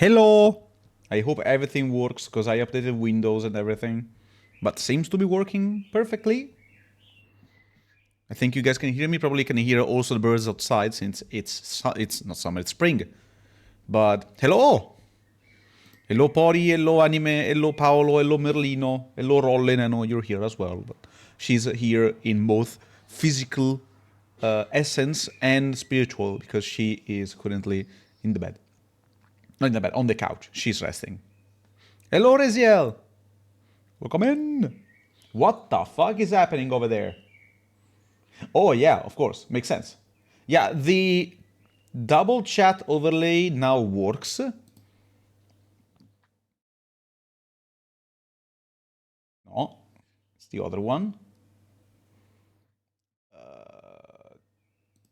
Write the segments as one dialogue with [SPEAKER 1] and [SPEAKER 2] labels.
[SPEAKER 1] Hello! I hope everything works because I updated Windows and everything. But seems to be working perfectly. I think you guys can hear me. Probably can hear also the birds outside since it's not summer, it's spring. But hello! Hello Pori, hello Anime, hello Paolo, hello Merlino, hello Rollin. I know you're here as well. But she's here in both physical essence and spiritual because she is currently in the bed. Not in the bed, on the couch. She's resting. Hello, Reziel! Welcome in! What the fuck is happening over there? Oh, yeah, of course. Makes sense. Yeah, the double chat overlay now works. No, it's the other one.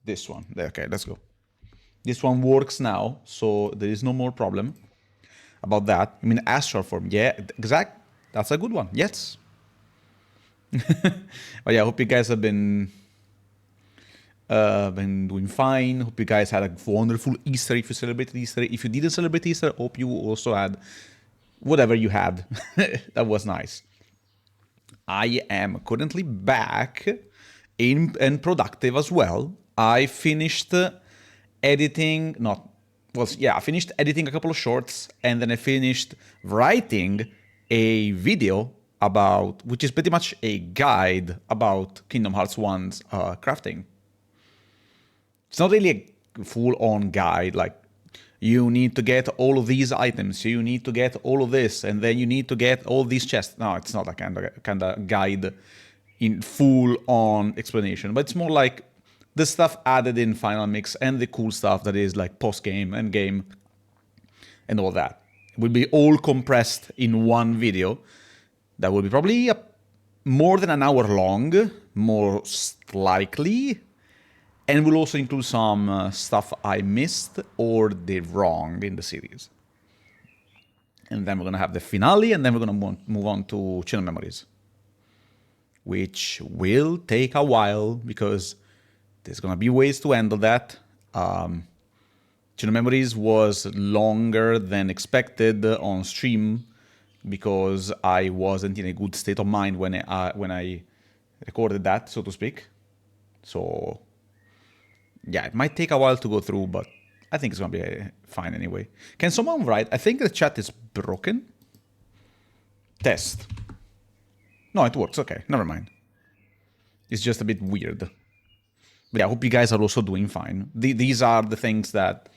[SPEAKER 1] This one. Okay, let's go. This one works now, so there is no more problem about that. I mean, astral form. Yeah, exact. That's a good one. Yes. But yeah, I hope you guys have been doing fine. Hope you guys had a wonderful Easter if you celebrated Easter. If you didn't celebrate Easter, hope you also had whatever you had. That was nice. I am currently back in and productive as well. I finished editing, not, well, yeah, I finished editing a couple of shorts and then I finished writing a video about, which is pretty much a guide about Kingdom Hearts 1's crafting. It's not really a full-on guide, like you need to get all of these items, you need to get all of this, and then you need to get all these chests. No, it's not a kind of guide in full-on explanation, but it's more like the stuff added in Final Mix and the cool stuff that is like post-game and game and all that. It will be all compressed in one video that will be probably more than an hour long, most likely. And will also include some stuff I missed or did wrong in the series. And then we're going to have the finale, and then we're going to move on to Channel Memories. Which will take a while, because there's going to be ways to handle that. Channel Memories was longer than expected on stream, because I wasn't in a good state of mind when I recorded that, so to speak. So yeah, it might take a while to go through, but I think it's going to be fine anyway. Can someone write? I think the chat is broken. Test. No, it works. Okay, never mind. It's just a bit weird. But yeah, I hope you guys are also doing fine. These are the things that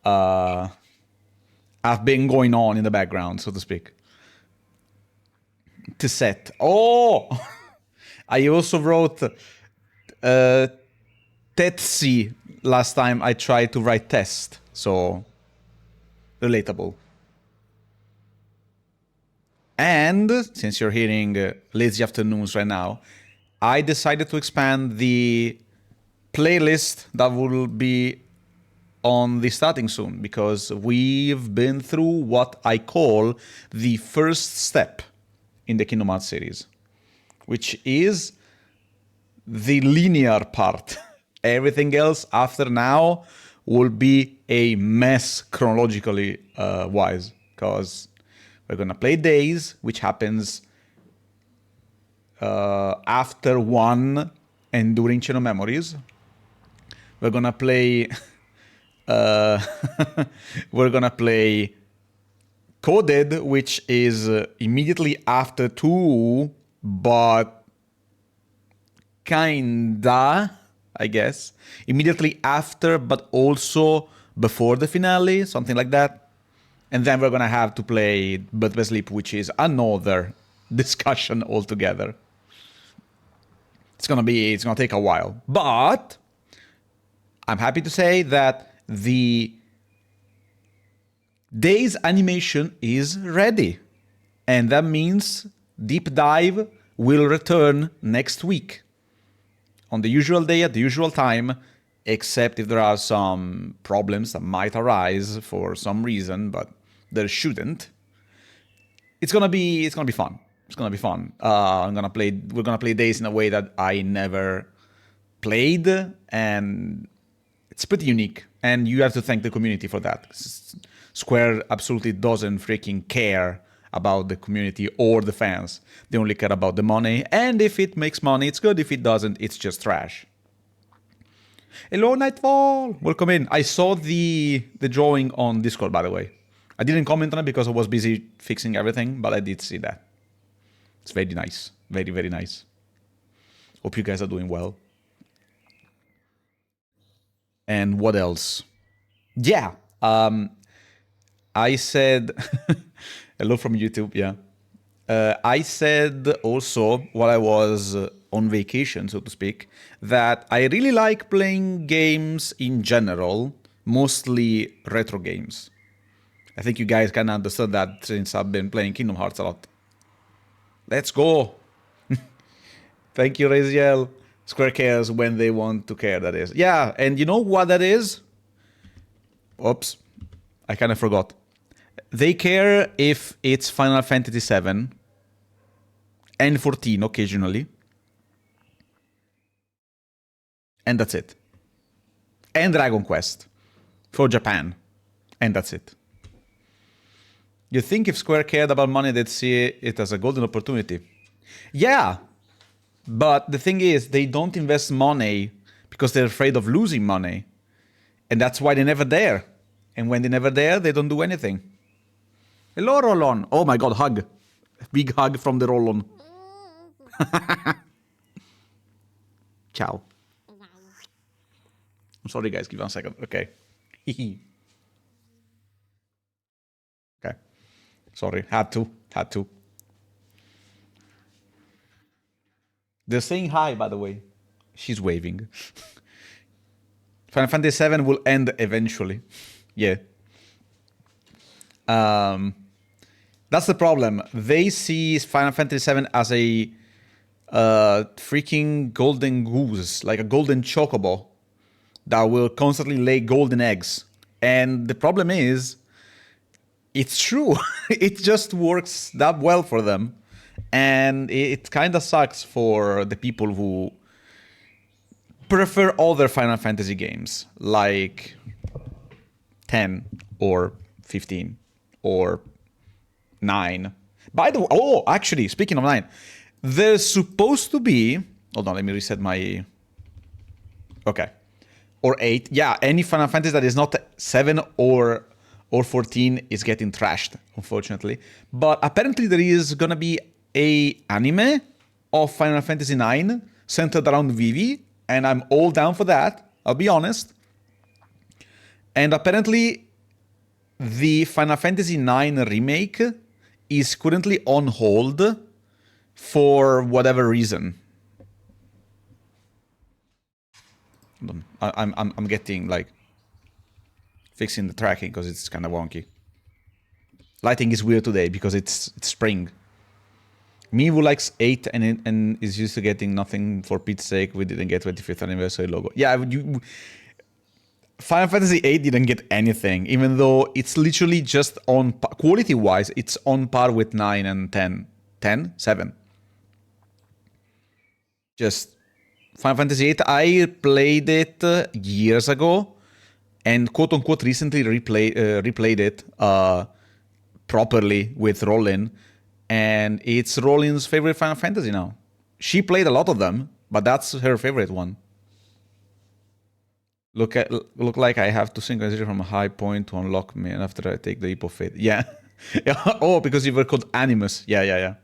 [SPEAKER 1] have been going on in the background, so to speak. To set. Oh! I also wrote Tetsi last time I tried to write test, so relatable. And since you're hearing lazy afternoons right now, I decided to expand the playlist that will be on the starting soon, because we've been through what I call the first step in the Kingdom Hearts series, which is the linear part. Everything else after now will be a mess chronologically wise, because we're gonna play Days, which happens after 1 and during Channel Memories. We're gonna play we're gonna play Coded, which is immediately after 2, but kinda, I guess. Immediately after, but also before the finale, something like that. And then we're gonna have to play Birth by Sleep, which is another discussion altogether. It's gonna take a while. But I'm happy to say that the Days animation is ready. And that means Deep Dive will return next week, on the usual day at the usual time, except if there are some problems that might arise for some reason, but there shouldn't. It's gonna be fun. It's gonna be fun. We're gonna play Days in a way that I never played, and It's pretty unique, and you have to thank the community for that. Square absolutely doesn't freaking care about the community or the fans. They only care about the money, and if it makes money, it's good. If it doesn't, it's just trash. Hello, Nightfall! Welcome in. I saw the drawing on Discord, by the way. I didn't comment on it because I was busy fixing everything, but I did see that. It's very nice. Very, very nice. Hope you guys are doing well. And what else? Yeah. I said... Hello from YouTube, yeah. I said also, while I was on vacation, so to speak, that I really like playing games in general, mostly retro games. I think you guys can understand that since I've been playing Kingdom Hearts a lot. Let's go! Thank you, Raziel. Square cares when they want to care, that is. Yeah, and you know what that is? Oops, I kind of forgot. They care if it's Final Fantasy VII and 14 occasionally. And that's it. And Dragon Quest for Japan. And that's it. You think if Square cared about money, they'd see it as a golden opportunity. Yeah, but the thing is, they don't invest money because they're afraid of losing money. And that's why they're never there. And when they're never there, they don't do anything. Hello, Rollon. Oh my god, hug. Big hug from the Rollon. Ciao. I'm sorry, guys. Give me 1 second. Okay. Okay. Sorry. Had to. They're saying hi, by the way. She's waving. Final Fantasy VII will end eventually. Yeah. That's the problem. They see Final Fantasy VII as a freaking golden goose, like a golden chocobo that will constantly lay golden eggs. And the problem is, it's true. It just works that well for them. And it kind of sucks for the people who prefer other Final Fantasy games, like 10 or 15 or 9. By the way, oh, actually, speaking of 9, there's supposed to be... Hold on, let me reset my... Okay. Or 8. Yeah, any Final Fantasy that is not 7 or 14 is getting trashed, unfortunately. But apparently there is gonna be a anime of Final Fantasy 9 centered around Vivi, and I'm all down for that, I'll be honest. And apparently the Final Fantasy 9 remake is currently on hold for whatever reason. I'm getting like fixing the tracking because it's kind of wonky. Lighting is weird today because it's spring. Me who likes 8 and is used to getting nothing for Pete's sake. We didn't get 25th anniversary logo. Yeah, Final Fantasy 8 didn't get anything, even though it's literally just on quality-wise, it's on par with 9 and 10. 10? 7. Just Final Fantasy 8, I played it years ago, and quote-unquote recently replayed it properly with Rollin, and it's Rollin's favorite Final Fantasy now. She played a lot of them, but that's her favorite one. Look like I have to synchronize it from a high point to unlock me, and after I take the leap of faith. Yeah. Yeah. Oh, because you were called Animus. Yeah.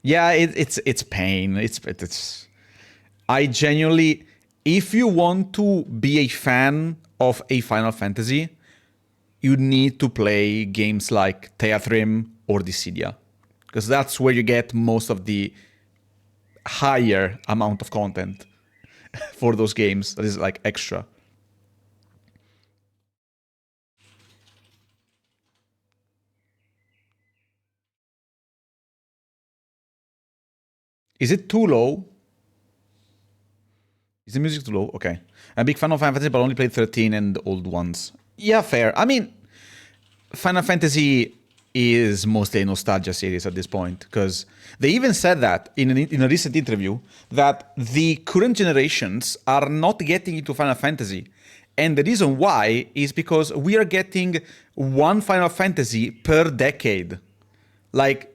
[SPEAKER 1] Yeah, it's pain. It's. I genuinely, if you want to be a fan of a Final Fantasy, you need to play games like Theatrhythm or Dissidia, because that's where you get most of the higher amount of content for those games. That is like extra. Is it too low? Is the music too low? Okay. I'm a big fan of Final Fantasy, but only played 13 and the old ones. Yeah, fair. I mean, Final Fantasy is mostly a nostalgia series at this point, because they even said that in a recent interview that the current generations are not getting into Final Fantasy. And the reason why is because we are getting one Final Fantasy per decade. Like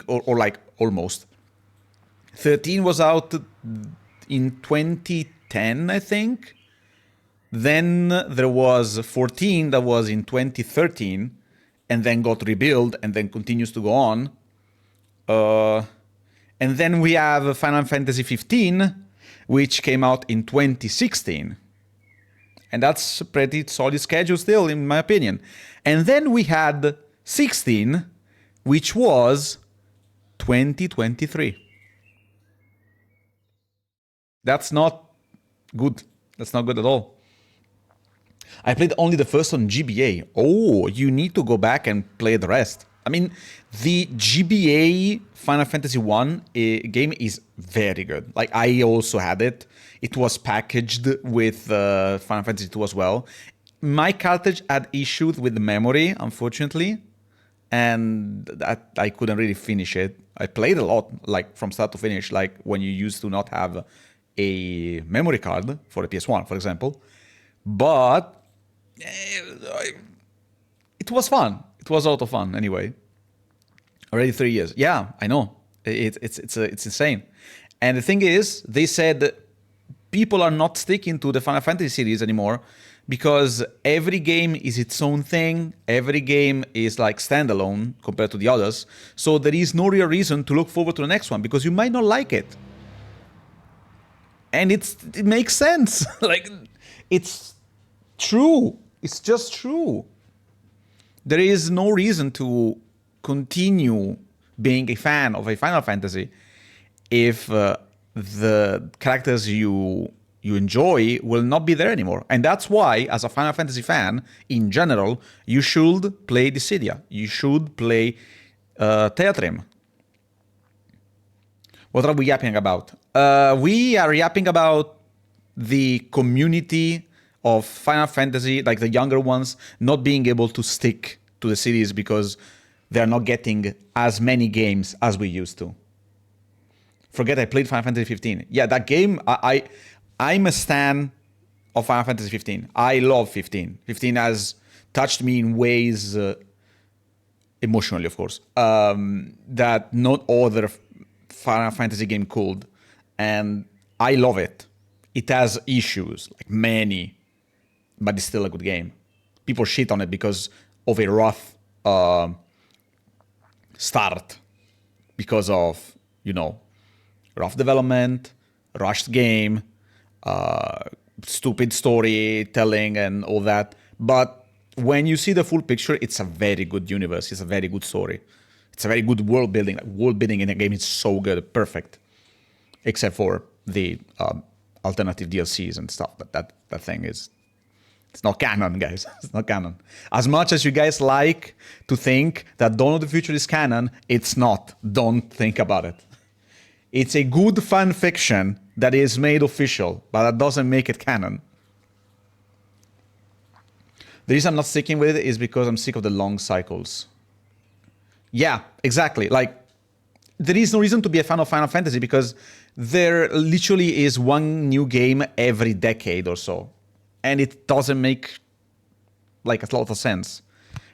[SPEAKER 1] or like almost. 13 was out in 2010, I think. Then there was 14 that was in 2013 and then got rebuilt and then continues to go on. And then we have Final Fantasy 15, which came out in 2016. And that's a pretty solid schedule still, in my opinion. And then we had 16, which was 2023. That's not good. That's not good at all. I played only the first on GBA. Oh, you need to go back and play the rest. I mean, the GBA Final Fantasy 1 game is very good. Like, I also had it. It was packaged with Final Fantasy 2 as well. My cartridge had issues with the memory, unfortunately, and that I couldn't really finish it. I played a lot, like from start to finish, like when you used to not have a memory card for a PS1, for example. But it was fun. It was a lot of fun anyway. Already 3 years. Yeah, I know. It's insane. And the thing is, they said that people are not sticking to the Final Fantasy series anymore because every game is its own thing. Every game is like standalone compared to the others. So there is no real reason to look forward to the next one because you might not like it. And it makes sense. Like, it's true. It's just true. There is no reason to continue being a fan of a Final Fantasy if the characters you enjoy will not be there anymore. And that's why, as a Final Fantasy fan, in general, you should play Dissidia. You should play Theatrim. What are we yapping about? We are yapping about the community of Final Fantasy, like the younger ones, not being able to stick to the series because they're not getting as many games as we used to. Forget I played Final Fantasy 15. Yeah, that game, I'm a stan of Final Fantasy 15. I love 15. 15 has touched me in ways, emotionally, of course, that not other Final Fantasy game could. And I love it. It has issues, like many, but it's still a good game. People shit on it because of a rough start, because of, rough development, rushed game, stupid storytelling and all that. But when you see the full picture, it's a very good universe. It's a very good story. It's a very good world building. World building in a game is so good, perfect. Except for the alternative DLCs and stuff. But that thing is, it's not canon, guys. It's not canon. As much as you guys like to think that Dawn of the Future is canon, it's not. Don't think about it. It's a good fan fiction that is made official, but that doesn't make it canon. The reason I'm not sticking with it is because I'm sick of the long cycles. Yeah, exactly. Like, there is no reason to be a fan of Final Fantasy because there literally is one new game every decade or so. And it doesn't make like a lot of sense.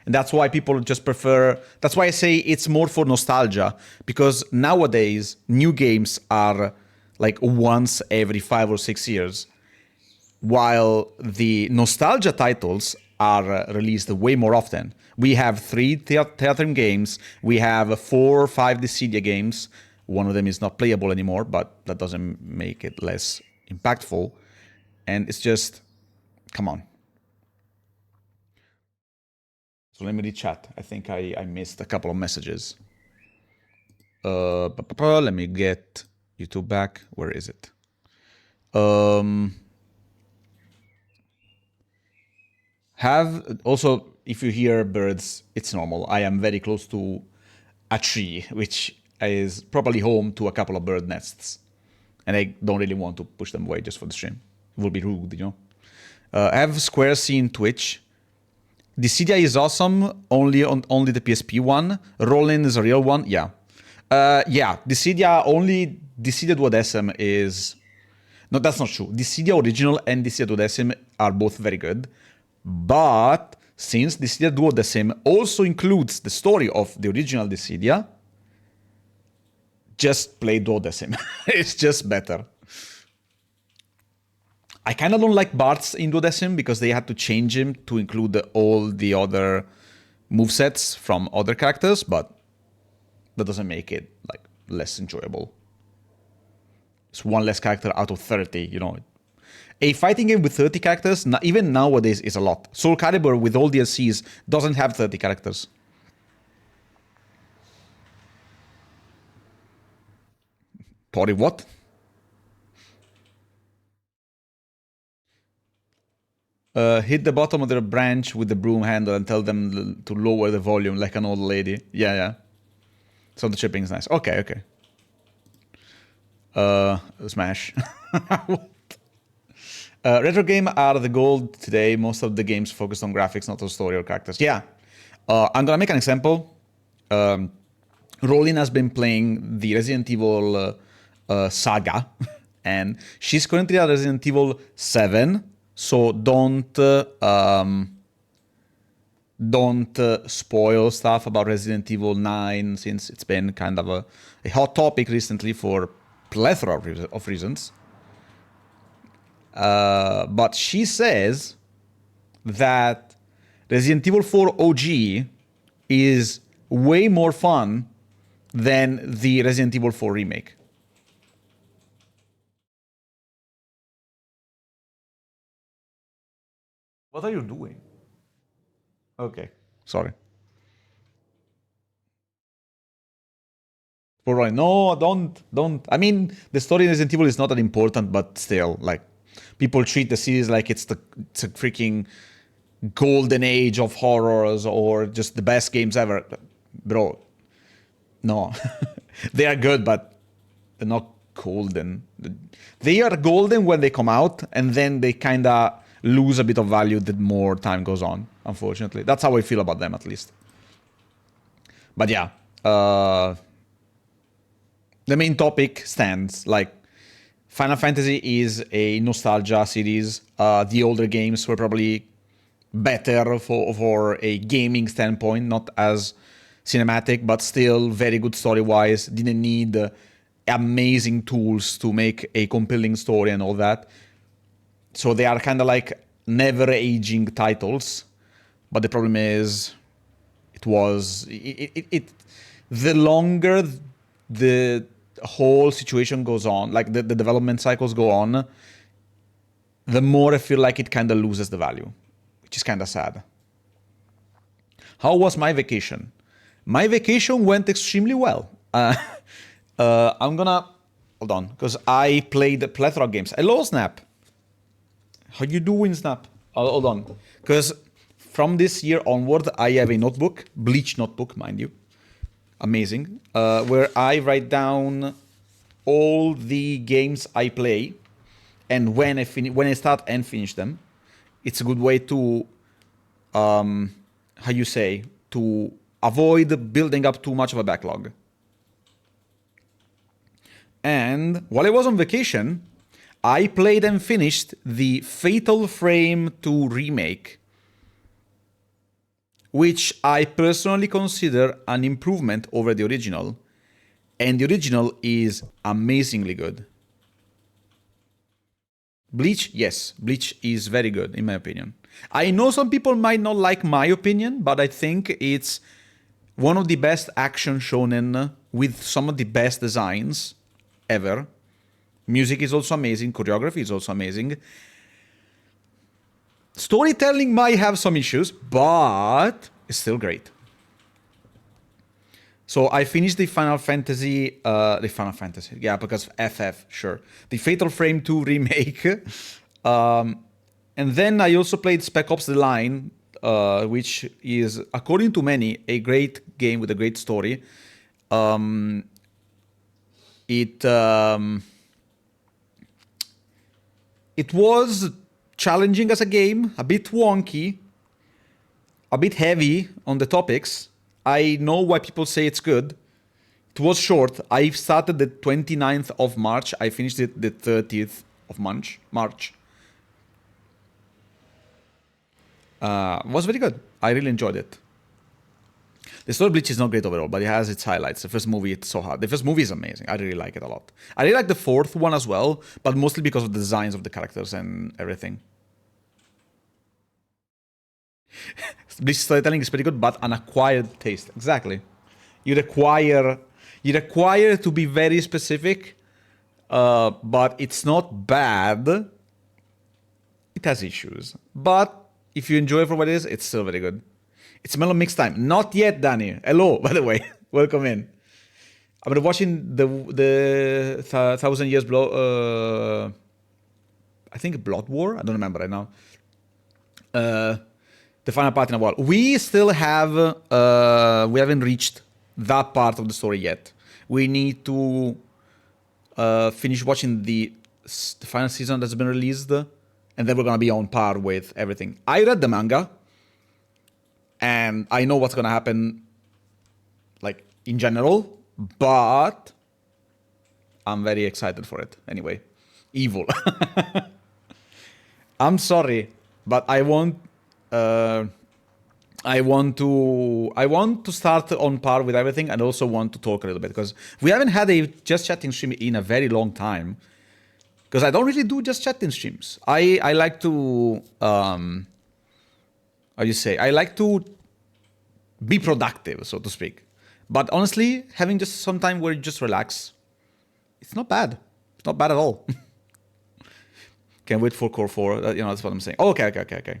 [SPEAKER 1] And that's why people just prefer, that's why I say it's more for nostalgia, because nowadays new games are like once every 5 or 6 years, while the nostalgia titles are released way more often. We have 3 Theatrim games, we have 4 or 5 Dissidia games. One of them is not playable anymore, but that doesn't make it less impactful. And it's just, come on. So let me read chat. I think I missed a couple of messages. Let me get YouTube back. Where is it? Also, if you hear birds, it's normal. I am very close to a tree, which is probably home to a couple of bird nests. And I don't really want to push them away just for the stream. It would be rude, I have Square seen Twitch. Dissidia is awesome, only the PSP one. Rollin is a real one, yeah. Yeah, Dissidia Duodecim is... No, that's not true. Dissidia Original and Dissidia Duodecim are both very good. But since Dissidia Duodecim also includes the story of the original Dissidia, just play Duodecim. It's just better. I kind of don't like Bart's in Duodecim because they had to change him to include all the other movesets from other characters, but that doesn't make it like less enjoyable. It's one less character out of 30, you know. A fighting game with 30 characters, even nowadays, is a lot. Soul Calibur with all DLCs doesn't have 30 characters. Tori, what? Hit the bottom of their branch with the broom handle and tell them to lower the volume like an old lady. Yeah, yeah. So the chipping is nice. Okay, okay. Smash. Retro game are the gold today. Most of the games focus on graphics, not on story or characters. Yeah. I'm gonna make an example. Rolin has been playing the Resident Evil saga, and she's currently at Resident Evil 7. So don't spoil stuff about Resident Evil 9, since it's been kind of a hot topic recently for plethora of reasons. But she says that Resident Evil 4 OG is way more fun than the Resident Evil 4 remake. What are you doing? Okay, sorry. Right. No, don't. I mean, the story in Resident Evil is not that important, but still, like, people treat the series like it's a freaking golden age of horrors or just the best games ever. Bro, no. They are good, but they're not golden. They are golden when they come out, and then they kind of lose a bit of value the more time goes on, unfortunately. That's how I feel about them, at least. But yeah, the main topic stands. Like, Final Fantasy is a nostalgia series. The older games were probably better for a gaming standpoint, not as cinematic, but still very good story-wise. Didn't need amazing tools to make a compelling story and all that. So they are kind of like never-aging titles. But the problem is, the longer the whole situation goes on, like the development cycles go on, the more I feel like it kind of loses the value, which is kind of sad. How was my vacation? My vacation went extremely well. I'm gonna... Hold on, because I played a plethora of games. Hello, Snap. How you doing, Snap? Hold on. Because from this year onward, I have a notebook, Bleach notebook, mind you. Amazing. Where I write down all the games I play and when I start and finish them. It's a good way to, to avoid building up too much of a backlog. And while I was on vacation, I played and finished the Fatal Frame 2 remake, which I personally consider an improvement over the original. And the original is amazingly good. Bleach, yes, Bleach is very good, in my opinion. I know some people might not like my opinion, but I think it's one of the best action shonen with some of the best designs ever. Music is also amazing, choreography is also amazing. Storytelling might have some issues, but it's still great. So I finished the Final Fantasy, yeah, because FF, sure. The Fatal Frame 2 remake. And then I also played Spec Ops The Line, which is, according to many, a great game with a great story. It was challenging as a game, a bit wonky. a bit heavy on the topics. I know why people say it's good. It was short. I started the 29th of March. I finished it the 30th of March. Was very good. I really enjoyed it. The story of Bleach is not great overall, but it has its highlights. The first movie, it's so hard. The first movie is amazing. I really like it a lot. I really like the fourth one as well, but mostly because of the designs of the characters and everything. Bleach storytelling is pretty good, but an acquired taste. Exactly. You require to be very specific, but it's not bad. It has issues, but if you enjoy it for what it is, it's still very good. It's Mellow Mix time. Not yet, Danny. Hello, by the way. Welcome in. I've been watching the Thousand Years Blood. I think Blood War. I don't remember right now. The final part in a while. We still have. We haven't reached that part of the story yet. We need to finish watching the final season that's been released, and then we're gonna be on par with everything. I read the manga. And I know what's gonna happen, like, in general, but I'm very excited for it. Anyway, evil. I'm sorry, but I want to start on par with everything, and also want to talk a little bit because we haven't had a just chatting stream in a very long time. Because I don't really do just chatting streams. I like to how you say? I like to be productive, so to speak. But honestly, having just some time where you just relax, it's not bad. It's not bad at all. Can't wait for Core 4. That's what I'm saying. Oh, okay.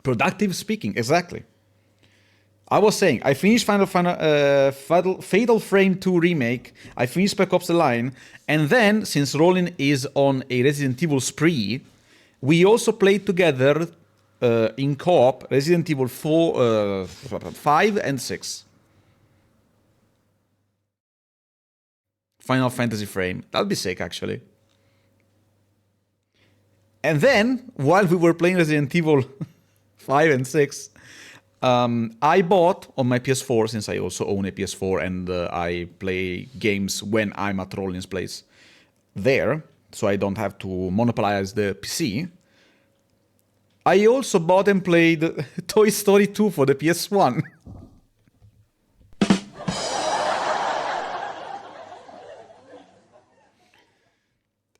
[SPEAKER 1] Productive speaking, exactly. I was saying, I finished Fatal Frame 2 Remake, I finished Spec Ops The Line, and then, since Rollin is on a Resident Evil spree, we also played together in co-op Resident Evil 5 and 6. Final Fantasy Frame. That'd be sick, actually. And then, while we were playing Resident Evil 5 and 6, I bought on my PS4, since I also own a PS4 and I play games when I'm at Rollin's place there, so I don't have to monopolize the PC. I also bought and played Toy Story 2 for the PS1.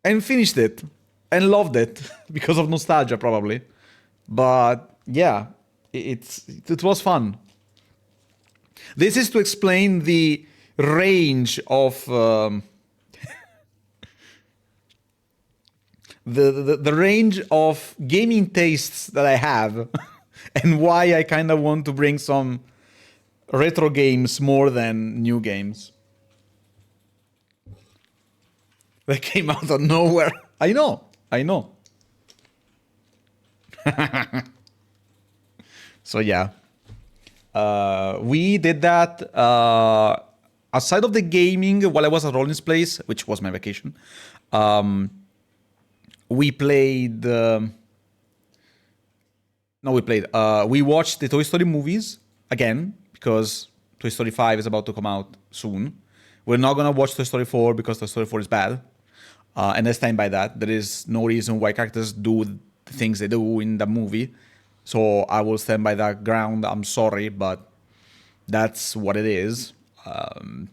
[SPEAKER 1] And finished it. And loved it. Because of nostalgia, probably. But, yeah. It was fun. This is to explain the range of... the range of gaming tastes that I have. And why I kind of want to bring some retro games more than new games. That came out of nowhere. I know. So yeah. We did that aside of the gaming while I was at Rollin's place, which was my vacation. We played... we watched the Toy Story movies again, because Toy Story 5 is about to come out soon. We're not going to watch Toy Story 4 because Toy Story 4 is bad. And I stand by that. There is no reason why characters do the things they do in the movie. So I will stand by that ground. I'm sorry, but that's what it is. And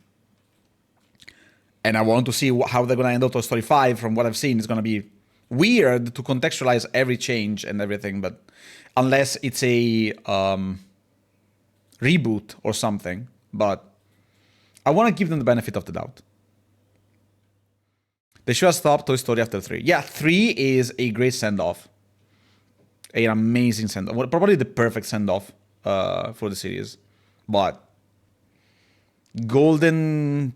[SPEAKER 1] I want to see how they're going to handle Toy Story 5. From what I've seen, it's going to be weird to contextualize every change and everything, but unless it's a reboot or something. But I want to give them the benefit of the doubt. They should have stopped Toy Story after 3. Yeah, 3 is a great send-off. An amazing send-off. Probably the perfect send-off for the series. But golden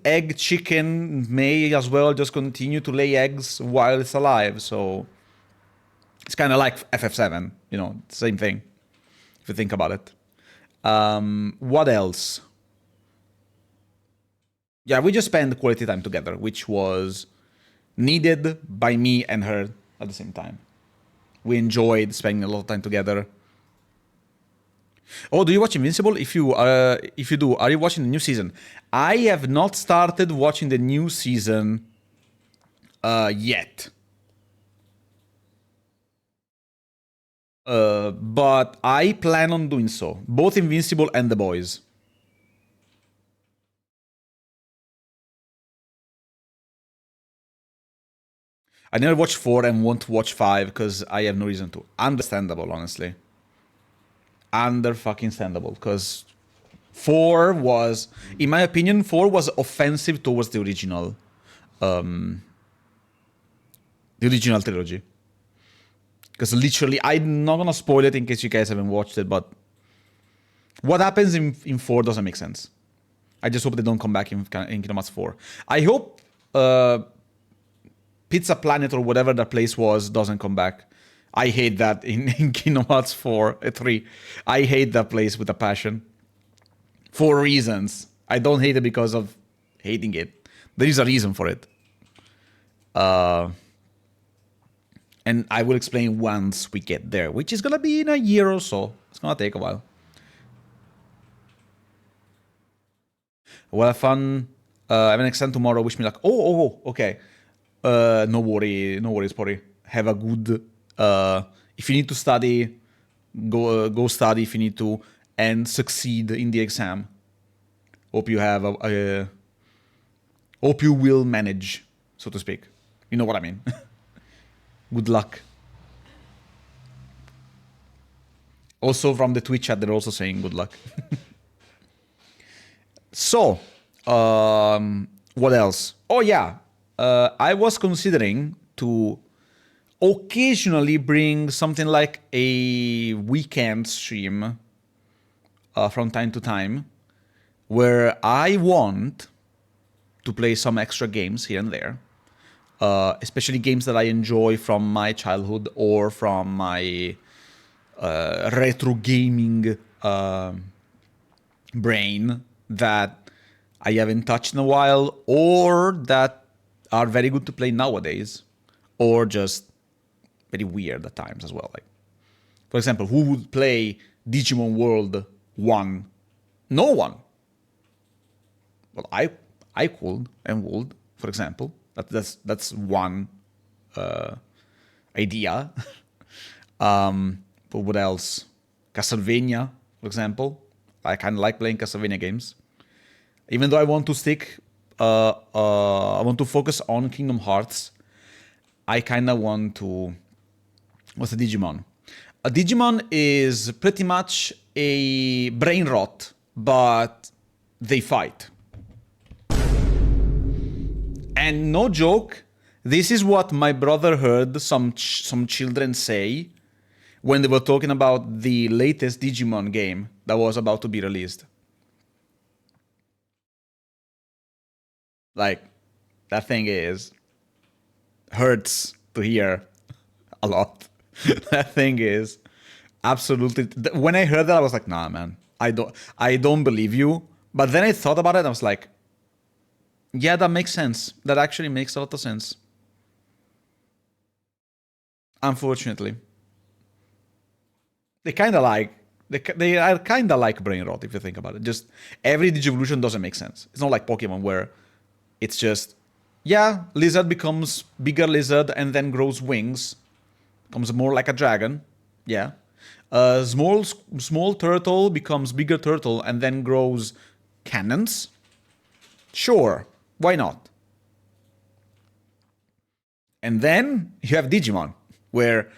[SPEAKER 1] egg chicken may as well just continue to lay eggs while it's alive. So it's kind of like FF7, same thing, if you think about it. What else? Yeah, we just spent quality time together, which was needed by me and her at the same time. We enjoyed spending a lot of time together. Oh, do you watch Invincible? If you do, are you watching the new season? I have not started watching the new season yet. But I plan on doing so. Both Invincible and The Boys. I never watched 4 and want to watch 5 because I have no reason to. Understandable, honestly. Under-fucking-standable, because 4 was, in my opinion, 4 was offensive towards the original trilogy. Because literally, I'm not gonna spoil it in case you guys haven't watched it, but what happens in 4 doesn't make sense. I just hope they don't come back in Kingdom Hearts 4. I hope Pizza Planet or whatever that place was doesn't come back. I hate that in Kingdom Hearts 3. I hate that place with a passion. For reasons. I don't hate it because of hating it. There is a reason for it. And I will explain once we get there, which is gonna be in a year or so. It's gonna take a while. Well, have fun. I have an exam tomorrow. Wish me luck. Okay. No worries, Pori. Have a good. If you need to study, go study. If you need to, and succeed in the exam. Hope you have hope you will manage, so to speak. You know what I mean. Good luck. Also from the Twitch chat, they're also saying good luck. So, what else? Oh yeah, I was considering to occasionally bring something like a weekend stream from time to time, where I want to play some extra games here and there, especially games that I enjoy from my childhood or from my retro gaming brain that I haven't touched in a while, or that are very good to play nowadays, or just very weird at times as well. Like, for example, who would play Digimon World 1? No one. Well, I could and would, for example. That's one idea. But what else? Castlevania, for example. I kind of like playing Castlevania games. Even though I want to stick, I want to focus on Kingdom Hearts, I kind of want to... What's a Digimon? A Digimon is pretty much a brain rot, but they fight. And no joke, this is what my brother heard some children say when they were talking about the latest Digimon game that was about to be released. Like, that thing hurts to hear a lot. That thing is absolutely... When I heard that, I was like, nah, man, I don't believe you. But then I thought about it, and I was like, yeah, that makes sense. That actually makes a lot of sense. Unfortunately. They kind of like... They are kind of like brain rot, if you think about it. Just every Digivolution doesn't make sense. It's not like Pokemon where it's just, yeah, lizard becomes bigger lizard and then grows wings. Becomes more like a dragon. Yeah. Small turtle becomes bigger turtle and then grows cannons. Sure. Why not? And then you have Digimon, where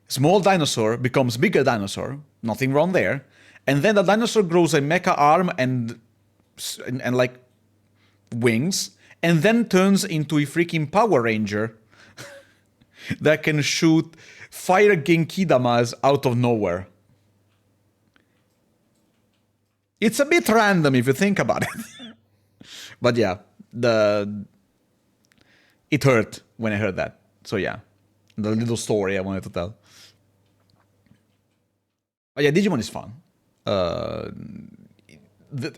[SPEAKER 1] small dinosaur becomes bigger dinosaur. Nothing wrong there. And then the dinosaur grows a mecha arm and like wings, and then turns into a freaking Power Ranger that can shoot fire Genkidamas out of nowhere. It's a bit random if you think about it. But yeah, it hurt when I heard that. So yeah, the little story I wanted to tell. But yeah, Digimon is fun.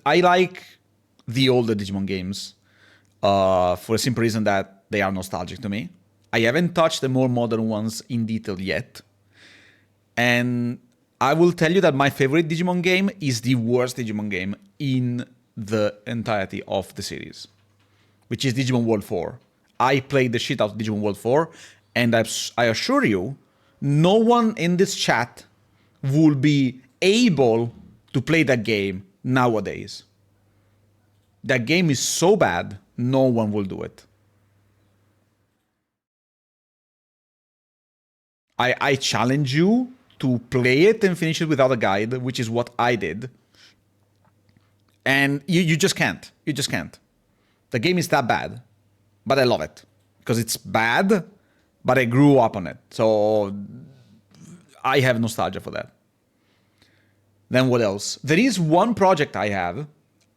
[SPEAKER 1] I like the older Digimon games for a simple reason that they are nostalgic to me. I haven't touched the more modern ones in detail yet. And I will tell you that my favorite Digimon game is the worst Digimon game in the entirety of the series, which is Digimon World 4. I played the shit out of Digimon World 4, and I assure you, no one in this chat will be able to play that game nowadays. That game is so bad, no one will do it. I challenge you to play it and finish it without a guide, which is what I did. And you just can't. You just can't. The game is that bad, but I love it. Because it's bad, but I grew up on it. So I have nostalgia for that. Then what else? There is one project I have.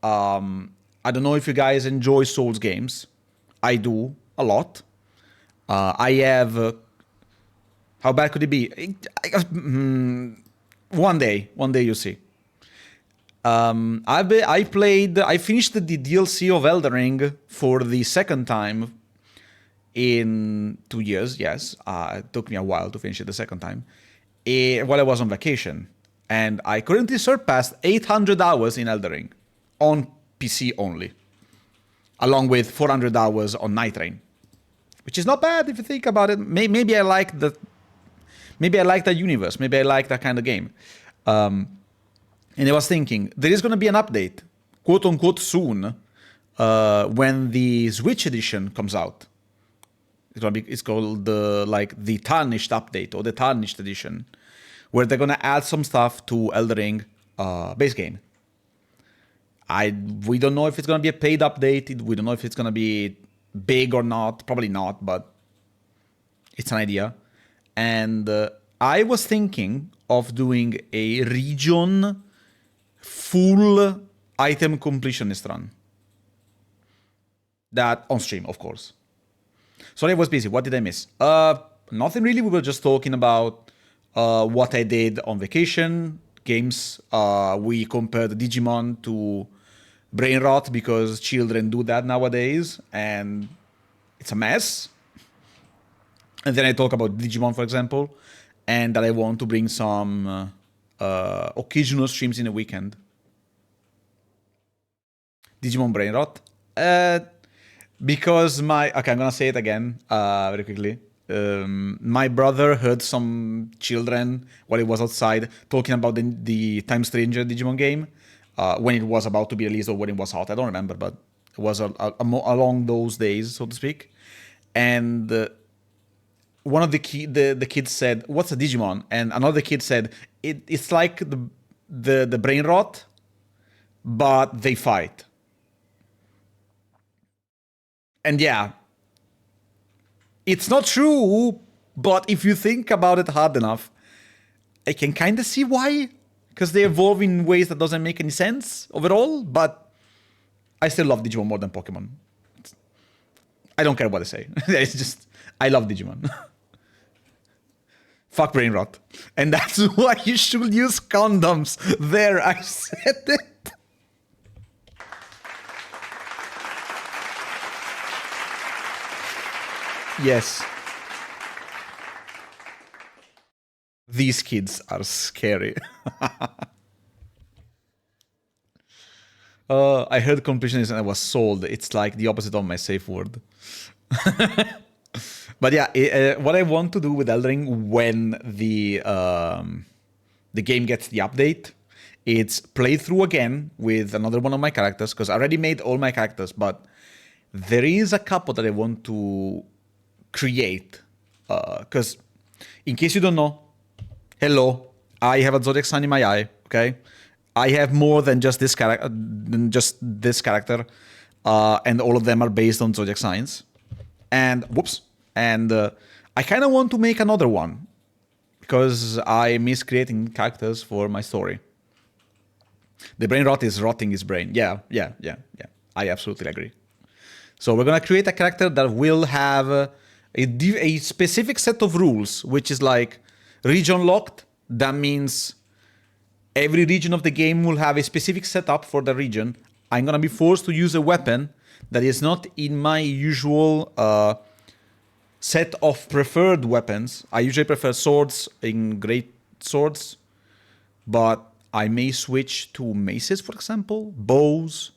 [SPEAKER 1] I don't know if you guys enjoy Souls games. I do a lot. I have... how bad could it be? One day you'll see. I finished the DLC of Elden Ring for the second time in 2 years. Yes, it took me a while to finish it the second time while I was on vacation, and I currently surpassed 800 hours in Elden Ring on PC only, along with 400 hours on Night Train, which is not bad if you think about it. Maybe I like that universe. Maybe I like that kind of game. And I was thinking, there is going to be an update, quote unquote, soon, when the Switch edition comes out. It's called the Tarnished update or the Tarnished edition, where they're going to add some stuff to Elden Ring base game. We don't know if it's going to be a paid update. We don't know if it's going to be big or not. Probably not, but it's an idea. And I was thinking of doing a region full item completionist run. That on stream, of course. Sorry, I was busy. What did I miss? Nothing really. We were just talking about what I did on vacation, games. We compared Digimon to brain rot because children do that nowadays, and it's a mess. And then I talk about Digimon, for example, and that I want to bring some occasional streams in a weekend. Digimon brain rot. Because okay, I'm gonna say it again very quickly. My brother heard some children while he was outside talking about the Time Stranger Digimon game when it was about to be released or when it was out. I don't remember, but it was along those days, so to speak. And one of the kids said, "What's a Digimon?" And another kid said, "It's like the brain rot, but they fight." And yeah, it's not true, but if you think about it hard enough, I can kind of see why. Because they evolve in ways that doesn't make any sense overall, but I still love Digimon more than Pokemon. I don't care what they say. It's just, I love Digimon. Fuck brain rot. And that's why you should use condoms. There, I said it. Yes. These kids are scary. I heard completionist and I was sold. It's like the opposite of my safe word. But yeah, what I want to do with Elden Ring when the game gets the update, it's play through again with another one of my characters, because I already made all my characters, but there is a couple that I want to create. Because in case you don't know, hello, I have a zodiac sign in my eye, okay? I have more than just this character, and all of them are based on zodiac signs. And whoops, and I kind of want to make another one because I miss creating characters for my story. The brain rot is rotting his brain. Yeah. I absolutely agree. So we're gonna create a character that will have a specific set of rules, which is like region locked. That means every region of the game will have a specific setup for the region. I'm gonna be forced to use a weapon that is not in my usual set of preferred weapons. I usually prefer swords in great swords, but I may switch to maces, for example, bows,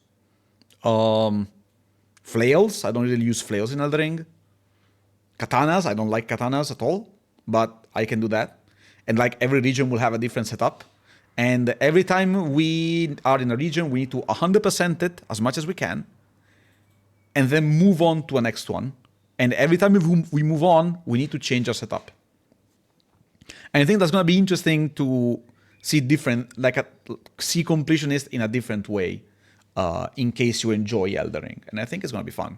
[SPEAKER 1] flails. I don't really use flails in Elden Ring. Katanas, I don't like katanas at all, but I can do that. And like every region will have a different setup. And every time we are in a region, we need to 100% it as much as we can, and then move on to a next one. And every time we move on, we need to change our setup. And I think that's going to be interesting to see different, like see completionist in a different way, in case you enjoy Elden Ring. And I think it's going to be fun.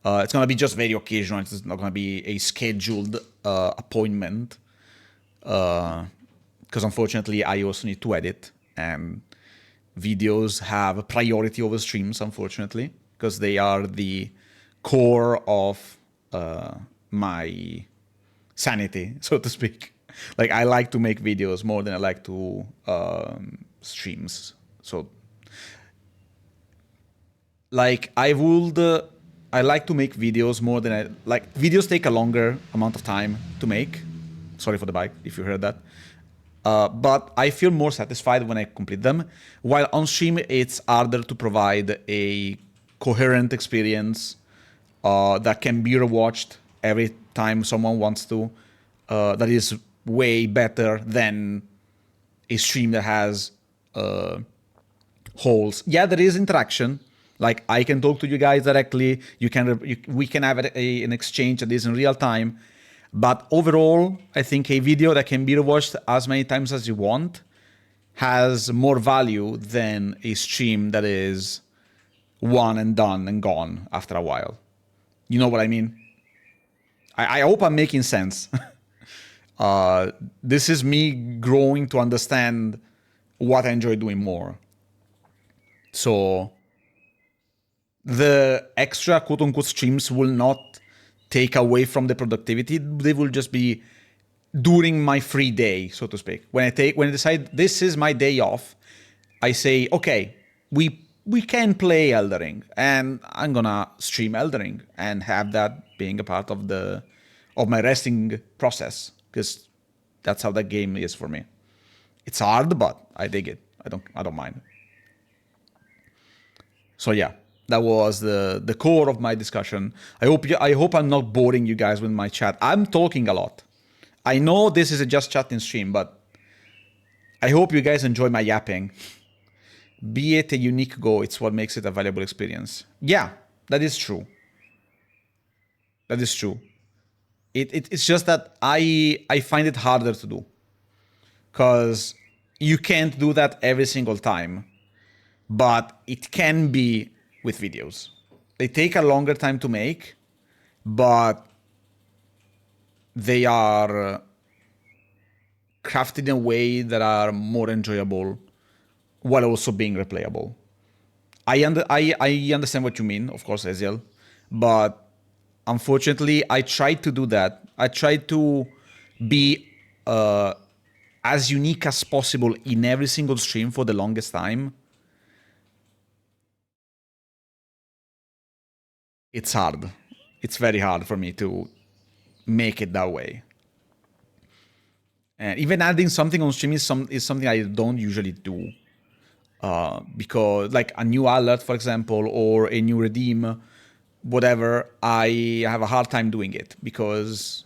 [SPEAKER 1] It's going to be just very occasional. It's not going to be a scheduled appointment. Because unfortunately, I also need to edit, and videos have priority over streams, unfortunately, because they are the core of my sanity, so to speak. Like, I like to make videos more than I like to streams. So, like, I like to make videos more than videos take a longer amount of time to make. Sorry for the bike, if you heard that. But I feel more satisfied when I complete them. While on stream, it's harder to provide a coherent experience that can be rewatched every time someone wants to. That is way better than a stream that has holes. Yeah, there is interaction. Like, I can talk to you guys directly. We can have an exchange that is in real time. But overall, I think a video that can be rewatched as many times as you want has more value than a stream that is one and done and gone after a while. You know what I mean? I hope I'm making sense. This is me growing to understand what I enjoy doing more. So the extra quote-unquote streams will not take away from the productivity. They will just be during my free day, so to speak. When I decide this is my day off, I say, okay, we can play Elden Ring, and I'm gonna stream Elden Ring and have that being a part of my resting process, because that's how that game is for me. It's hard, but I dig it. I don't mind. So yeah, that was the core of my discussion. I hope I'm not boring you guys with my chat. I'm talking a lot. I know this is a just chatting stream, but I hope you guys enjoy my yapping. Be it a unique go, it's what makes it a valuable experience. Yeah, that is true. That is true. It's just that I find it harder to do, because you can't do that every single time, but it can be with videos. They take a longer time to make, but they are crafted in a way that are more enjoyable while also being replayable. I understand what you mean, of course, Eziel, but unfortunately, I tried to do that. I tried to be as unique as possible in every single stream for the longest time. It's hard. It's very hard for me to make it that way. And even adding something on stream is something I don't usually do. Because like a new alert, for example, or a new redeem, whatever, I have a hard time doing it because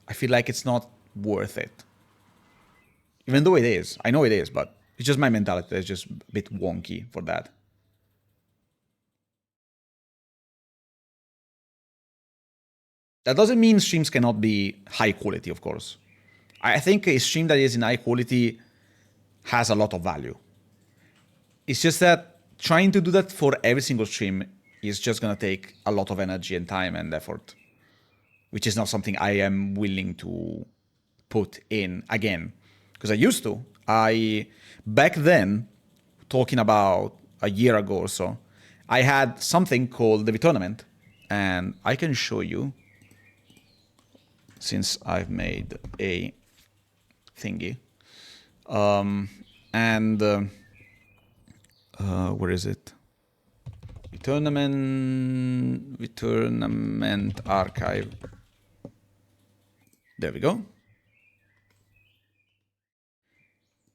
[SPEAKER 1] I feel like it's not worth it. Even though it is. I know it is, but it's just my mentality that's just a bit wonky for that. That doesn't mean streams cannot be high quality, of course. I think a stream that is in high quality has a lot of value. It's just that trying to do that for every single stream is just going to take a lot of energy and time and effort, which is not something I am willing to put in again. Because I used to. Back then, talking about a year ago or so, I had something called the tournament, and I can show you, since I've made a thingy. Where is it? Tournament archive. There we go.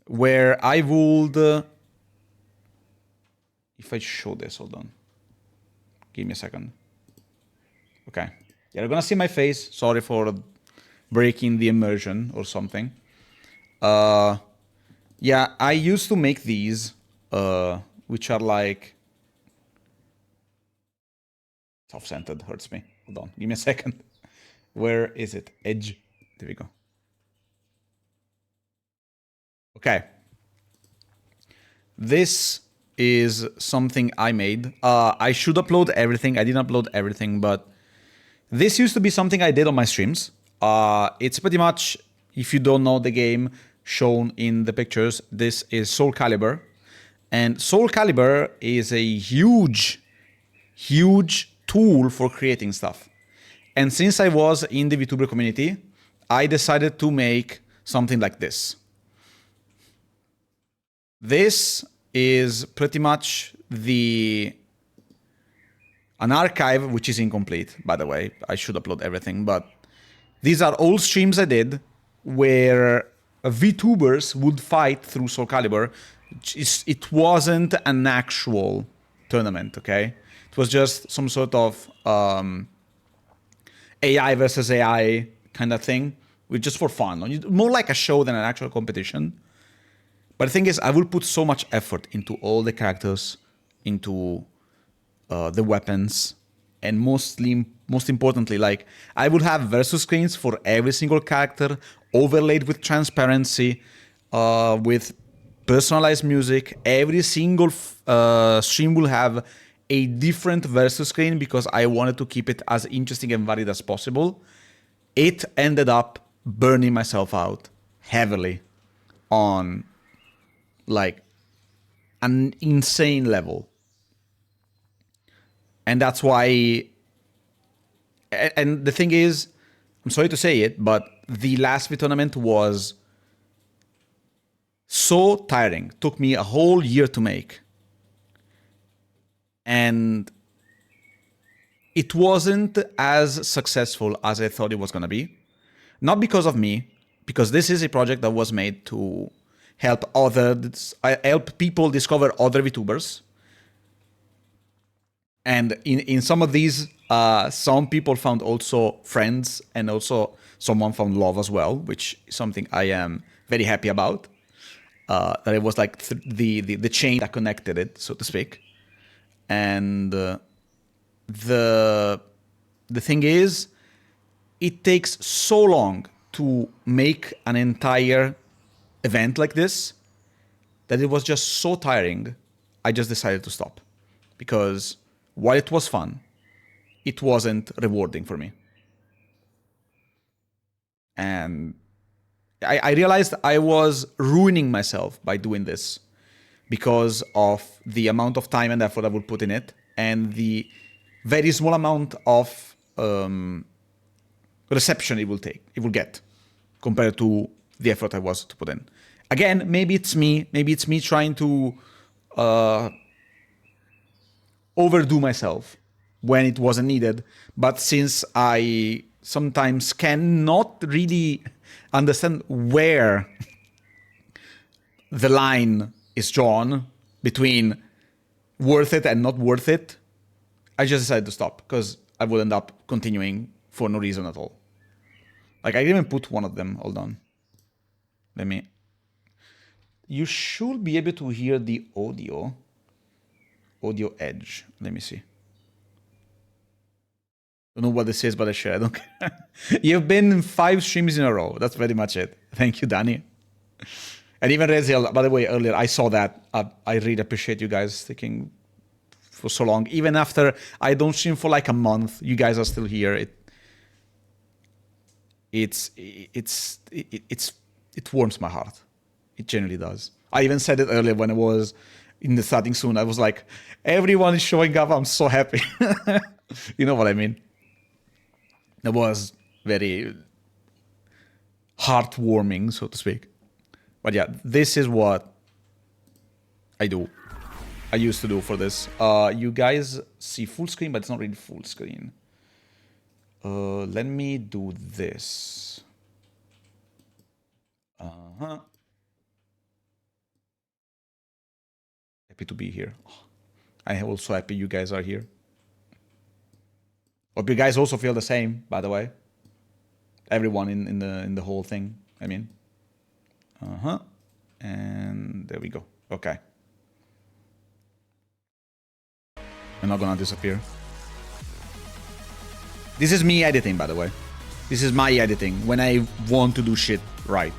[SPEAKER 1] Where I would... if I show this, hold on. Give me a second. Okay. Yeah, you're gonna see my face. Sorry for breaking the immersion or something. Yeah, I used to make these, which are like... Self-centered hurts me. Hold on, give me a second. Where is it? Edge. There we go. Okay. This is something I made. I should upload everything. I didn't upload everything, but this used to be something I did on my streams. It's pretty much, if you don't know the game shown in the pictures, this is Soul Calibur. And Soul Calibur is a huge tool for creating stuff. And since I was in the VTuber community, I decided to make something like this. This is pretty much an archive, which is incomplete, by the way. I should upload everything, but these are all streams I did where VTubers would fight through Soul Calibur. It wasn't an actual tournament, okay? It was just some sort of AI versus AI kind of thing, just for fun. More like a show than an actual competition. But the thing is, I will put so much effort into all the characters, into the weapons, and most importantly, like, I will have versus screens for every single character, overlaid with transparency, with personalized music. Every single stream will have a different versus screen because I wanted to keep it as interesting and varied as possible. It ended up burning myself out heavily on like an insane level. And that's why, and the thing is, I'm sorry to say it, but the last V tournament was so tiring. Took me a whole year to make. And it wasn't as successful as I thought it was going to be. Not because of me, because this is a project that was made to help people discover other VTubers. And in some of these, some people found also friends, and also someone found love as well, which is something I am very happy about. That it was like the chain that connected it, so to speak. And the thing is, it takes so long to make an entire event like this that it was just so tiring. I just decided to stop because while it was fun, it wasn't rewarding for me. And I realized I was ruining myself by doing this because of the amount of time and effort I would put in it and the very small amount of reception it will get compared to the effort I was to put in. Again, maybe it's me trying to overdo myself when it wasn't needed. But since I sometimes cannot really understand where the line is drawn between worth it and not worth it, I just decided to stop because I would end up continuing for no reason at all. Like, I didn't even put one of them. Hold on. You should be able to hear the audio edge. Let me see. Don't know what this is, but I share. I don't care. You've been in 5 streams in a row. That's pretty much it. Thank you, Danny. And even Reziel, by the way, earlier, I saw that. I really appreciate you guys sticking for so long. Even after I don't stream for like a month, you guys are still here. It warms my heart. It genuinely does. I even said it earlier when I was in the starting soon. I was like, everyone is showing up. I'm so happy. You know what I mean? It was very heartwarming, so to speak. But yeah, this is what I do. I used to do for this. You guys see full screen, but it's not really full screen. Let me do this. Uh-huh. Happy to be here. I am also happy you guys are here. Hope you guys also feel the same, by the way. Everyone in the whole thing, I mean. Uh-huh. And there we go. Okay. I'm not gonna disappear. This is me editing, by the way. This is my editing when I want to do shit right.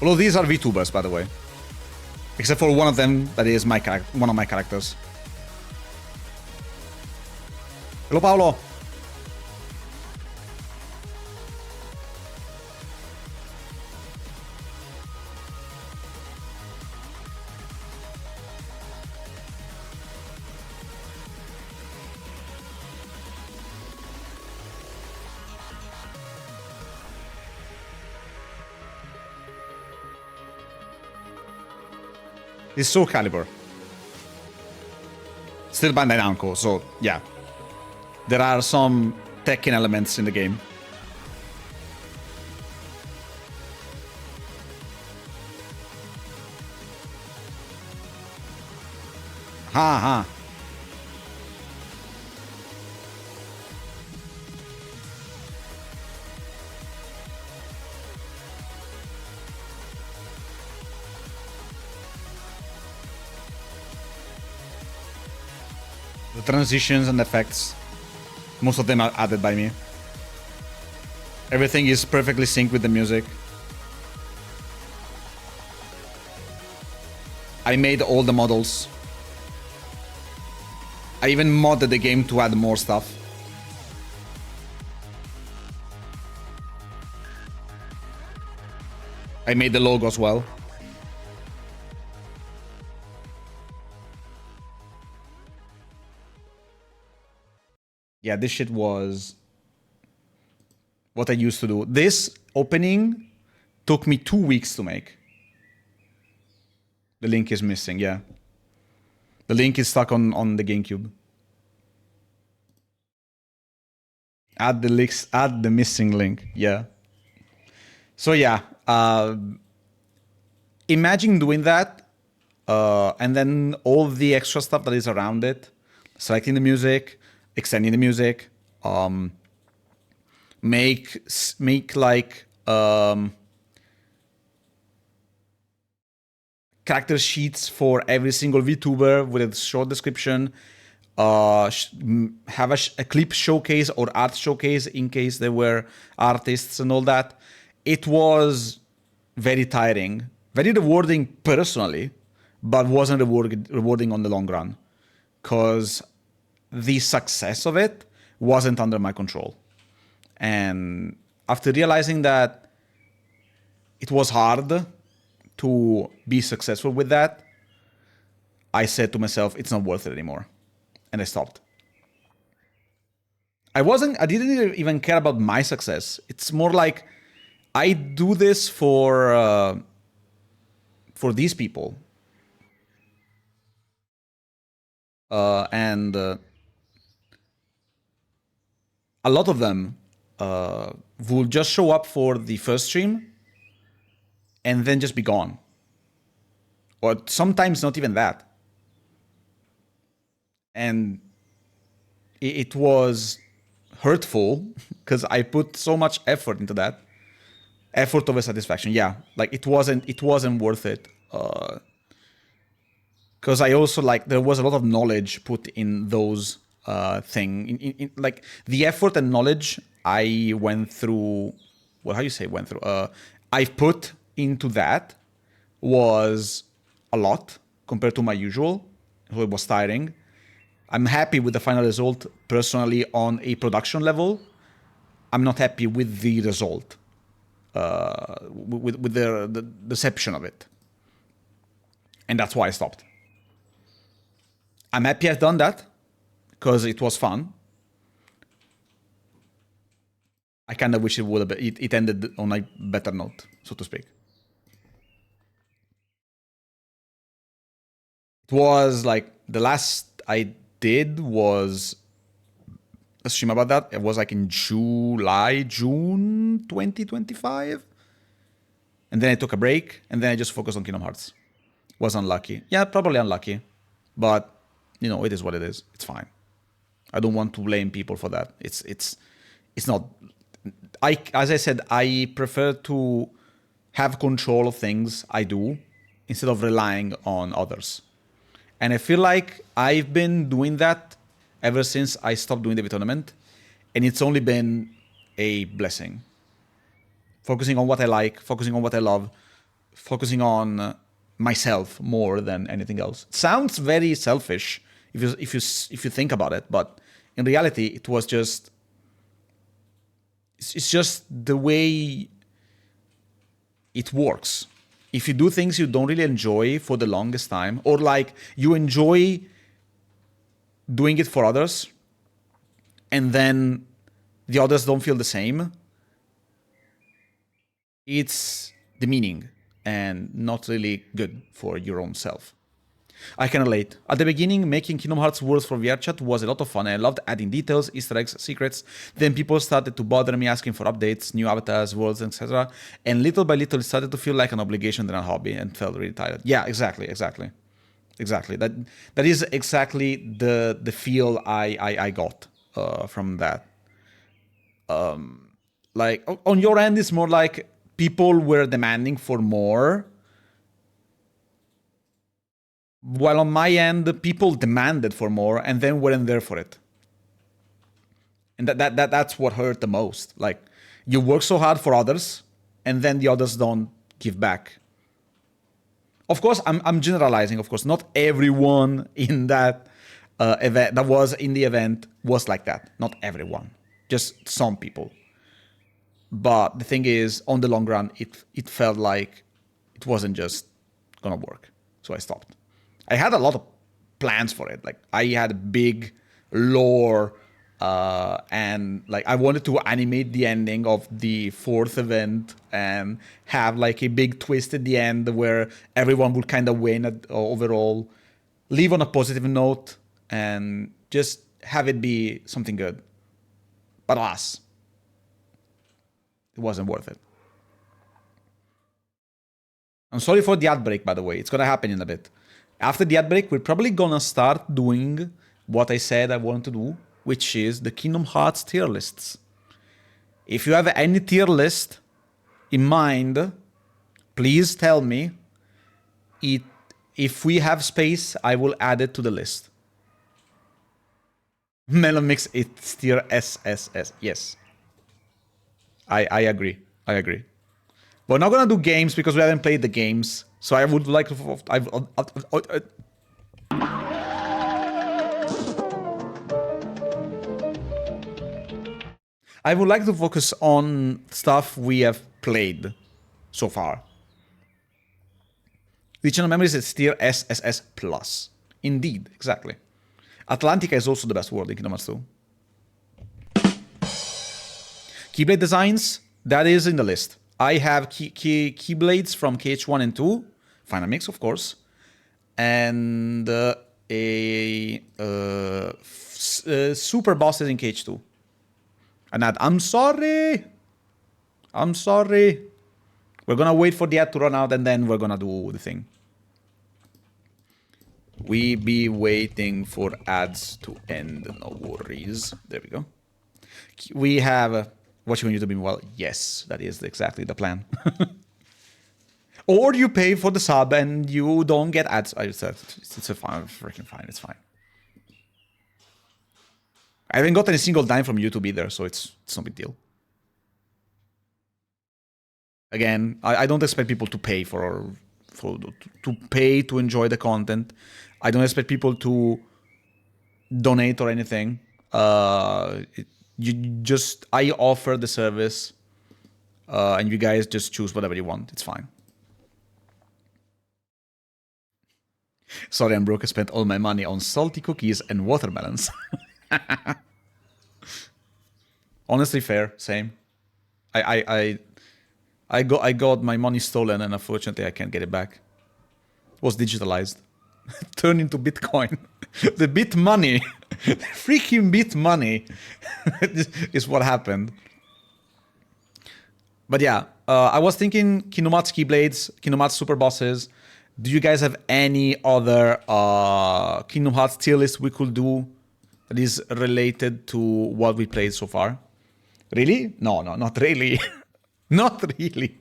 [SPEAKER 1] All of these are VTubers, by the way. Except for one of them that is one of my characters. Hello, Paolo. It's Soul Calibur. Still Bandai Namco, so yeah. There are some Tekken elements in the game. Ha ha. The transitions and effects, most of them are added by me. Everything is perfectly synced with the music. I made all the models. I even modded the game to add more stuff. I made the logo as well. Yeah, this shit was what I used to do. This opening took me 2 weeks to make. The link is missing, yeah. The link is stuck on the GameCube. Add the missing link, yeah. So yeah, imagine doing that, and then all the extra stuff that is around it, selecting the music, extending the music, make like character sheets for every single VTuber with a short description, have a clip showcase or art showcase in case there were artists and all that. It was very tiring, very rewarding personally, but wasn't rewarding on the long run, because the success of it wasn't under my control. And after realizing that it was hard to be successful with that, I said to myself, it's not worth it anymore. And I stopped. I didn't even care about my success. It's more like I do this for these people. And a lot of them will just show up for the first stream and then just be gone. Or sometimes not even that. And it was hurtful because I put so much effort into that. Effort over satisfaction. Yeah, like it wasn't worth it. Because I also there was a lot of knowledge put in those thing. Like the effort and knowledge I went through. Well, how you say went through? I put into that was a lot compared to my usual. So it was tiring. I'm happy with the final result personally on a production level. I'm not happy with the result, with the deception of it. And that's why I stopped. I'm happy I've done that because it was fun. I kind of wish it would have been, it ended on a better note, so to speak. It was like the last I did was a stream about that. It was like in June 2025. And then I took a break, and then I just focused on Kingdom Hearts. Was unlucky. Yeah, probably unlucky. But, you know, it is what it is. It's fine. I don't want to blame people for that. It's not... as I said, I prefer to have control of things I do instead of relying on others. And I feel like I've been doing that ever since I stopped doing the V tournament. And it's only been a blessing. Focusing on what I like, focusing on what I love, focusing on myself more than anything else. It sounds very selfish if you think about it, but in reality, it was just... It's just the way it works. If you do things you don't really enjoy for the longest time, or like you enjoy doing it for others, and then the others don't feel the same, it's demeaning and not really good for your own self. I can relate. At the beginning, making Kingdom Hearts worlds for VRChat was a lot of fun. I loved adding details, Easter eggs, secrets. Then people started to bother me asking for updates, new avatars, worlds, etc. And little by little, it started to feel like an obligation than a hobby, and felt really tired. Yeah, exactly. That is exactly the feel I got from that. Like on your end, it's more like people were demanding for more. While on my end, people demanded for more and then weren't there for it. And that's what hurt the most. Like, you work so hard for others, and then the others don't give back. Of course, I'm generalizing. Of course, not everyone in that event that was in the event was like that. Not everyone, just some people. But the thing is, on the long run, it felt like it wasn't just gonna work. So I stopped. I had a lot of plans for it. Like, I had a big lore, and like I wanted to animate the ending of the 4th event and have like a big twist at the end where everyone would kind of win overall, leave on a positive note, and just have it be something good. But alas, it wasn't worth it. I'm sorry for the ad break, by the way. It's gonna happen in a bit. After the ad break, we're probably gonna start doing what I said I wanted to do, which is the Kingdom Hearts tier lists. If you have any tier list in mind, please tell me. If we have space, I will add it to the list. Melon Mix, it's tier SSS. Yes. I agree. I agree. We're not gonna do games because we haven't played the games. So I would like to... I would like to focus on stuff we have played so far. Regional Memories is tier SSS+. Indeed, exactly. Atlantica is also the best world in Kingdom Hearts 2. Keyblade designs, that is in the list. I have Keyblades from KH1 and 2, Final Mix, of course, and super bosses in KH2. And I'm sorry. We're gonna wait for the ad to run out, and then we're gonna do the thing. We be waiting for ads to end, no worries. There we go. We have watching on YouTube meanwhile. Yes, that is exactly the plan. Or you pay for the sub and you don't get ads. I said it's a fine, freaking fine. It's fine. I haven't gotten a single dime from YouTube either, so it's no big deal. Again, I don't expect people to pay to pay to enjoy the content. I don't expect people to donate or anything. I offer the service, and you guys just choose whatever you want. It's fine. Sorry, I'm broke. I spent all my money on salty cookies and watermelons. Honestly, fair. Same. I got my money stolen, and unfortunately, I can't get it back. It was digitalized. turn into Bitcoin. The bit money, freaking bit money, is what happened. But yeah, I was thinking Kingdom Hearts Keyblades, Kingdom Hearts Super Bosses. Do you guys have any other Kingdom Hearts tier list we could do that is related to what we played so far? Really? No, not really. Not really.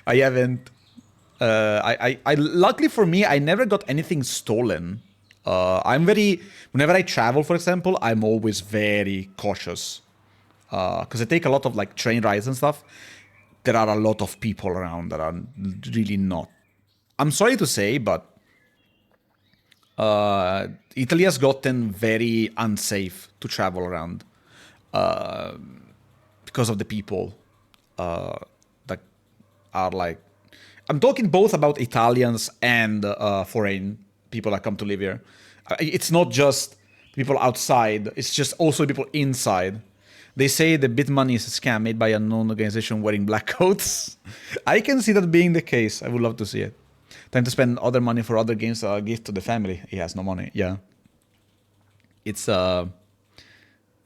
[SPEAKER 1] I haven't. Luckily for me, I never got anything stolen. Whenever I travel, for example, I'm always very cautious. Because I take a lot of like train rides and stuff. There are a lot of people around that are really not. I'm sorry to say, but Italy has gotten very unsafe to travel around because of the people that are like. I'm talking both about Italians and foreign people that come to live here. It's not just people outside, it's just also people inside. They say the BitMoney is a scam made by a known organization wearing black coats. I can see that being the case. I would love to see it. Time to spend other money for other games that are gift to the family. He has no money. Yeah. It's a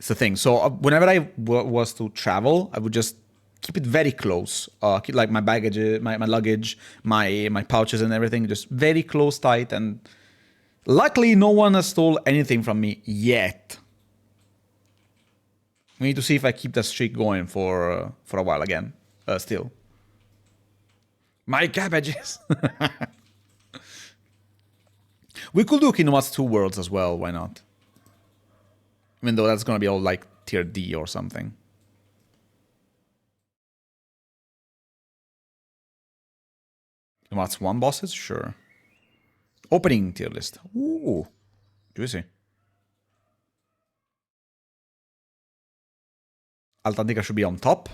[SPEAKER 1] thing. So whenever I was to travel, I would just keep it very close. Keep like my baggage, my luggage, my pouches and everything, just very close, tight. And luckily, no one has stole anything from me yet. We need to see if I keep that streak going for a while again. Still, my cabbages. We could do Kingdom Hearts 2 Worlds as well. Why not? Even though that's gonna be all like tier D or something. Kingdom Hearts 1 bosses, sure. Opening tier list. Ooh, juicy. Atlantica should be on top.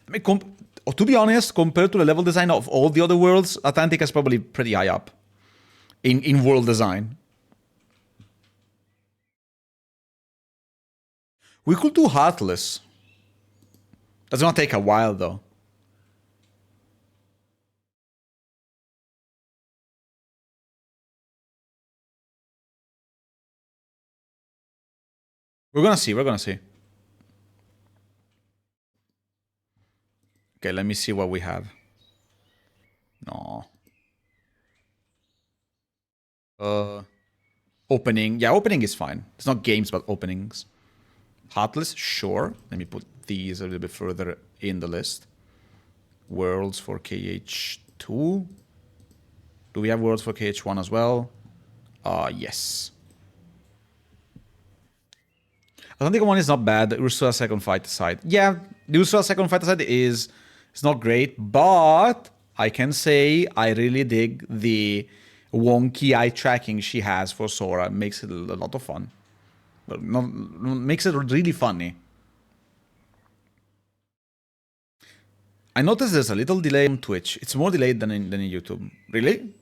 [SPEAKER 1] I mean, to be honest, compared to the level design of all the other worlds, Atlantica is probably pretty high up in world design. We could do Heartless. That's gonna take a while though. We're gonna see. We're gonna see. Okay, let me see what we have. No. Opening. Yeah, opening is fine. It's not games, but openings. Heartless, sure. Let me put these a little bit further in the list. Worlds for KH2. Do we have worlds for KH1 as well? Yes. Atlantica 1 is not bad. Ursula's second fight aside. Yeah, the Ursula's second fight aside is... It's not great, but I can say I really dig the wonky eye tracking she has for Sora. It makes it a lot of fun. But makes it really funny. I noticed there's a little delay on Twitch. It's more delayed than in YouTube. Really?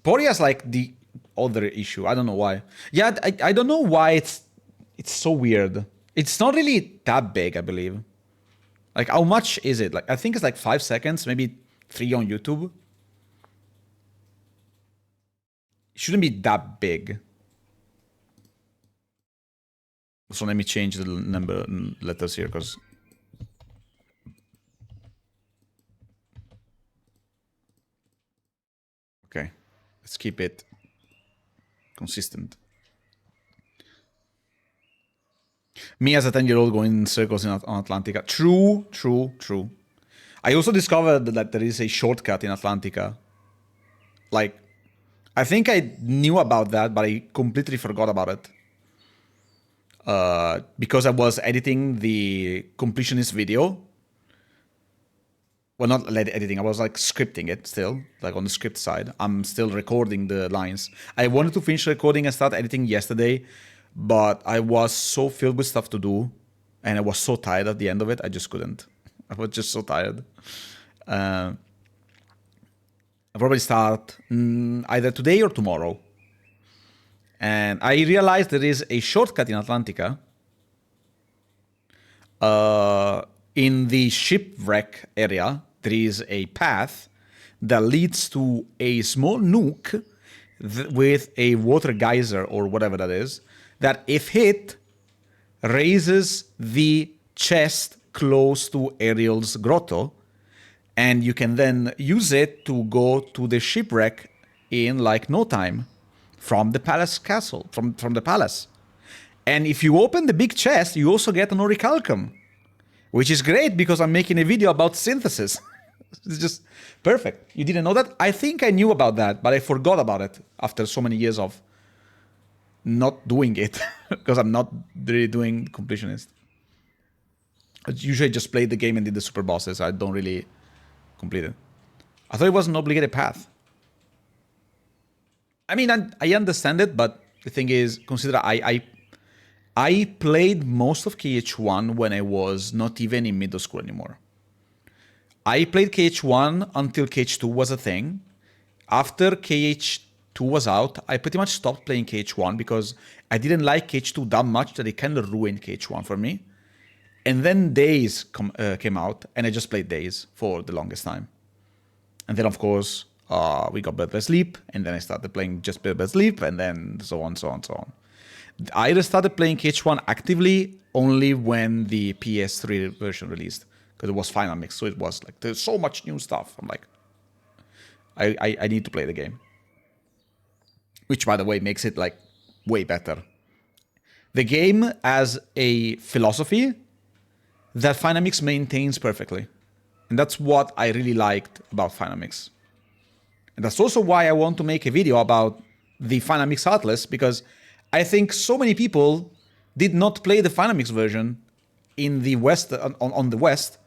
[SPEAKER 1] Pori has like the other issue. I don't know why. Yeah, I don't know why it's so weird. It's not really that big, I believe. Like, how much is it? Like, I think it's like 5 seconds, maybe 3 on YouTube. It shouldn't be that big. So let me change the number letters here, because... Okay, let's keep it consistent. Me as a 10-year-old going in circles on Atlantica. True. I also discovered that there is a shortcut in Atlantica. Like, I think I knew about that, but I completely forgot about it. Because I was editing the completionist video. Well, not editing, I was like scripting it still, like on the script side. I'm still recording the lines. I wanted to finish recording and start editing yesterday, but I was so filled with stuff to do, and I was so tired at the end of it, I just couldn't. I was just so tired. I'll probably start either today or tomorrow. And I realized there is a shortcut in Atlantica. In the shipwreck area, there is a path that leads to a small nook with a water geyser or whatever that is, that if hit, raises the chest close to Ariel's grotto, and you can then use it to go to the shipwreck in like no time from the palace castle, from the palace. And if you open the big chest, you also get an orichalcum, which is great because I'm making a video about synthesis. It's just perfect. You didn't know that? I think I knew about that, but I forgot about it after so many years of not doing it because I'm not really doing completionist. I usually just played the game and did the super bosses. I don't really complete it. I thought it was an obligated path. I mean, I understand it, but the thing is, consider I played most of KH1 when I was not even in middle school anymore. I played KH1 until KH2 was a thing. After KH2 was out, I pretty much stopped playing KH1 because I didn't like KH2 that much that it kind of ruined KH1 for me. And then Days came out, and I just played Days for the longest time. And then, of course, we got Birth by Sleep, and then I started playing just Birth by Sleep, and then so on, so on, so on. I started playing KH1 actively only when the PS3 version released, because it was Final Mix, so it was like, there's so much new stuff. I'm like, I need to play the game. Which, by the way, makes it like way better. The game as a philosophy that Final Mix maintains perfectly. And that's what I really liked about Final Mix. And that's also why I want to make a video about the Final Mix Atlas, because I think so many people did not play the Final Mix version in the West, on the West,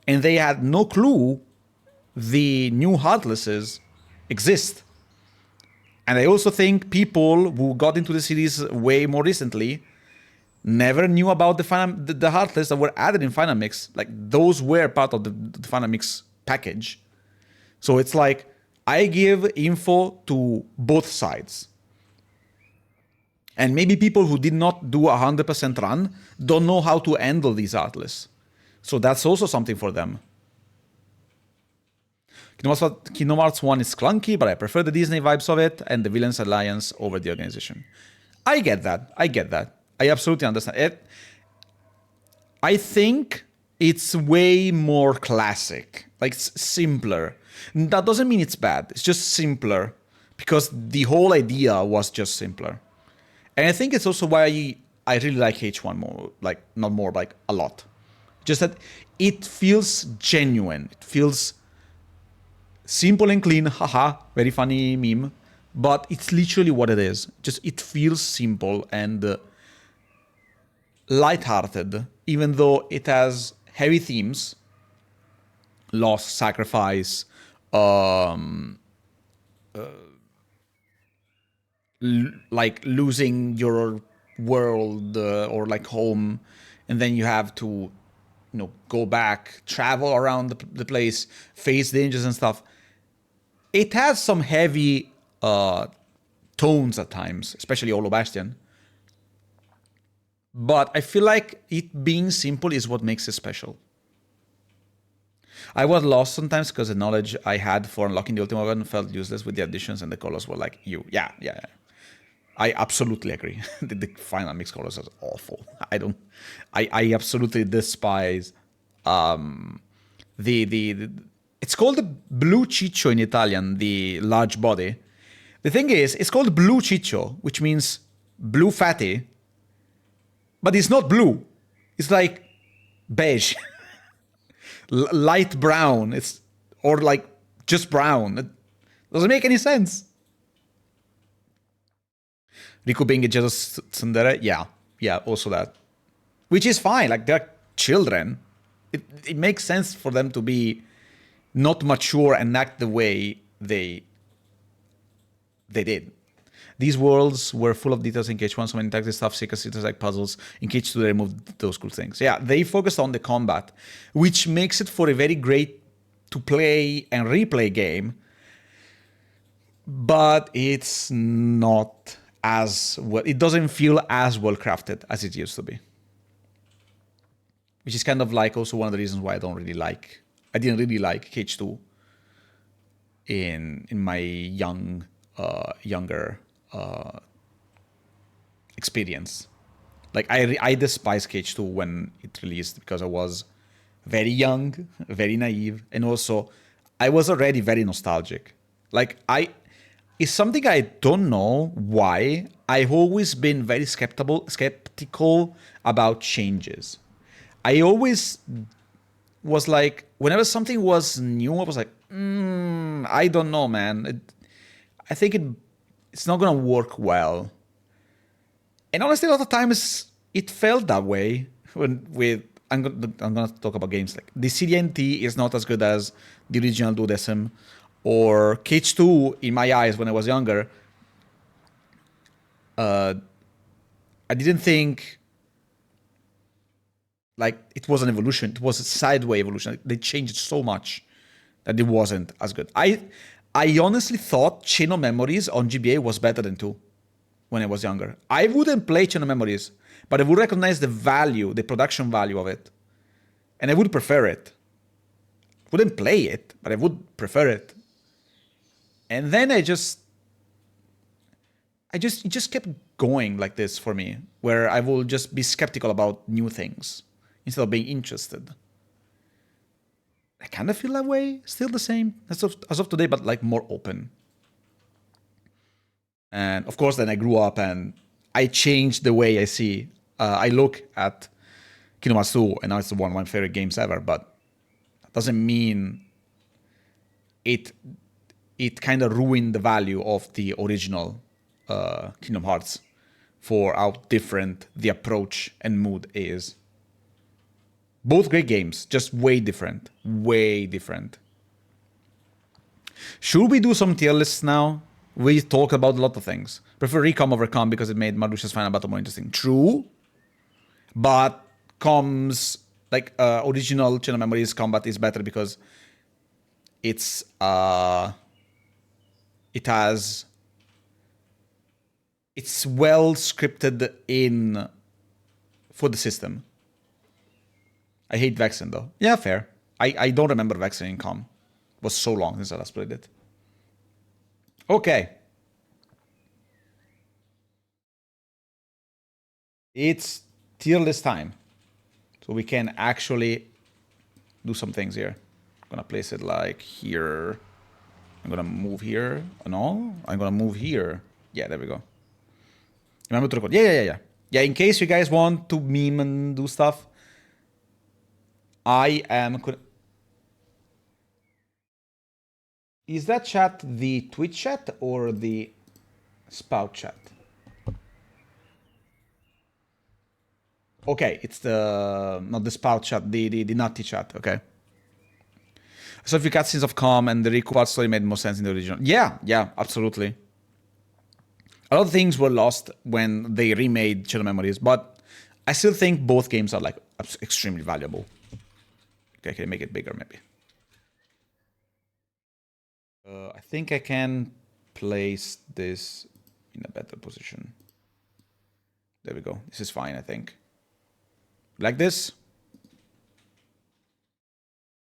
[SPEAKER 1] and they had no clue the new Heartlesses exist. And I also think people who got into the series way more recently never knew about the Heartless that were added in Final Mix. Like, those were part of the Final Mix package. So it's like, I give info to both sides. And maybe people who did not do 100% run don't know how to handle these Heartless. So that's also something for them. Kingdom Hearts 1 is clunky, but I prefer the Disney vibes of it and the Villains Alliance over the organization. I get that. I absolutely understand it. I think it's way more classic, like simpler. That doesn't mean it's bad. It's just simpler because the whole idea was just simpler. And I think it's also why I really like H1 more, like not more, like a lot. Just that it feels genuine. It feels simple and clean. Haha, very funny meme. But it's literally what it is. Just it feels simple and lighthearted, even though it has heavy themes, loss, sacrifice, like losing your world or like home, and then you have to, go back, travel around the place, face dangers and stuff. It has some heavy tones at times, especially Olo Bastion. But I feel like it being simple is what makes it special. I was lost sometimes because the knowledge I had for unlocking the ultimate weapon felt useless with the additions, and the colors were like, yeah. I absolutely agree. The final mix colors are awful. I absolutely despise it's called the blue ciccio in Italian, the large body. The thing is, it's called blue ciccio, which means blue fatty, but it's not blue. It's like beige, light brown. Or like just brown. It doesn't make any sense. Riku being a Jesus tsundere, yeah, also that. Which is fine, like they're children. It makes sense for them to be not mature and act the way they did. These worlds were full of details in KH1, so many tactical stuff, secrets like puzzles. In KH2 they removed those cool things. Yeah, they focused on the combat, which makes it for a very great to play and replay game, but it's not as well, it doesn't feel as well crafted as it used to be. Which is kind of like also one of the reasons why I didn't really like KH2 in my young younger experience. Like I despise KH2 when it released because I was very young, very naive, and also I was already very nostalgic. Like it's something I don't know why. I've always been very skeptical about changes. I always was like, whenever something was new, I was like, I don't know, man. I think it's not gonna work well. And honestly, a lot of times it felt that way with I'm gonna talk about games like the CDNT is not as good as the original Duodecim, or KH2 in my eyes when I was younger. I didn't think like it was an evolution. It was a sideways evolution. They changed so much that it wasn't as good. I honestly thought Chain of Memories on GBA was better than 2 when I was younger. I wouldn't play Chain of Memories, but I would recognize the value, the production value of it. And I would prefer it. Wouldn't play it, but I would prefer it. And then it just kept going like this for me, where I will just be skeptical about new things instead of being interested. I kind of feel that way, still the same as of today, but like more open. And of course, then I grew up and I changed the way I look at Kingdom Hearts 2, and now it's one of my favorite games ever, but that doesn't mean it kind of ruined the value of the original Kingdom Hearts for how different the approach and mood is. Both great games, just way different. Way different. Should we do some tier lists now? We talk about a lot of things. Prefer Recom over Com because it made Marluxia's final battle more interesting. True. But Com's, like, original Chain of Memories combat is better because it's, it's well scripted in for the system. I hate Vexen though. Yeah, fair. I don't remember Vexen in Com. It was so long since I last played it. Okay. It's tier list time. So we can actually do some things here. I'm gonna place it like here. I'm gonna move here. No, I'm gonna move here. Yeah, there we go. Remember to record. Yeah. Yeah, in case you guys want to meme and do stuff, I am... Is that chat the Twitch chat or the Spout chat? Okay, it's the... not the Spout chat, the Nutty chat, okay. So if you cutscenes of Com and the Riku story made more sense in the original. Yeah, absolutely. A lot of things were lost when they remade Chain of Memories, but I still think both games are like extremely valuable. Okay, can I make it bigger maybe? I think I can place this in a better position. There we go. This is fine, I think. Like this.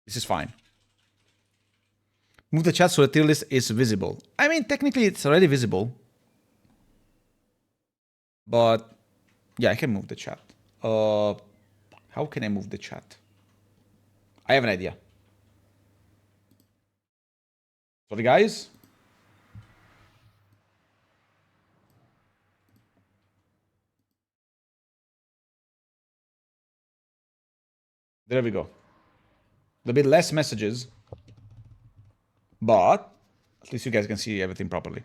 [SPEAKER 1] This is fine. Move the chat so the tier list is visible. I mean, technically it's already visible. But yeah, I can move the chat. How can I move the chat? I have an idea. Sorry, guys. There we go. A bit less messages, but at least you guys can see everything properly.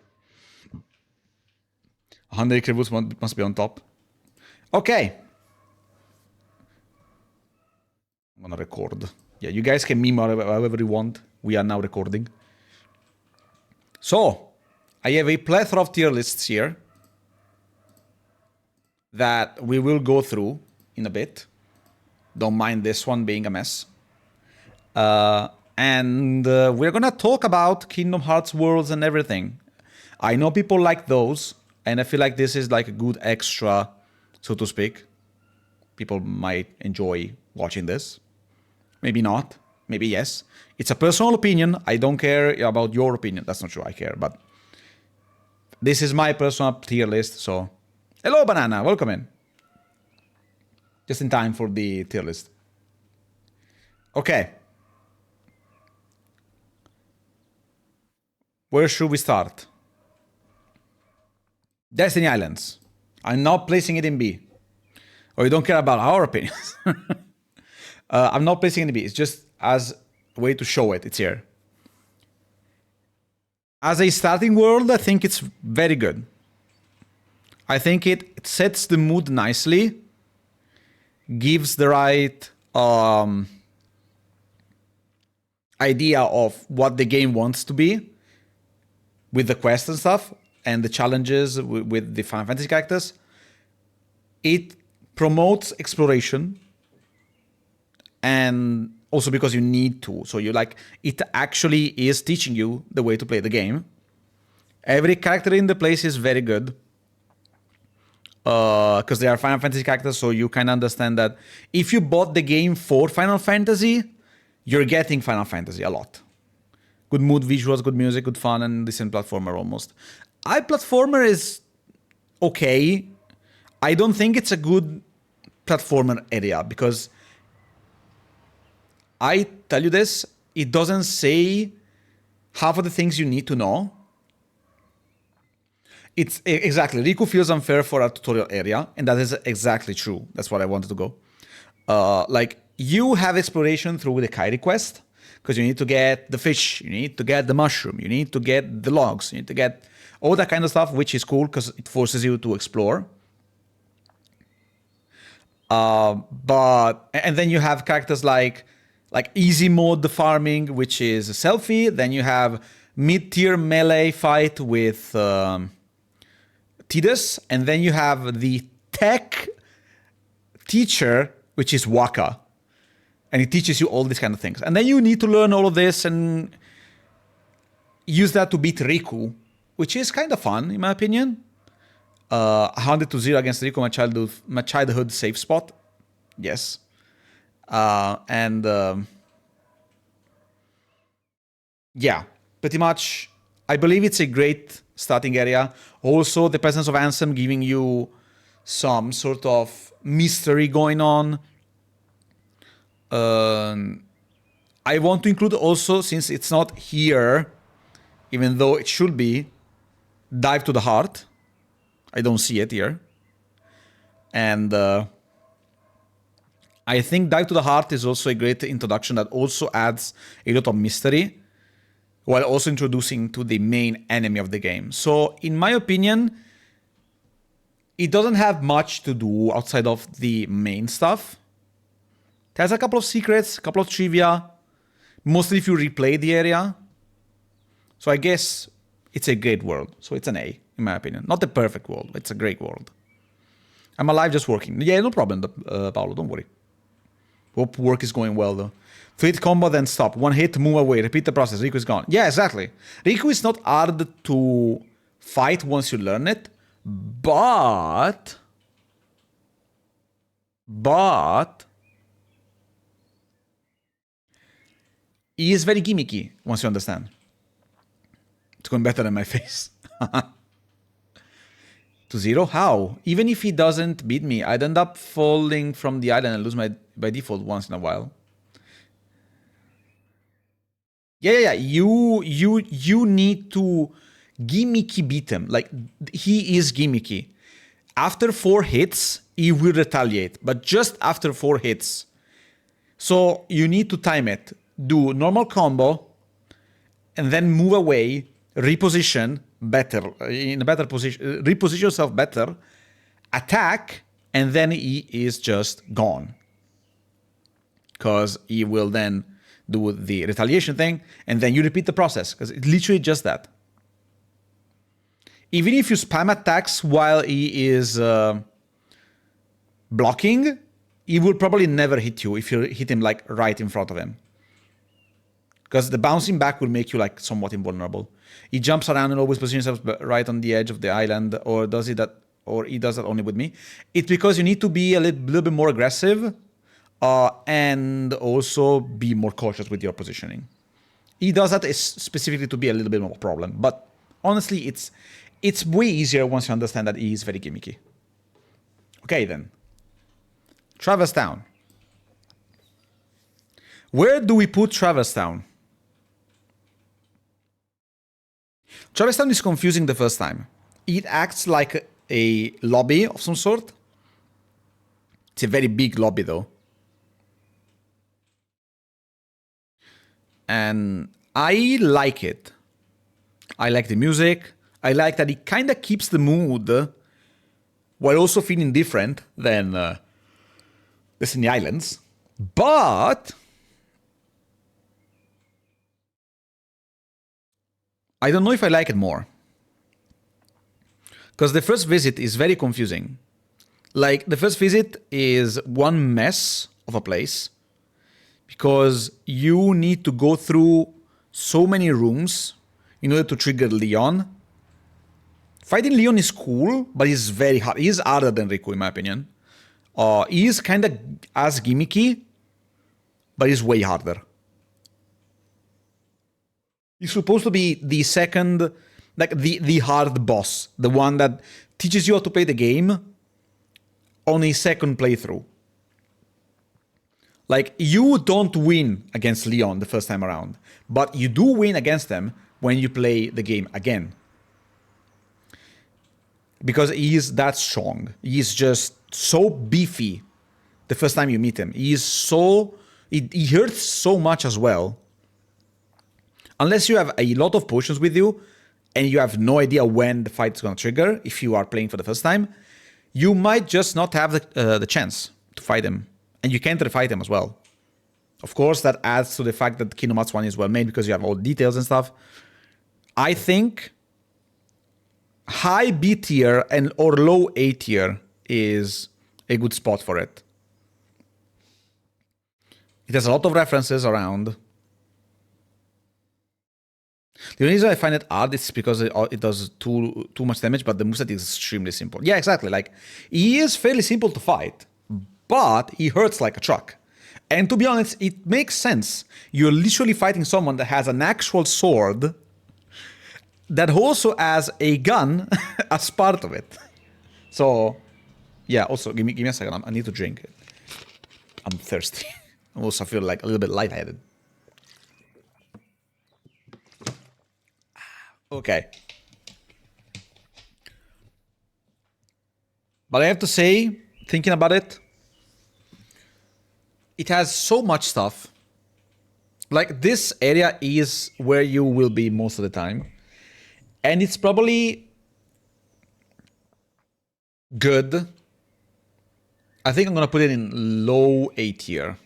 [SPEAKER 1] 100 reviews must be on top. Okay. I'm gonna record. Yeah, you guys can meme however you want. We are now recording. So, I have a plethora of tier lists here that we will go through in a bit. Don't mind this one being a mess. And we're gonna talk about Kingdom Hearts worlds and everything. I know people like those, and I feel like this is like a good extra, so to speak. People might enjoy watching this. Maybe not. Maybe yes. It's a personal opinion. I don't care about your opinion. That's not true. I care, but This is my personal tier list, so... Hello, Banana, welcome in. Just in time for the tier list. Okay. Where should we start? Destiny Islands. I'm not placing it in B. Or you don't care about our opinions. I'm not placing it in B. It's just as a way to show it. It's here. As a starting world, I think it's very good. I think it sets the mood nicely. Gives the right idea of what the game wants to be. With the quests and stuff. And the challenges with the Final Fantasy characters. It promotes exploration. And also because you need to. So you like, it actually is teaching you the way to play the game. Every character in the place is very good. Because they are Final Fantasy characters, so you can understand that if you bought the game for Final Fantasy, you're getting Final Fantasy a lot. Good mood, visuals, good music, good fun, and decent platformer almost. Platformer is okay. I don't think it's a good platformer area because I tell you this, it doesn't say half of the things you need to know. It's exactly, Riku feels unfair for a tutorial area, and that is exactly true. That's what I wanted to go. Like, you have exploration through the Kairi quest, because you need to get the fish, you need to get the mushroom, you need to get the logs, you need to get all that kind of stuff, which is cool, because it forces you to explore. And then you have characters like easy mode, the farming, which is a selfie. Then you have mid-tier melee fight with Tidus, and then you have the tech teacher, which is Waka, and it teaches you all these kind of things. And then you need to learn all of this and use that to beat Riku, which is kind of fun, in my opinion. 100-0 against Riku, my childhood safe spot. Yes. Yeah, pretty much. I believe it's a great starting area. Also, the presence of Ansem giving you some sort of mystery going on. I want to include also, since it's not here, even though it should be, Dive to the Heart. I don't see it here. And I think Dive to the Heart is also a great introduction that also adds a lot of mystery, while also introducing to the main enemy of the game. So, in my opinion, it doesn't have much to do outside of the main stuff. It has a couple of secrets, a couple of trivia, mostly if you replay the area. So I guess it's a great world. So it's an A, in my opinion. Not the perfect world, but it's a great world. I'm alive, just working. Yeah, no problem, Paolo, don't worry. Hope work is going well, though. 3-hit combo, then stop. 1 hit, move away. Repeat the process. Riku is gone. Yeah, exactly. Riku is not hard to fight once you learn it, but he is very gimmicky once you understand. It's going better than my face. 2-0? How? Even if he doesn't beat me, I'd end up falling from the island and lose my by default once in a while. Yeah. You need to gimmicky beat him. Like, he is gimmicky. After 4 hits, he will retaliate, but just after 4 hits. So you need to time it. Do normal combo, and then move away, reposition better, in a better position, reposition yourself better, attack, and then he is just gone. Because he will then do the retaliation thing, and then you repeat the process, because it's literally just that. Even if you spam attacks while he is blocking, he will probably never hit you if you hit him like right in front of him. Because the bouncing back will make you like somewhat invulnerable. He jumps around and always positions himself right on the edge of the island, or does he that? Or he does that only with me. It's because you need to be a little bit more aggressive, and also be more cautious with your positioning. He does that specifically to be a little bit more problem, but honestly, It's way easier once you understand that E is very gimmicky. Okay then. Traverse Town. Where do we put Traverse Town? Traverse Town is confusing the first time. It acts like a lobby of some sort. It's a very big lobby though. And I like it. I like the music. I like that it kind of keeps the mood while also feeling different than Destiny Islands. But I don't know if I like it more. Because the first visit is very confusing. Like, the first visit is one mess of a place. Because you need to go through so many rooms in order to trigger Leon. Fighting Leon is cool, but he's very hard. He's harder than Riku, in my opinion. He is kind of as gimmicky, but he's way harder. He's supposed to be the second, like the hard boss, the one that teaches you how to play the game on a second playthrough. Like, you don't win against Leon the first time around, but you do win against them when you play the game again. Because he is that strong. He is just so beefy the first time you meet him. He is so... He hurts so much as well. Unless you have a lot of potions with you and you have no idea when the fight is going to trigger, if you are playing for the first time, you might just not have the chance to fight him. And you can't refight him as well. Of course, that adds to the fact that Kingdom Hearts 1 is well made because you have all the details and stuff. I think high B tier and or low A tier is a good spot for it. It has a lot of references around. The only reason I find it hard is because it does too much damage, but the moveset is extremely simple. Yeah, exactly. Like, he is fairly simple to fight, but he hurts like a truck. And to be honest, it makes sense. You're literally fighting someone that has an actual sword that also has a gun as part of it. So, yeah, also, give me a second. I need to drink. I'm thirsty. I also feel like a little bit lightheaded. Okay. But I have to say, thinking about it, it has so much stuff. Like, this area is where you will be most of the time. And it's probably good. I think I'm going to put it in low A tier.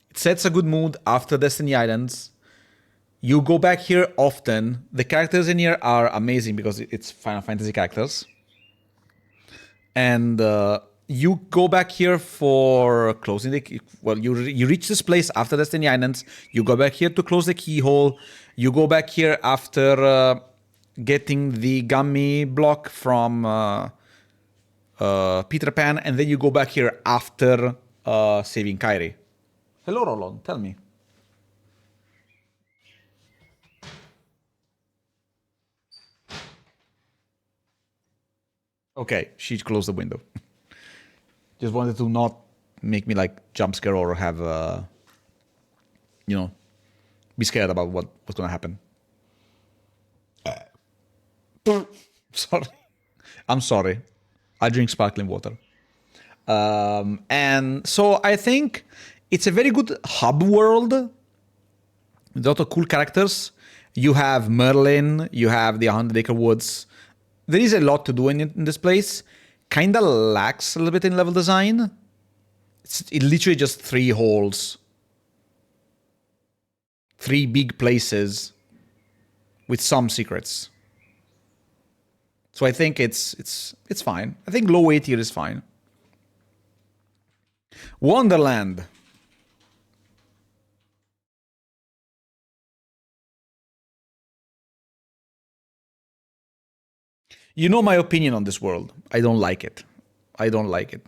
[SPEAKER 1] It sets a good mood after Destiny Islands. You go back here often. The characters in here are amazing because it's Final Fantasy characters. And you go back here for closing the... Well, you reach this place after Destiny Islands. You go back here to close the keyhole. You go back here after getting the gummy block from Peter Pan. And then you go back here after saving Kairi. Hello, Roland. Tell me. Okay, she closed the window. Just wanted to not make me like jump scare or have, you know, be scared about what's gonna happen. Sorry, I'm sorry. I drink sparkling water, and so I think it's a very good hub world with a lot of cool characters. You have Merlin, you have the 100-acre woods. There is a lot to do in this place. Kinda lacks a little bit in level design. It's literally just 3 holes. 3 big places with some secrets. So I think it's fine. I think low A tier is fine. Wonderland. You know my opinion on this world. I don't like it. I don't like it.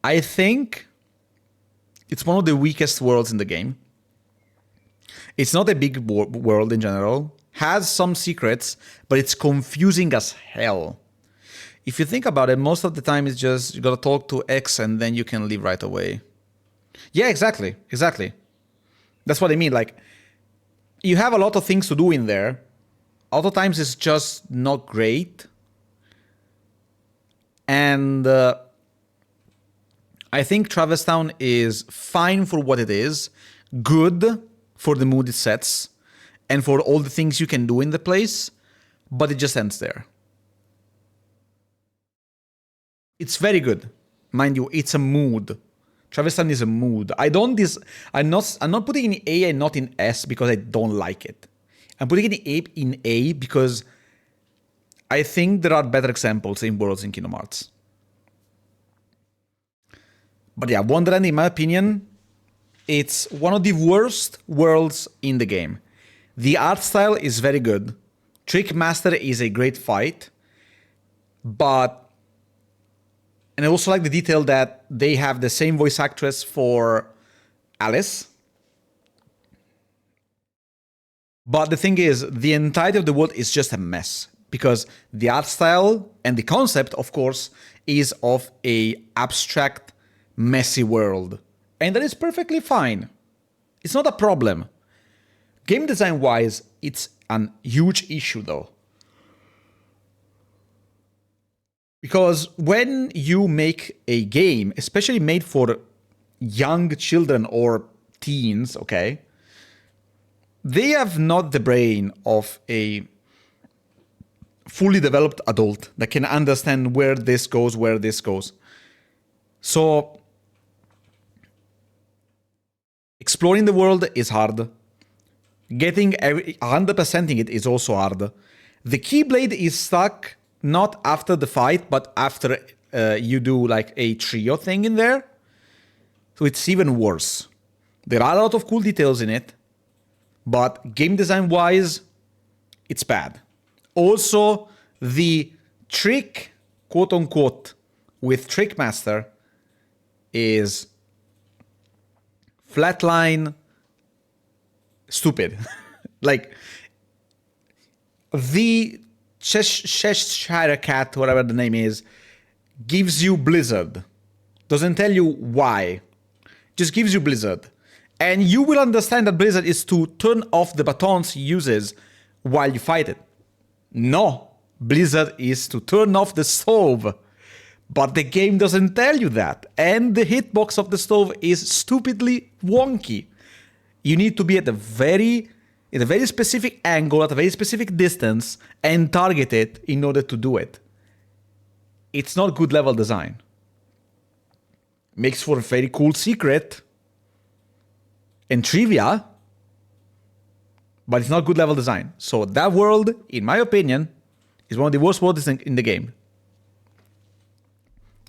[SPEAKER 1] I think it's one of the weakest worlds in the game. It's not a big world in general. Has some secrets, but it's confusing as hell. If you think about it, most of the time it's just you gotta talk to X and then you can leave right away. Yeah, exactly. That's what I mean. Like, you have a lot of things to do in there. Other times it's just not great. And I think Traverse Town is fine for what it is, good for the mood it sets, and for all the things you can do in the place, but it just ends there. It's very good. Mind you, it's a mood. Traverse Town is a mood. I'm not putting it in A and not in S because I don't like it. I'm putting it in A because I think there are better examples in Worlds in Kingdom Hearts. But yeah, Wonderland, in my opinion, it's one of the worst worlds in the game. The art style is very good. Trickmaster is a great fight. And I also like the detail that they have the same voice actress for Alice. But the thing is, the entirety of the world is just a mess. Because the art style and the concept, of course, is of a abstract, messy world. And that is perfectly fine. It's not a problem. Game design-wise, it's a huge issue, though. Because when you make a game, especially made for young children or teens, okay, they have not the brain of a fully developed adult that can understand where this goes. So exploring the world is hard. Getting 100%ing it is also hard. The Keyblade is stuck not after the fight, but after you do like a trio thing in there. So it's even worse. There are a lot of cool details in it, but game design wise, it's bad. Also, the trick, quote unquote, with Trickmaster is flatline stupid. Like, the Cheshire Cat, whatever the name is, gives you Blizzard. Doesn't tell you why. Just gives you Blizzard. And you will understand that Blizzard is to turn off the batons he uses while you fight it. No, Blizzard is to turn off the stove. But the game doesn't tell you that. And the hitbox of the stove is stupidly wonky. You need to be at a very specific angle, at a very specific distance, and target it in order to do it. It's not good level design. Makes for a very cool secret and trivia, but it's not good level design. So that world, in my opinion, is one of the worst worlds in the game.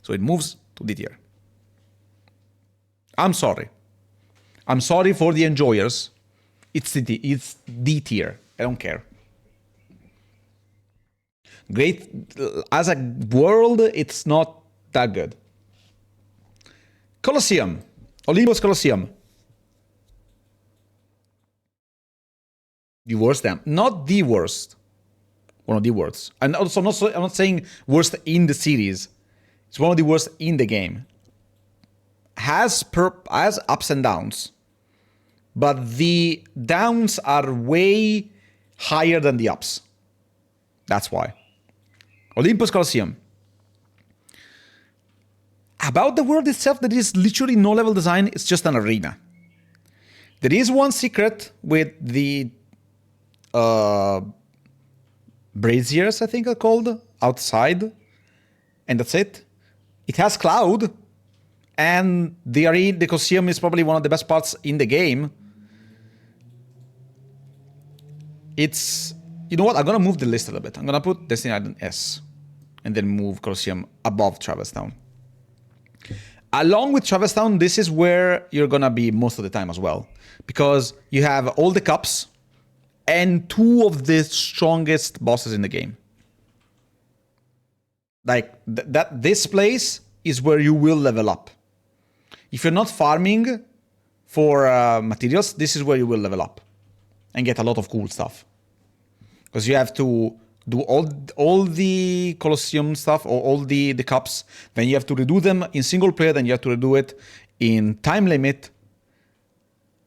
[SPEAKER 1] So it moves to D tier. I'm sorry. I'm sorry for the enjoyers. It's D tier. I don't care. Great. As a world, it's not that good. Colosseum. Olympus Colosseum. The worst damn. Not the worst. One of the worst. And also, I'm not saying worst in the series. It's one of the worst in the game. Has ups and downs. But the downs are way higher than the ups. That's why. Olympus Colosseum. About the world itself, there is literally no level design. It's just an arena. There is one secret with the braziers, I think they're called, outside. And that's it. It has Cloud. And the Colosseum is probably one of the best parts in the game. It's... You know what? I'm going to move the list a little bit. I'm going to put Destiny Island S. And then move Colosseum above Traverse Town. Along with Traverse Town, this is where you're going to be most of the time as well. Because you have all the cups and two of the strongest bosses in the game. Like, this place is where you will level up. If you're not farming for materials, this is where you will level up. and get a lot of cool stuff. Because you have to do all the Colosseum stuff, or all the cups, then you have to redo them in single player, then you have to redo it in time limit,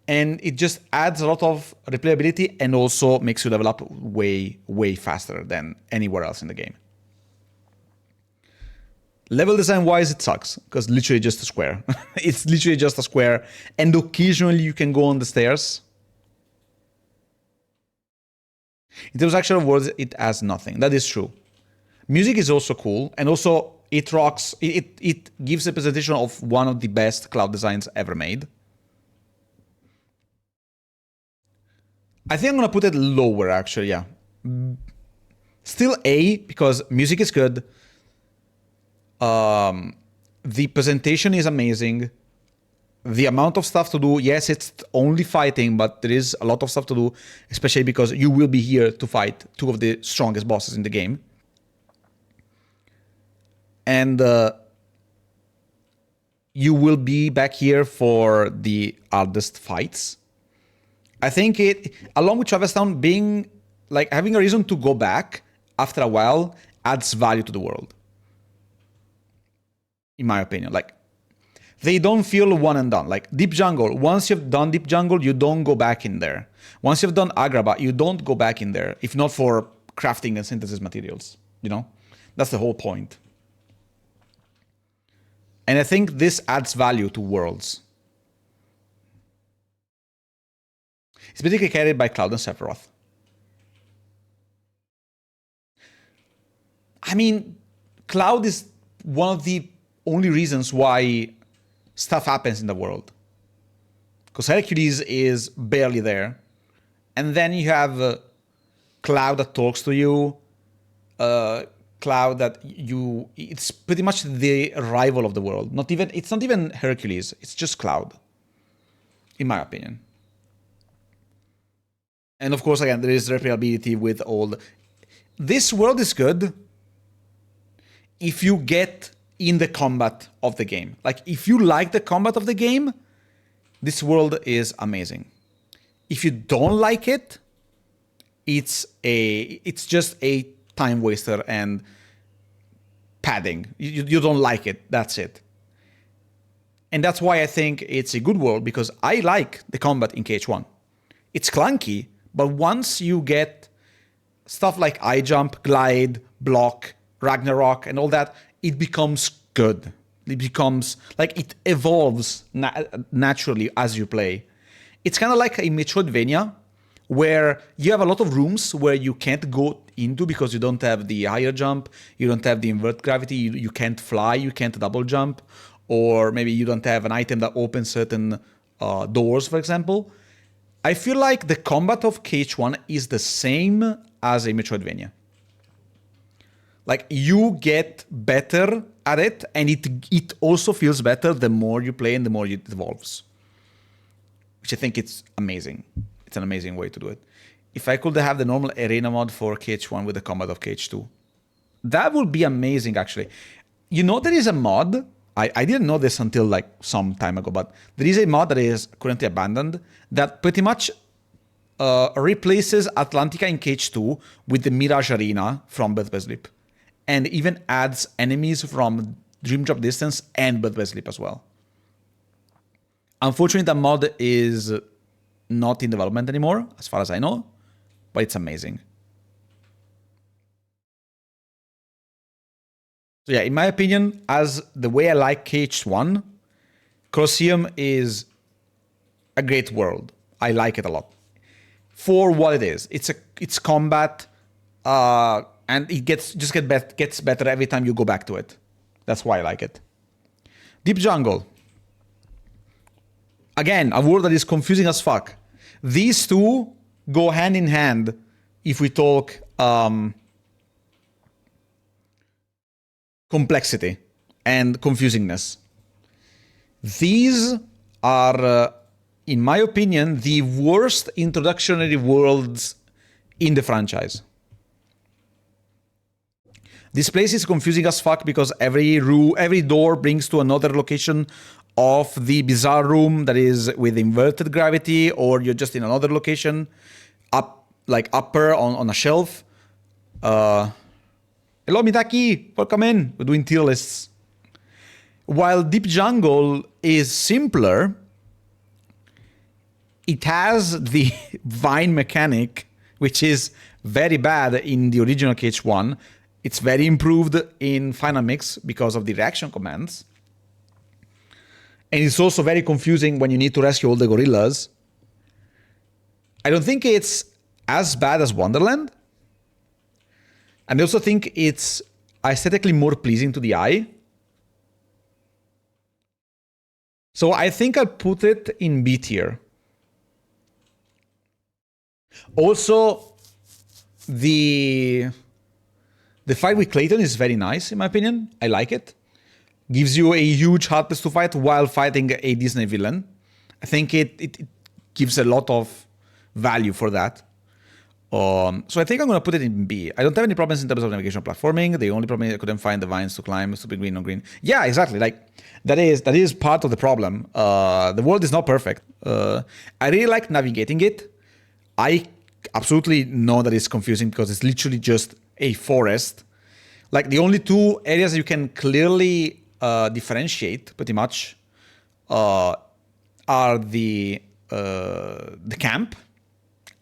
[SPEAKER 1] and it just adds a lot of replayability and also makes you level up way, way faster than anywhere else in the game. Level design wise, it sucks, because literally just a square. It's literally just a square, and occasionally you can go on the stairs. In terms of actual words, it has nothing. That is true. Music is also cool, and also it rocks. It gives a presentation of one of the best cloud designs ever made. I think I'm gonna put it lower, actually, yeah. Still A, because music is good. The presentation is amazing. The amount of stuff to do, yes, it's only fighting, but there is a lot of stuff to do, especially because you will be here to fight two of the strongest bosses in the game. And you will be back here for the hardest fights. I think it, along with Traverse Town, being like having a reason to go back after a while adds value to the world. In my opinion, like, they don't feel one and done. Like Deep Jungle, once you've done Deep Jungle, you don't go back in there. Once you've done Agrabah, you don't go back in there, if not for crafting and synthesis materials, you know? That's the whole point. And I think this adds value to worlds. It's basically carried by Cloud and Sephiroth. I mean, Cloud is one of the only reasons why stuff happens in the world. Because Hercules is barely there. And then you have Cloud that talks to you. Cloud that you... It's pretty much the rival of the world. It's not even Hercules. It's just Cloud. In my opinion. And of course, again, there is replayability with all... This world is good if you get in the combat of the game. Like, if you like the combat of the game, this world is amazing. If you don't like it, it's just a time waster and padding. You don't like it, that's it. And that's why I think it's a good world, because I like the combat in KH1. It's clunky, but once you get stuff like iJump, glide, block, Ragnarok, and all that, it becomes good. It becomes, like, it evolves naturally as you play. It's kind of like a Metroidvania, where you have a lot of rooms where you can't go into because you don't have the higher jump, you don't have the invert gravity, you can't fly, you can't double jump, or maybe you don't have an item that opens certain doors, for example. I feel like the combat of KH1 is the same as a Metroidvania. Like, you get better at it, and it also feels better the more you play and the more it evolves. Which I think it's amazing. It's an amazing way to do it. If I could have the normal arena mod for KH1 with the combat of KH2, that would be amazing, actually. You know, there is a mod, I didn't know this until like some time ago, but there is a mod that is currently abandoned that pretty much replaces Atlantica in KH2 with the Mirage Arena from Birth by Sleep. And even adds enemies from Dream Drop Distance and Birth by Sleep as well. Unfortunately, that mod is not in development anymore, as far as I know, but it's amazing. So yeah, in my opinion, as the way I like KH1, Colosseum is a great world. I like it a lot. For what it is. It's combat, and it gets better every time you go back to it. That's why I like it. Deep Jungle. Again, a word that is confusing as fuck. These two go hand in hand if we talk complexity and confusingness. These are, in my opinion, the worst introductory worlds in the franchise. This place is confusing as fuck because every door brings to another location of the bizarre room that is with inverted gravity, or you're just in another location. upper on a shelf. Hello, Mitaki, welcome in. We're doing tier lists. While Deep Jungle is simpler, it has the vine mechanic, which is very bad in the original KH1. It's very improved in Final Mix because of the reaction commands. And it's also very confusing when you need to rescue all the gorillas. I don't think it's as bad as Wonderland. And I also think it's aesthetically more pleasing to the eye. So I think I'll put it in B tier. Also, the fight with Clayton is very nice, in my opinion. I like it. Gives you a huge hardness to fight while fighting a Disney villain. I think it gives a lot of value for that. So I think I'm going to put it in B. I don't have any problems in terms of navigation platforming. The only problem is I couldn't find the vines to climb, stupid green on green. Yeah, exactly. Like that is part of the problem. The world is not perfect. I really like navigating it. I absolutely know that it's confusing because it's literally just a forest. Like the only two areas you can clearly differentiate pretty much are the camp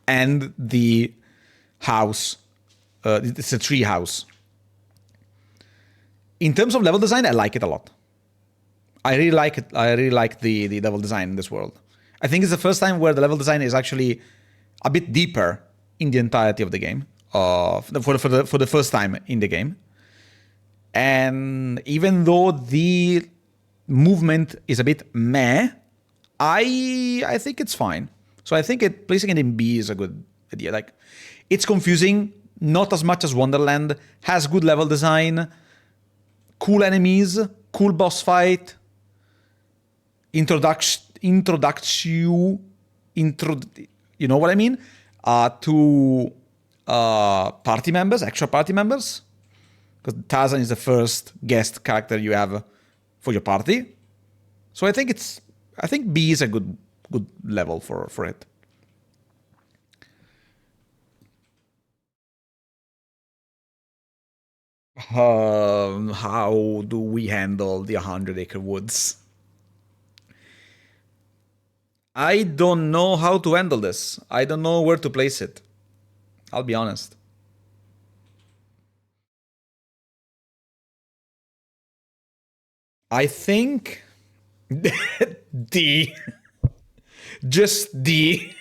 [SPEAKER 1] and the house. It's a tree house. In terms of level design, I like it a lot. I really like it. I really like the level design in this world. I think it's the first time where the level design is actually a bit deeper in the entirety of the game, for the first time in the game. And even though the movement is a bit meh, I think it's fine. So I think placing it in B is a good idea. Like, it's confusing, not as much as Wonderland, has good level design, cool enemies, cool boss fight, you know what I mean? To party members, actual party members. Because Tarzan is the first guest character you have for your party. So I think B is a good level for it. How do we handle the 100-acre woods? I don't know how to handle this. I don't know where to place it. I'll be honest. I think D. Just D.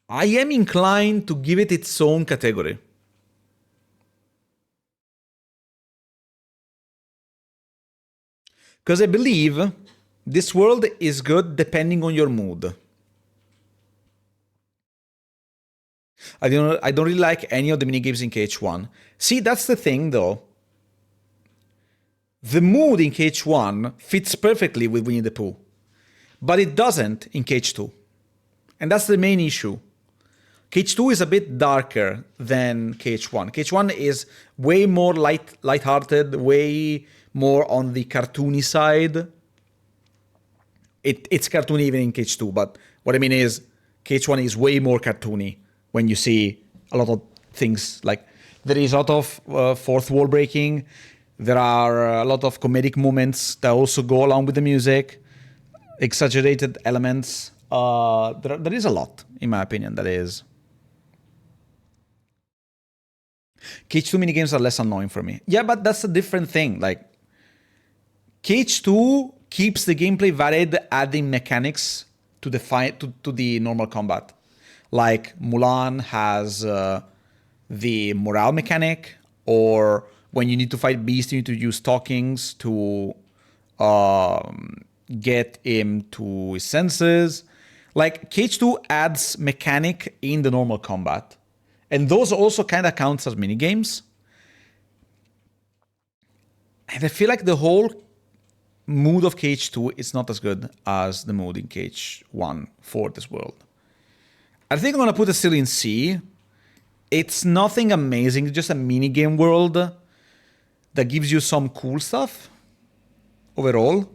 [SPEAKER 1] I am inclined to give it its own category. Because I believe this world is good depending on your mood. I don't really like any of the minigames in KH1. See, that's the thing though. The mood in KH1 fits perfectly with Winnie the Pooh, but it doesn't in KH2. And that's the main issue. KH2 is a bit darker than KH1. KH1 is way more light-hearted, way more on the cartoony side. It's cartoony even in KH2, but what I mean is KH1 is way more cartoony when you see a lot of things. Like, there is a lot of fourth wall breaking. There are a lot of comedic moments that also go along with the music, exaggerated elements. There is a lot, in my opinion, that is. KH2 minigames are less annoying for me. Yeah, but that's a different thing. Like, KH2 keeps the gameplay varied, adding mechanics to the normal combat. Like Mulan has the morale mechanic, or when you need to fight Beast, you need to use talkings to get him to his senses. Like, KH2 adds mechanic in the normal combat. And those also kind of counts as minigames. And I feel like the whole mood of KH2 is not as good as the mood in KH1 for this world. I think I'm going to put it still in C. It's nothing amazing, it's just a minigame world that gives you some cool stuff overall.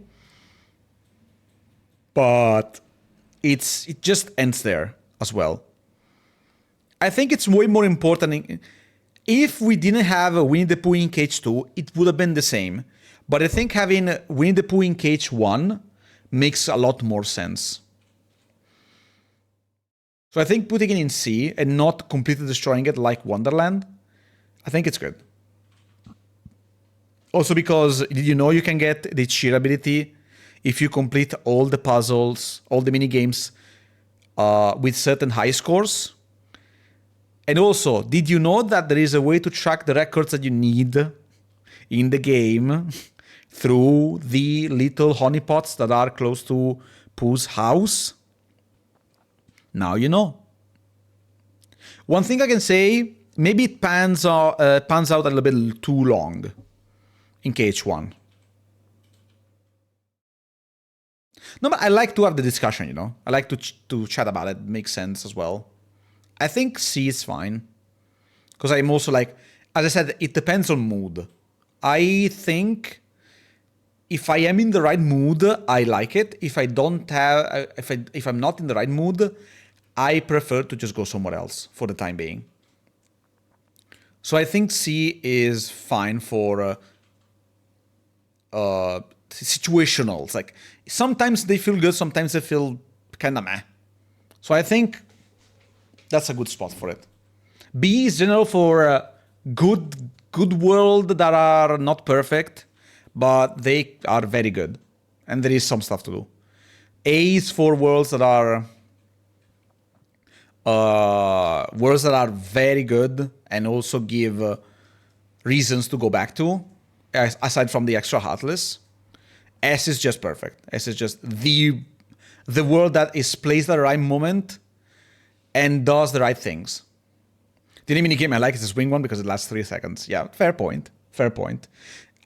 [SPEAKER 1] But it just ends there as well. I think it's way more important. If we didn't have a Winnie the Pooh in Cage 2, it would have been the same. But I think having Winnie the Pooh in Cage 1 makes a lot more sense. So I think putting it in C and not completely destroying it like Wonderland, I think it's good. Also because, did you know you can get the cheer ability if you complete all the puzzles, all the mini games with certain high scores? And also, did you know that there is a way to track the records that you need in the game through the little honeypots that are close to Pooh's house? Now you know. One thing I can say, maybe it pans out a little bit too long in Cage 1. No, but I like to have the discussion, you know? I like to chat about it. Makes sense as well. I think C is fine. Because I'm also like, as I said, it depends on mood. I think if I am in the right mood, I like it. If I don't have, if I'm not in the right mood, I prefer to just go somewhere else for the time being. So I think C is fine for situational. It's like sometimes they feel good, sometimes they feel kind of meh. So I think that's a good spot for it. B is general for good world that are not perfect, but they are very good, and there is some stuff to do. A is for worlds that are very good and also give reasons to go back to, aside from the extra heartless. S is just perfect. S is just the world that is placed at the right moment and does the right things. The only mini game I like is the swing one because it lasts 3 seconds. Yeah, fair point. Fair point.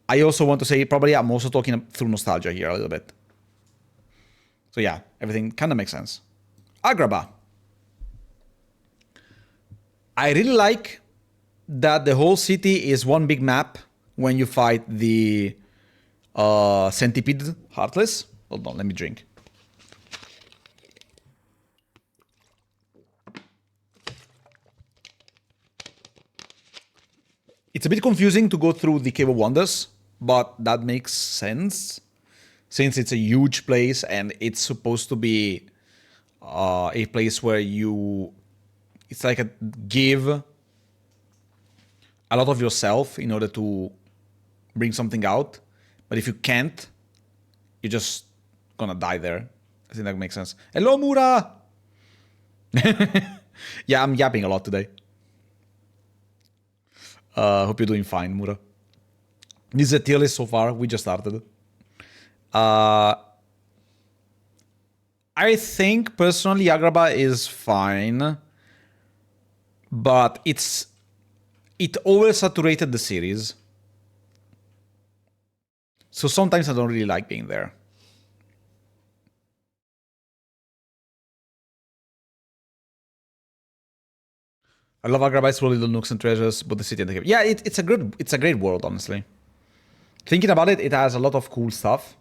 [SPEAKER 1] I also want to say, probably I'm also talking through nostalgia here a little bit. So yeah, everything kind of makes sense. Agrabah. I really like that the whole city is one big map when you fight the centipede heartless. Hold on, let me drink. It's a bit confusing to go through the Cave of Wonders, but that makes sense since it's a huge place and it's supposed to be a place where it's like a give a lot of yourself in order to bring something out. But if you can't, you're just gonna die there. I think that makes sense. Hello, Mura! Yeah, I'm yapping a lot today. Hope you're doing fine, Mura. This is a tier list so far. We just started. I think, personally, Agrabah is fine. But it oversaturated the series. So sometimes I don't really like being there. I love Agrabah's little nooks and treasures, but the city and the cave. Yeah, it's a great world, honestly. Thinking about it, it has a lot of cool stuff.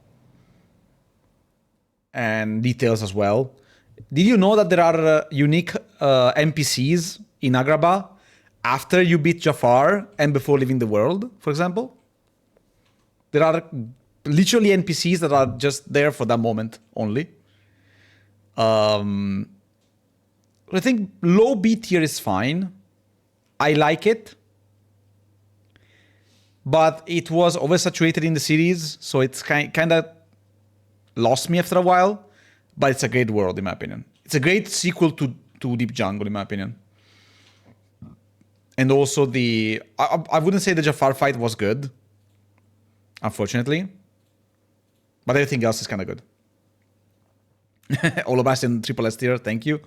[SPEAKER 1] And details as well. Did you know that there are unique NPCs in Agrabah after you beat Jafar and before leaving the world, for example? There are literally NPCs that are just there for that moment only. I think low B tier is fine. I like it. But it was oversaturated in the series, so it's kind of lost me after a while. But it's a great world, in my opinion. It's a great sequel to Deep Jungle, in my opinion. And also I wouldn't say the Jafar fight was good, unfortunately. But everything else is kind of good. All of us in Triple S tier, thank you.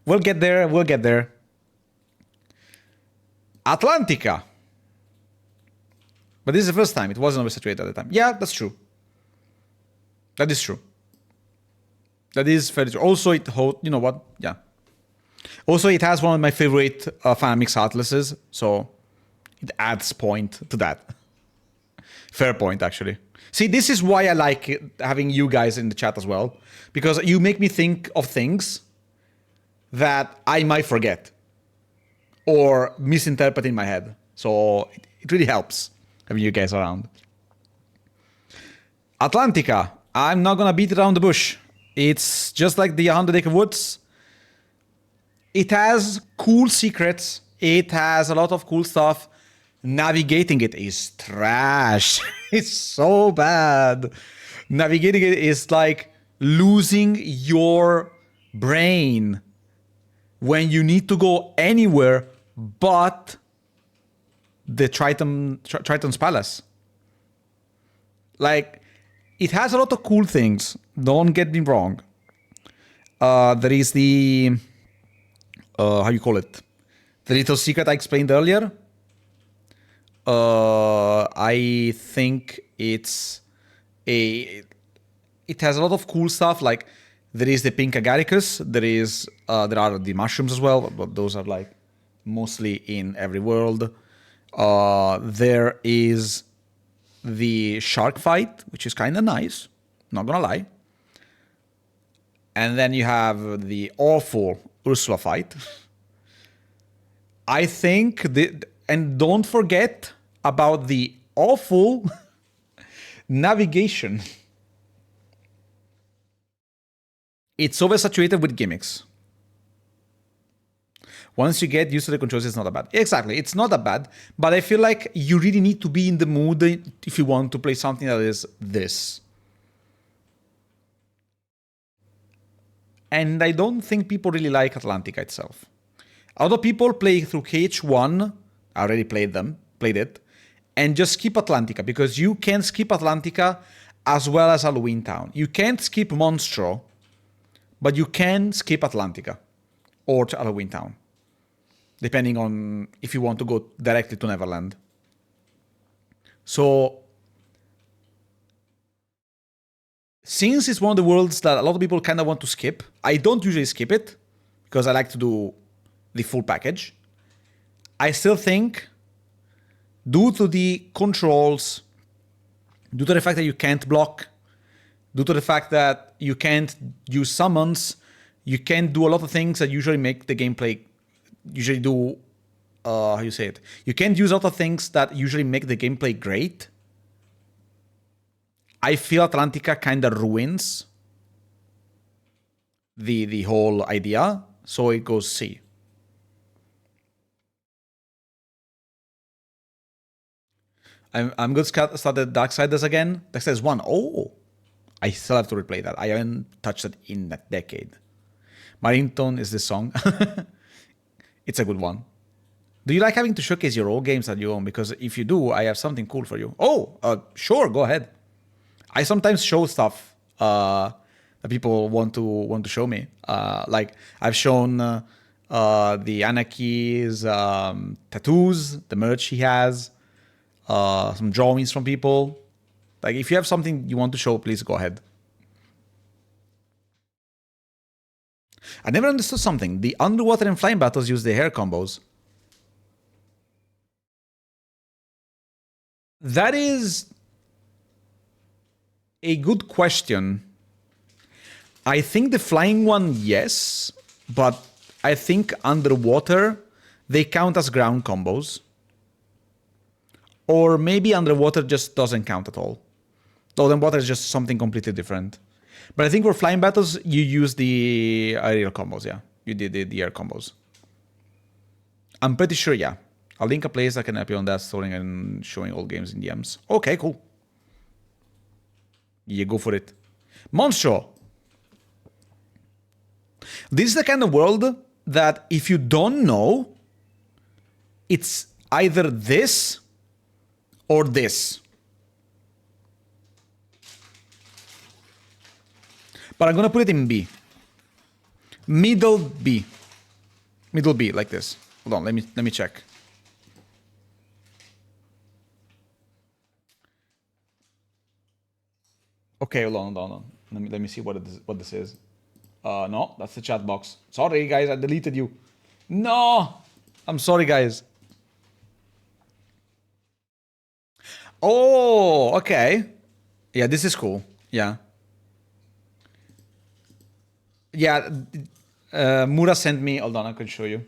[SPEAKER 1] We'll get there, we'll get there. Atlantica. But this is the first time. It wasn't oversaturated at the time. Yeah, that's true. That is true. That is fairly true. Also, you know what? Yeah. Also, it has one of my favorite Fanamix Atlases, so it adds point to that. Fair point, actually. See, this is why I like having you guys in the chat as well, because you make me think of things that I might forget or misinterpret in my head. So it really helps having you guys around. Atlantica. I'm not gonna beat around the bush. It's just like the 100 Acre Woods. It has cool secrets. It has a lot of cool stuff. Navigating it is trash. It's so bad. Navigating it is like losing your brain when you need to go anywhere but the Triton's Palace. Like, it has a lot of cool things. Don't get me wrong. There is the how you call it? The little secret I explained earlier. I think it has a lot of cool stuff. Like, there is the pink agaricus. There are the mushrooms as well, but those are like mostly in every world. There is the shark fight, which is kind of nice, not gonna lie. And then you have the awful Ursula fight. I think and don't forget about the awful navigation. It's oversaturated with gimmicks. Once you get used to the controls, it's not that bad. Exactly, it's not that bad, but I feel like you really need to be in the mood if you want to play something that is this. And I don't think people really like Atlantica itself. A lot of people play through KH1, I already played it, and just skip Atlantica, because you can skip Atlantica as well as Halloween Town. You can't skip Monstro, but you can skip Atlantica or to Halloween Town, depending on if you want to go directly to Neverland. So, since it's one of the worlds that a lot of people kind of want to skip, I don't usually skip it, because I like to do the full package. I still think, due to the controls, due to the fact that you can't block, due to the fact that you can't use summons, you can't do a lot of things that usually make the gameplay, usually do, how you say it? You can't use a lot of things that usually make the gameplay great. I feel Atlantica kind of ruins the whole idea, so it goes C. I'm good to start the Darksiders again. Darksiders 1. Oh, I still have to replay that. I haven't touched it in a decade. My ringtone is this song. It's a good one. Do you like having to showcase your old games that you own? Because if you do, I have something cool for you. Oh, sure, go ahead. I sometimes show stuff that people want to show me. Like, I've shown the Anaki's tattoos, the merch he has, some drawings from people. Like, if you have something you want to show, please go ahead. I never understood something. The underwater and flying battles use the hair combos. That is a good question. I think the flying one, yes, but I think underwater, they count as ground combos. Or maybe underwater just doesn't count at all. Underwater is just something completely different. But I think for flying battles, you use the aerial combos, yeah. You did the air combos. I'm pretty sure, yeah. I'll link a place that can help you on that, storing and showing all games in DMs. Okay, cool. Yeah, go for it. Monstro. This is the kind of world that if you don't know, it's either this or this. But I'm gonna put it in B. Middle B. Middle B, like this. Hold on, let me check. Okay, hold on. Let me see what this is. No, that's the chat box. Sorry, guys, I deleted you. No, I'm sorry, guys. Oh, okay. Yeah, this is cool. Yeah. Yeah, Mura sent me, hold on, I can show you.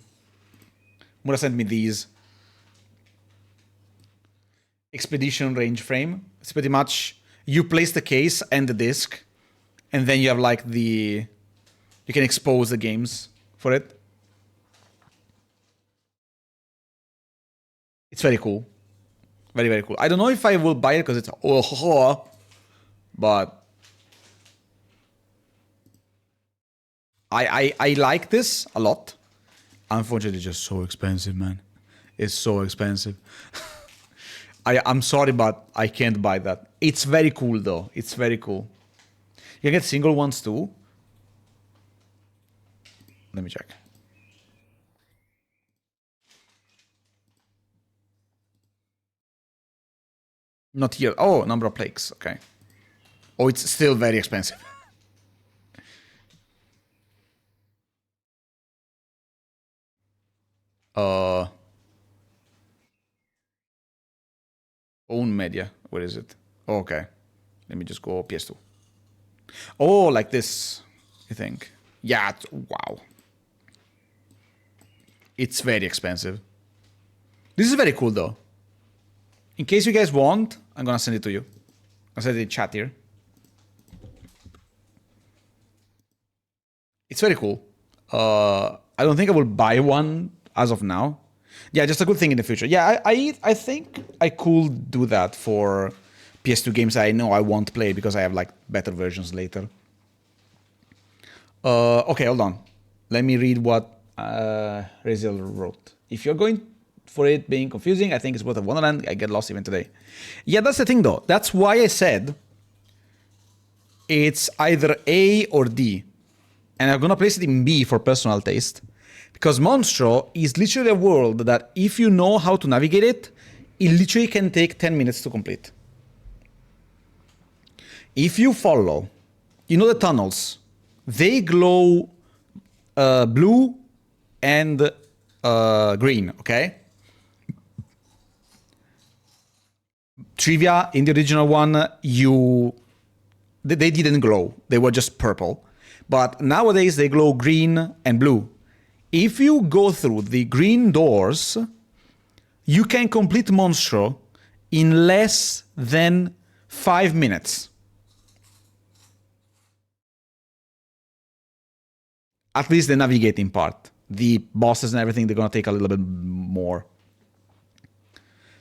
[SPEAKER 1] Mura sent me these. Expedition range frame. It's pretty much, you place the case and the disc, and then you have like you can expose the games for it. It's very cool. Very, very cool. I don't know if I will buy it because it's, but I like this a lot. Unfortunately, it's just so expensive, man. It's so expensive. I'm sorry, but I can't buy that. It's very cool, though. It's very cool. You can get single ones, too. Let me check. Not here. Oh, number of plaques. Okay. Oh, it's still very expensive. uh, Own media. Where is it? Oh, okay. Let me just go PS2. Oh, like this, I think. Yeah, wow. It's very expensive. This is very cool, though. In case you guys want, I'm gonna send it to you. I'll send it in chat here. It's very cool. I don't think I will buy one as of now. Yeah, just a good thing in the future. Yeah, I think I could do that for PS2 games I know I won't play because I have like better versions later. Okay, hold on. Let me read what Raziel wrote. If you're going for it being confusing, I think it's worth a Wonderland. I get lost even today. Yeah, that's the thing though. That's why I said it's either A or D. And I'm gonna place it in B for personal taste. Because Monstro is literally a world that if you know how to navigate it, it literally can take 10 minutes to complete. If you follow, you know the tunnels, they glow blue and green, okay? Trivia, in the original one, they didn't glow. They were just purple. But nowadays they glow green and blue. If you go through the green doors, you can complete Monstro in less than 5 minutes. At least the navigating part. The bosses and everything, they're gonna take a little bit more.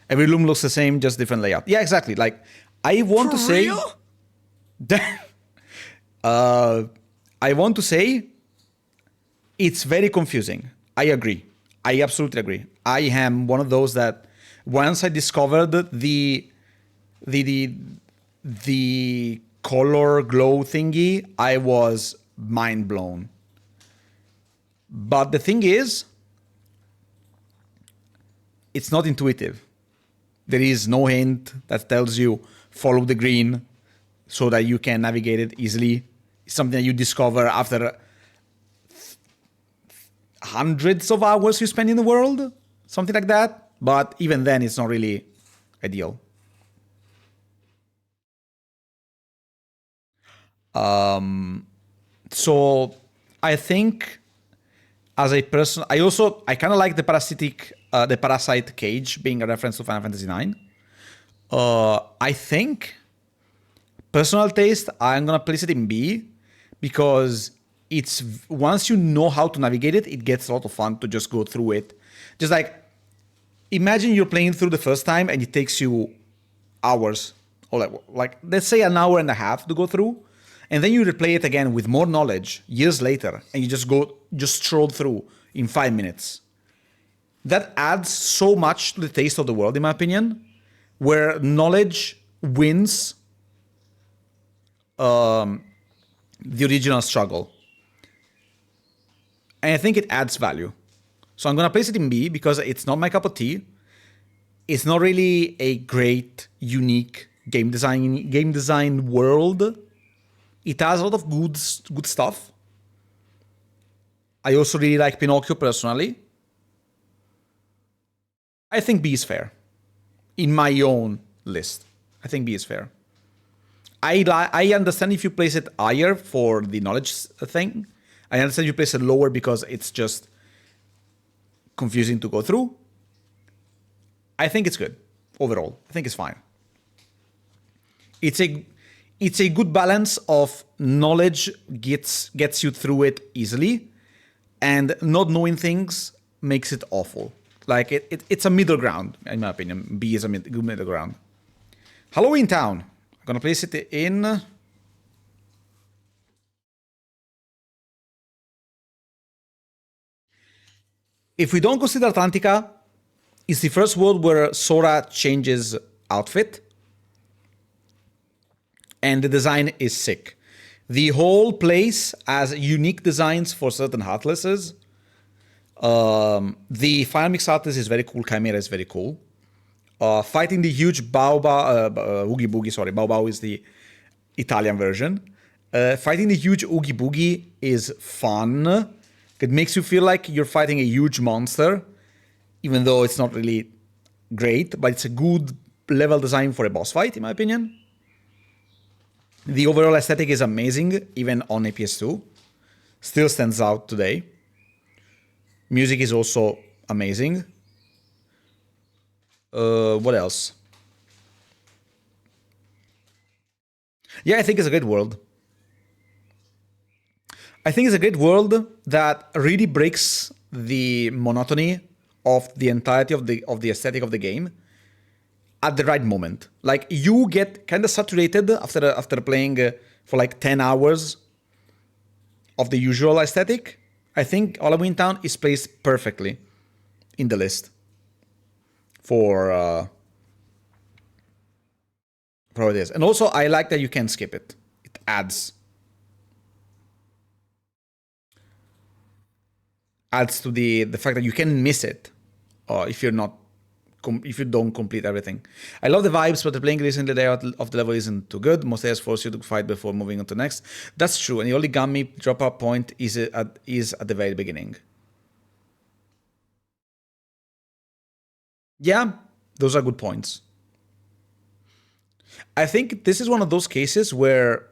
[SPEAKER 1] Every room looks the same, just different layout. Yeah, exactly. Like, I want to say... I want to say it's very confusing. I agree. I absolutely agree. I am one of those that once I discovered the color glow thingy, I was mind blown. But the thing is, it's not intuitive. There is no hint that tells you follow the green so that you can navigate it easily. It's something that you discover after hundreds of hours you spend in the world, something like that. But even then, it's not really ideal. So I think as a person, I kind of like the parasite cage being a reference to Final Fantasy IX. I think personal taste, I'm gonna place it in B because it's once you know how to navigate it, it gets a lot of fun to just go through it. Just like imagine you're playing through the first time and it takes you hours, or like let's say an hour and a half to go through, and then you replay it again with more knowledge years later, and you just stroll through in 5 minutes. That adds so much to the taste of the world, in my opinion, where knowledge wins the original struggle. And I think it adds value. So I'm going to place it in B because it's not my cup of tea. It's not really a great, unique game design world. It has a lot of good stuff. I also really like Pinocchio personally. I think B is fair, in my own list. I think B is fair. I understand if you place it higher for the knowledge thing. I understand you place it lower because it's just confusing to go through. I think it's good overall. I think it's fine. It's a good balance of knowledge gets you through it easily, and not knowing things makes it awful. Like it's a middle ground, in my opinion. B is a good middle ground. Halloween Town. I'm gonna place it in. If we don't consider Atlantica, it's the first world where Sora changes outfit, and the design is sick. The whole place has unique designs for certain Heartlesses. The Fire Mix Heartless is very cool. Chimera is very cool. Fighting the huge Oogie Boogie, sorry, Bao Bao is the Italian version. Fighting the huge Oogie Boogie is fun. It makes you feel like you're fighting a huge monster, even though it's not really great, but it's a good level design for a boss fight, in my opinion. The overall aesthetic is amazing, even on a PS2. Still stands out today. Music is also amazing. What else? Yeah, I think it's a great world. I think it's a great world that really breaks the monotony of the entirety of the aesthetic of the game at the right moment. Like you get kind of saturated after playing for like 10 hours of the usual aesthetic. I think Halloween Town is placed perfectly in the list for what it is. And also I like that you can skip it. It adds to the fact that you can miss it if you're not if you don't complete everything. I love the vibes, but the playing recently layout of the level isn't too good. Most areas force you to fight before moving on to next. That's true, and the only gummy dropout point is at the very beginning. Yeah, those are good points. I think this is one of those cases where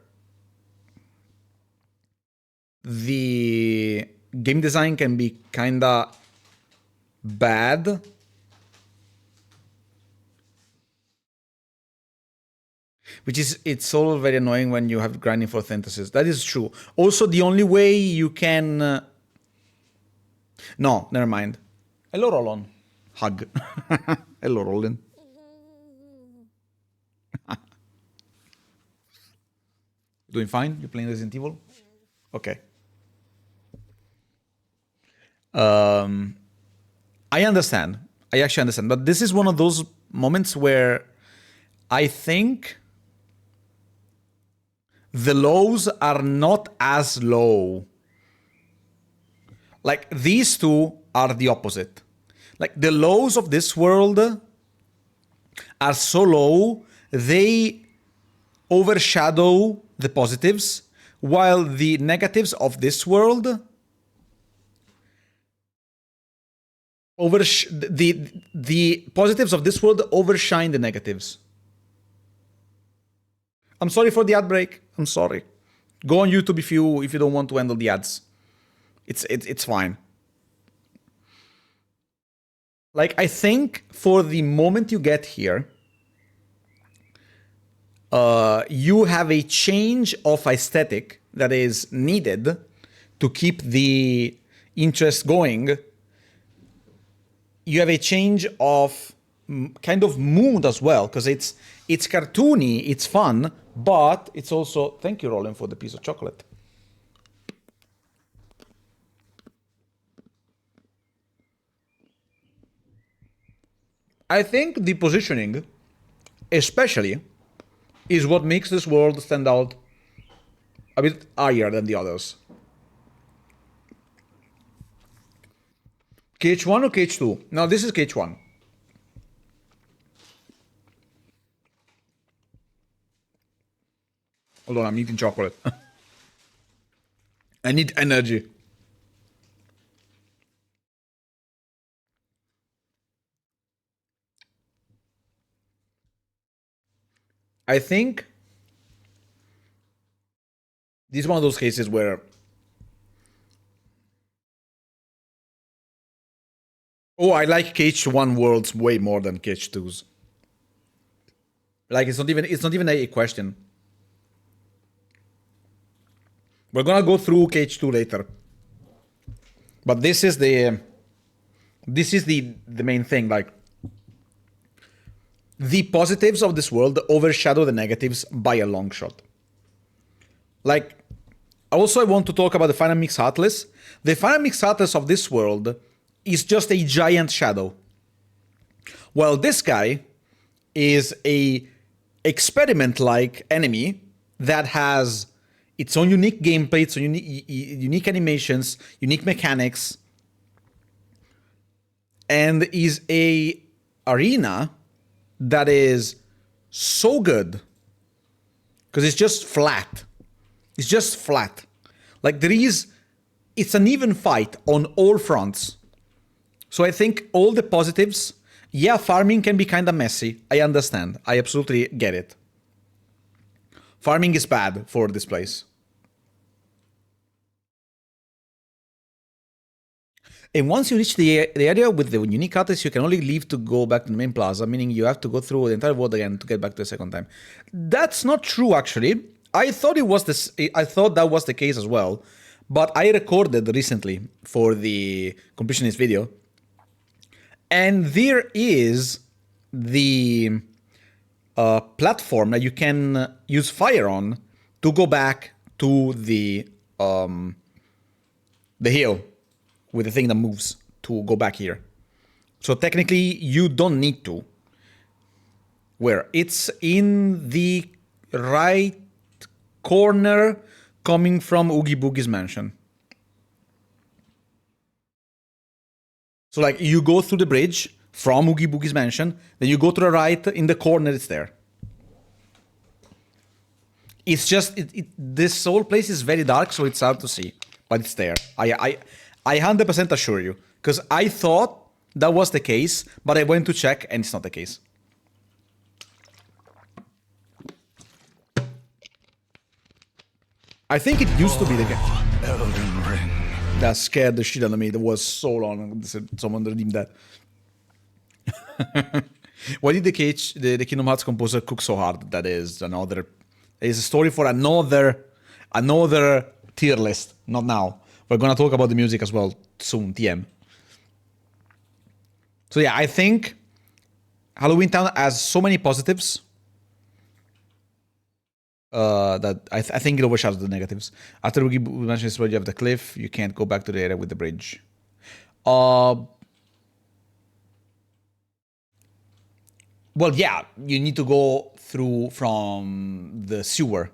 [SPEAKER 1] the game design can be kinda bad. Which is, it's all very annoying when you have grinding for synthesis. That is true. Also, the only way you can... No, never mind. Hello, Roland. Hug. Hello, Roland. Doing fine? You playing Resident Evil? Okay. I understand. I actually understand. But this is one of those moments where I think the lows are not as low. Like, these two are the opposite. Like, the lows of this world are so low, they overshadow the positives, while the negatives of this world the positives of this world overshine the negatives. I'm sorry for the ad break. I'm sorry. Go on YouTube if you don't want to handle the ads. It's fine. Like, I think for the moment you get here, you have a change of aesthetic that is needed to keep the interest going. You have a change of kind of mood as well, because it's cartoony, it's fun, but it's also... Thank you, Roland, for the piece of chocolate. I think the positioning, especially, is what makes this world stand out a bit higher than the others. KH1 or KH2? No, this is KH1. Hold on, I'm eating chocolate. I need energy. I think this is one of those cases where, oh, I like KH1 worlds way more than KH2's. Like it's not even a question. We're gonna go through KH2 later, but this is the main thing. Like the positives of this world overshadow the negatives by a long shot. Like, also I want to talk about the final mix atlas. The final mix atlas of this world is just a giant shadow. Well, this guy is a experiment-like enemy that has its own unique gameplay, its own unique animations, unique mechanics, and is a arena that is so good because it's just flat. It's just flat. Like it's an even fight on all fronts. So I think all the positives, yeah, farming can be kind of messy. I understand. I absolutely get it. Farming is bad for this place. And once you reach the area with the unique atlas, you can only leave to go back to the main plaza, meaning you have to go through the entire world again to get back the second time. That's not true, actually. I thought that was the case as well, but I recorded recently for the completionist video, and there is the platform that you can use fire on to go back to the hill with the thing that moves to go back here. So technically, you don't need to. Where? It's in the right corner coming from Oogie Boogie's mansion. So like you go through the bridge from Oogie Boogie's mansion, then you go to the right, in the corner it's there. It's just, this whole place is very dark, so it's hard to see, but it's there. I 100% assure you, because I thought that was the case, but I went to check and it's not the case. I think it used to be the case.
[SPEAKER 2] Elden Ring.
[SPEAKER 1] That scared the shit out of me. That was so long. Someone redeemed that. Why did the Kingdom Hearts composer cook so hard? That is another. It's a story for another tier list. Not now. We're gonna talk about the music as well soon. TM. So yeah, I think Halloween Town has so many positives that I think it overshadows the negatives. After we mentioned this, where you have the cliff, you can't go back to the area with the bridge. Well, yeah, you need to go through from the sewer.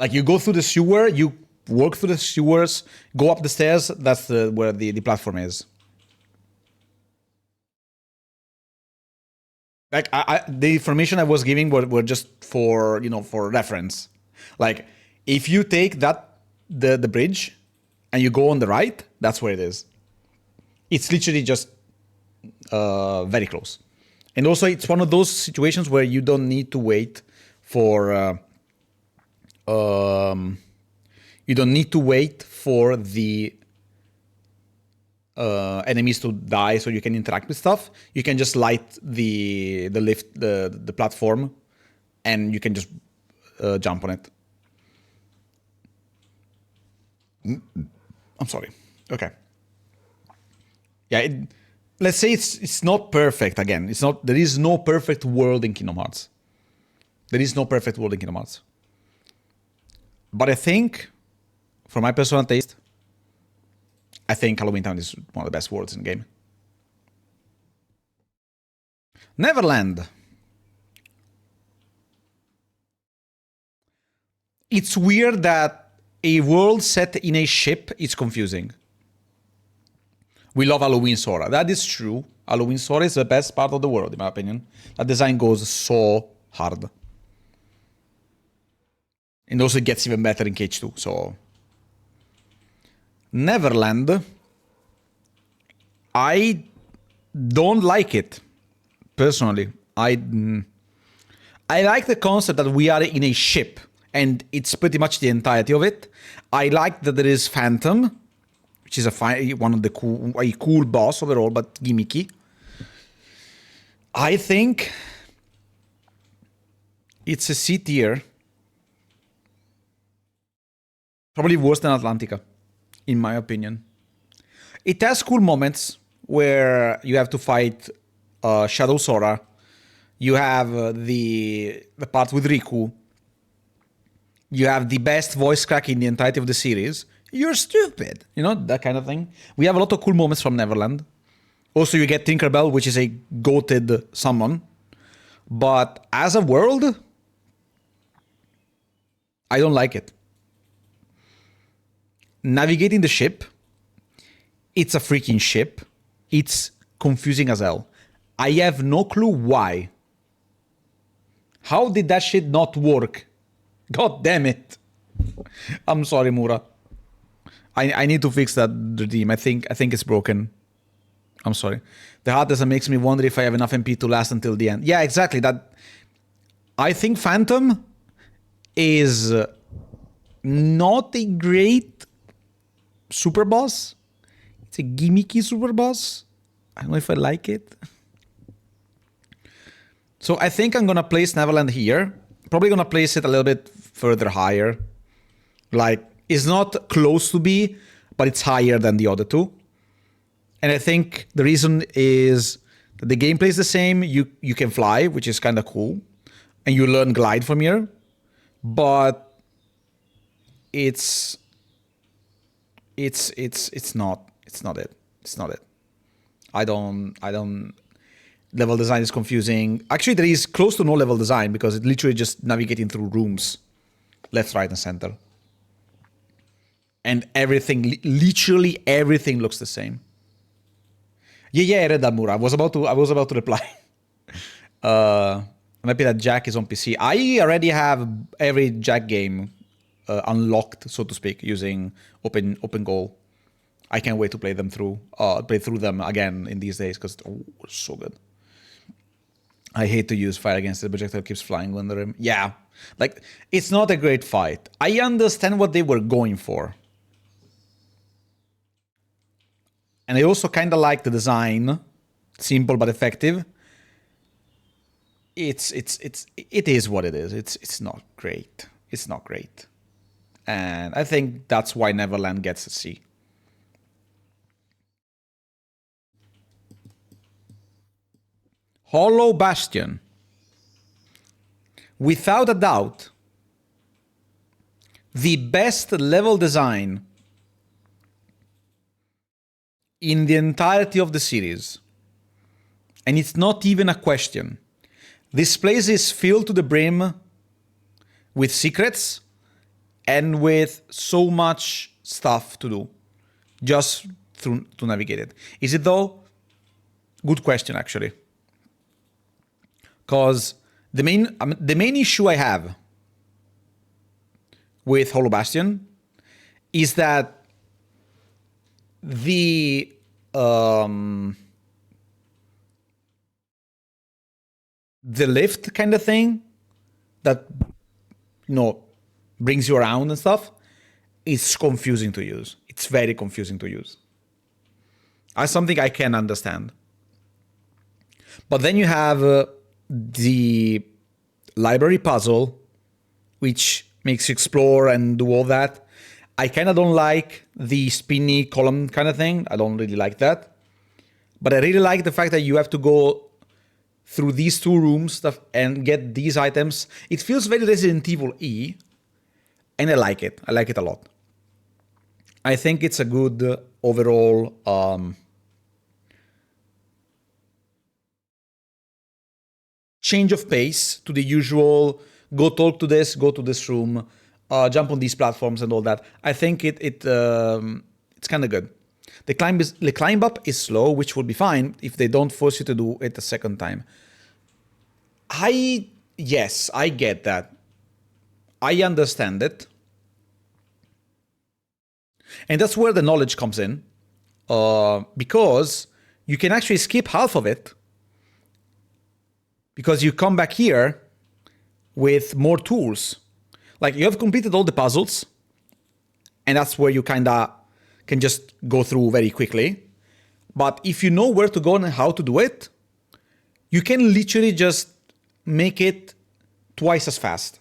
[SPEAKER 1] Like you go through the sewer, you walk through the sewers, go up the stairs. That's where the platform is. Like the information I was giving were just for for reference. Like if you take the bridge and you go on the right, that's where it is. It's literally just very close. And also it's one of those situations where you don't need to wait for the enemies to die so you can interact with stuff. You can just light the lift, the platform, and you can just jump on it. I'm sorry. Okay. Yeah, let's say it's not perfect. Again, it's not. There is no perfect world in Kingdom Hearts. There is no perfect world in Kingdom Hearts. But I think, for my personal taste, I think Halloween Town is one of the best worlds in the game. Neverland. It's weird that a world set in a ship is confusing. We love Halloween Sora. That is true. Halloween Sora is the best part of the world, in my opinion. That design goes so hard. And also it gets even better in KH2, so... Neverland, I don't like it, personally. I like the concept that we are in a ship, and it's pretty much the entirety of it. I like that there is Phantom, which is one of the cool boss overall, but gimmicky. I think it's a C tier. Probably worse than Atlantica, in my opinion. It has cool moments where you have to fight Shadow Sora. You have the part with Riku. You have the best voice crack in the entirety of the series. You're stupid. You know, that kind of thing. We have a lot of cool moments from Neverland. Also, you get Tinkerbell, which is a goated summon. But as a world, I don't like it. Navigating the ship, it's a freaking ship. It's confusing as hell. I have no clue why. How did that shit not work? God damn it. I'm sorry, Mura. I need to fix that redeem. I think it's broken. I'm sorry. The hardest makes me wonder if I have enough MP to last until the end. Yeah, exactly. That. I think Phantom is not a great super boss. It's a gimmicky super boss. I don't know if I like it. So I think I'm gonna place Neverland here. Probably gonna place it a little bit further higher. Like, it's not close to B, but it's higher than the other two. And I think the reason is that the gameplay is the same. You can fly, which is kind of cool, and you learn glide from here. But it's not it. It's not it. I don't. Level design is confusing. Actually, there is close to no level design because it's literally just navigating through rooms, left, right, and center. And everything, literally everything looks the same. Yeah, I read that, Mura. I was about to reply. I'm happy that Jack is on PC. I already have every Jack game unlocked, so to speak, using open goal. I can't wait to play through them again in these days because it's so good. I hate to use fire against the projectile keeps flying under him. Yeah, like, it's not a great fight. I understand what they were going for. And I also kind of like the design. Simple but effective. It is what it is. It's not great. It's not great. And I think that's why Neverland gets a C. Hollow Bastion. Without a doubt, the best level design in the entirety of the series. And it's not even a question. This place is filled to the brim with secrets and with so much stuff to do just to navigate it. Is it though? Good question, actually. Because the main issue I have with Hollow Bastion is that the lift kind of thing that, you know, brings you around and stuff is confusing to use. It's very confusing to use. That's something I can understand. But then you have the library puzzle, which makes you explore and do all that. I kind of don't like the spinny column kind of thing. I don't really like that. But I really like the fact that you have to go through these two rooms and get these items. It feels very Resident Evil E, and I like it. I like it a lot. I think it's a good overall change of pace to the usual go talk to this, go to this room, jump on these platforms and all that. I think it's kind of good. The climb up is slow, which would be fine if they don't force you to do it a second time. Yes, I get that. I understand it. And that's where the knowledge comes in. Because you can actually skip half of it. Because you come back here with more tools. Like you have completed all the puzzles, and that's where you kind of can just go through very quickly. But if you know where to go and how to do it, you can literally just make it twice as fast.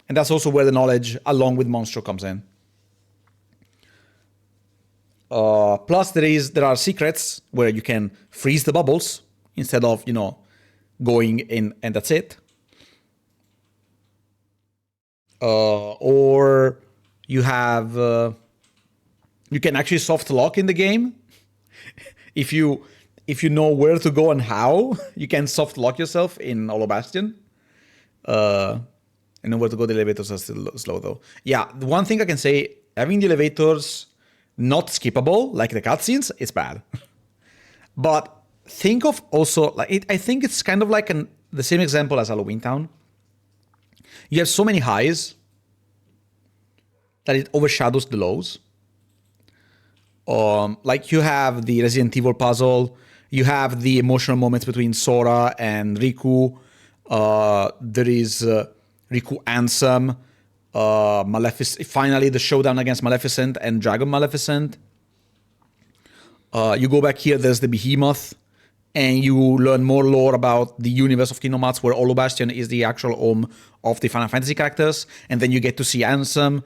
[SPEAKER 1] And that's also where the knowledge along with Monstro comes in. Plus there are secrets where you can freeze the bubbles instead of, going in and that's it. Or you have, you can actually soft lock in the game. If you know where to go and how, you can soft lock yourself in Hollow Bastion. And know where to go. The elevators are still slow though. Yeah, the one thing I can say, having the elevators not skippable, like the cutscenes, it's bad. But think of also, I think it's kind of like the same example as Halloween Town. You have so many highs that it overshadows the lows. Like you have the Resident Evil puzzle, you have the emotional moments between Sora and Riku. There is Riku Ansem, Maleficent. Finally, the showdown against Maleficent and Dragon Maleficent. You go back here. There's the Behemoth, and you learn more lore about the universe of Kingdom Hearts, where Hollow Bastion is the actual home of the Final Fantasy characters, and then you get to see Ansem.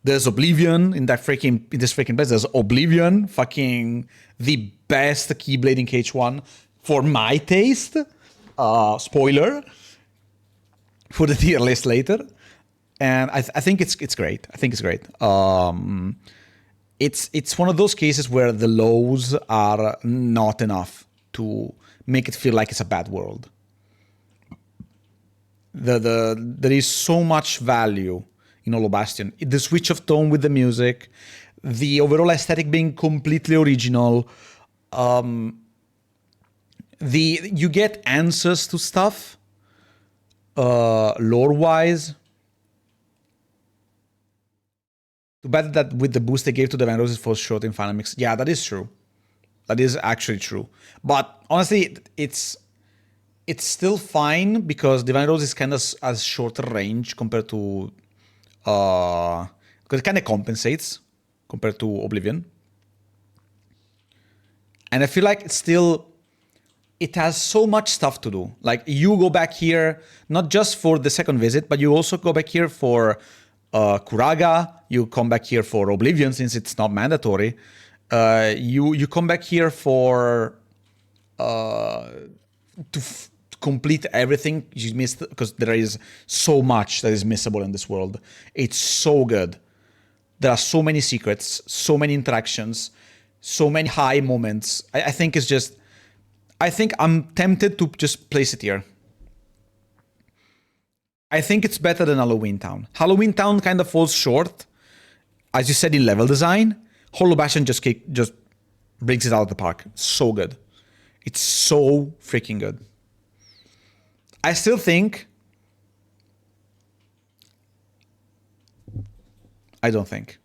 [SPEAKER 1] There's Oblivion in this freaking place. There's Oblivion, fucking the best Keyblade in KH1 for my taste. Spoiler for the tier list later, and I think it's great. I think it's great. It's one of those cases where the lows are not enough to make it feel like it's a bad world. There is so much value in Hollow Bastion. The switch of tone with the music, the overall aesthetic being completely original. You get answers to stuff, lore-wise. Too bad that with the boost they gave to the Divine Roses falls short in Final Mix. Yeah, that is true. That is actually true. But honestly, it's still fine because Divine Rose is kind of as shorter range compared to because it kind of compensates compared to Oblivion. And I feel like it has so much stuff to do. Like you go back here, not just for the second visit, but you also go back here for Kuraga. You come back here for Oblivion since it's not mandatory. You come back here for to complete everything you missed, because there is so much that is missable in this world. It's so good. There are so many secrets, so many interactions, so many high moments. I think it's just, I think I'm tempted to just place it here. I think it's better than Halloween Town. Halloween Town kind of falls short, as you said, in level design. Hollow Bastion just brings it out of the park. So good. It's so freaking good. I still think... I don't think.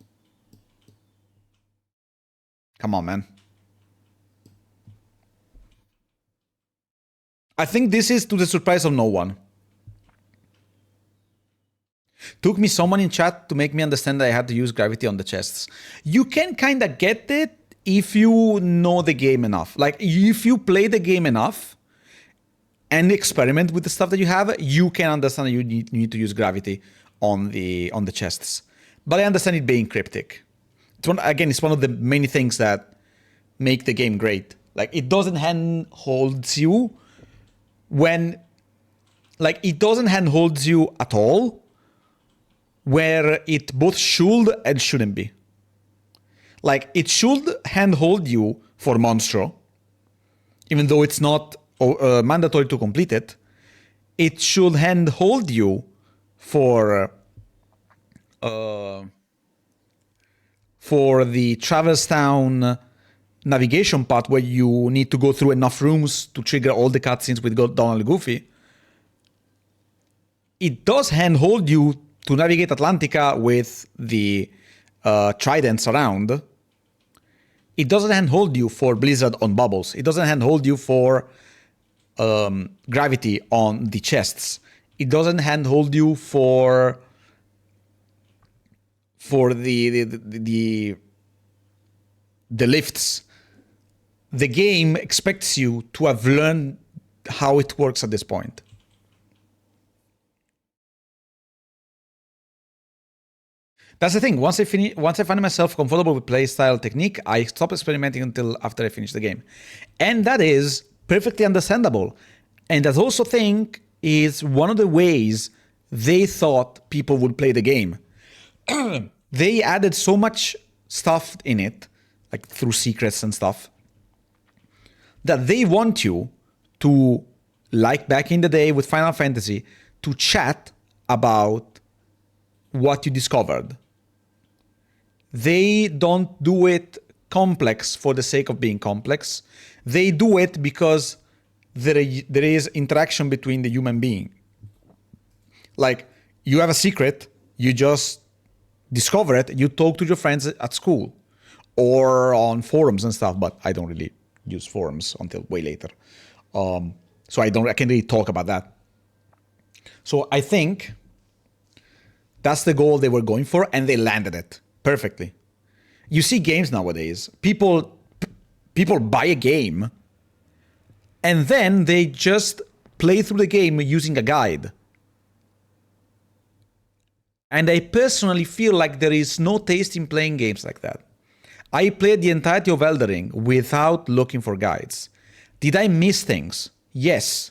[SPEAKER 1] Come on, man. I think this is to the surprise of no one. Took me someone in chat to make me understand that I had to use gravity on the chests. You can kind of get it if you know the game enough. Like, if you play the game enough and experiment with the stuff that you have, you can understand that you need to use gravity on the chests. But I understand it being cryptic. It's one of the many things that make the game great. Like, it doesn't handholds you when... Like, it doesn't handholds you at all where it both should and shouldn't be. Like, it should handhold you for Monstro, even though it's not mandatory to complete it. It should handhold you for the Traverse Town navigation part, where you need to go through enough rooms to trigger all the cutscenes with Donald and Goofy. It does handhold you to navigate Atlantica with the tridents around. It doesn't handhold you for Blizzard on bubbles. It doesn't handhold you for gravity on the chests. It doesn't handhold you for the lifts. The game expects you to have learned how it works at this point. That's the thing. Once I find myself comfortable with playstyle technique, I stop experimenting until after I finish the game. And that is perfectly understandable. And that also think is one of the ways they thought people would play the game. They added so much stuff in it, like through secrets and stuff, that they want you to, like back in the day with Final Fantasy, to chat about what you discovered. They don't do it complex for the sake of being complex. They do it because there is interaction between the human being. Like, you have a secret, you just discover it, you talk to your friends at school or on forums and stuff, but I don't really use forums until way later. So I can't really talk about that. So I think that's the goal they were going for, and they landed it perfectly. You see games nowadays, people buy a game and then they just play through the game using a guide. And I personally feel like there is no taste in playing games like that. I played the entirety of Elden Ring without looking for guides. Did I miss things? Yes.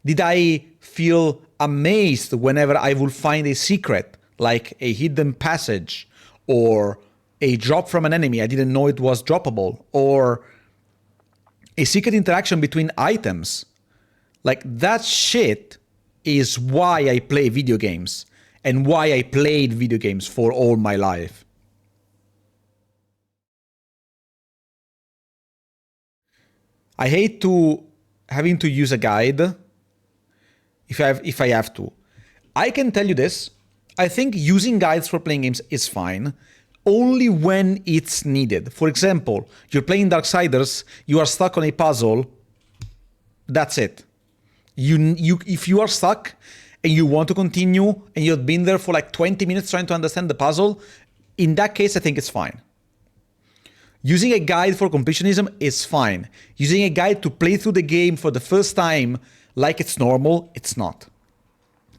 [SPEAKER 1] Did I feel amazed whenever I would find a secret, like a hidden passage, or a drop from an enemy I didn't know it was droppable, or a secret interaction between items? Like, that shit is why I play video games, and why I played video games for all my life. I hate having to use a guide if I have to. I can tell you this, I think using guides for playing games is fine, only when it's needed. For example, you're playing Darksiders, you are stuck on a puzzle, that's it. If you are stuck and you want to continue and you've been there for like 20 minutes trying to understand the puzzle, in that case, I think it's fine. Using a guide for completionism is fine. Using a guide to play through the game for the first time like it's normal, it's not.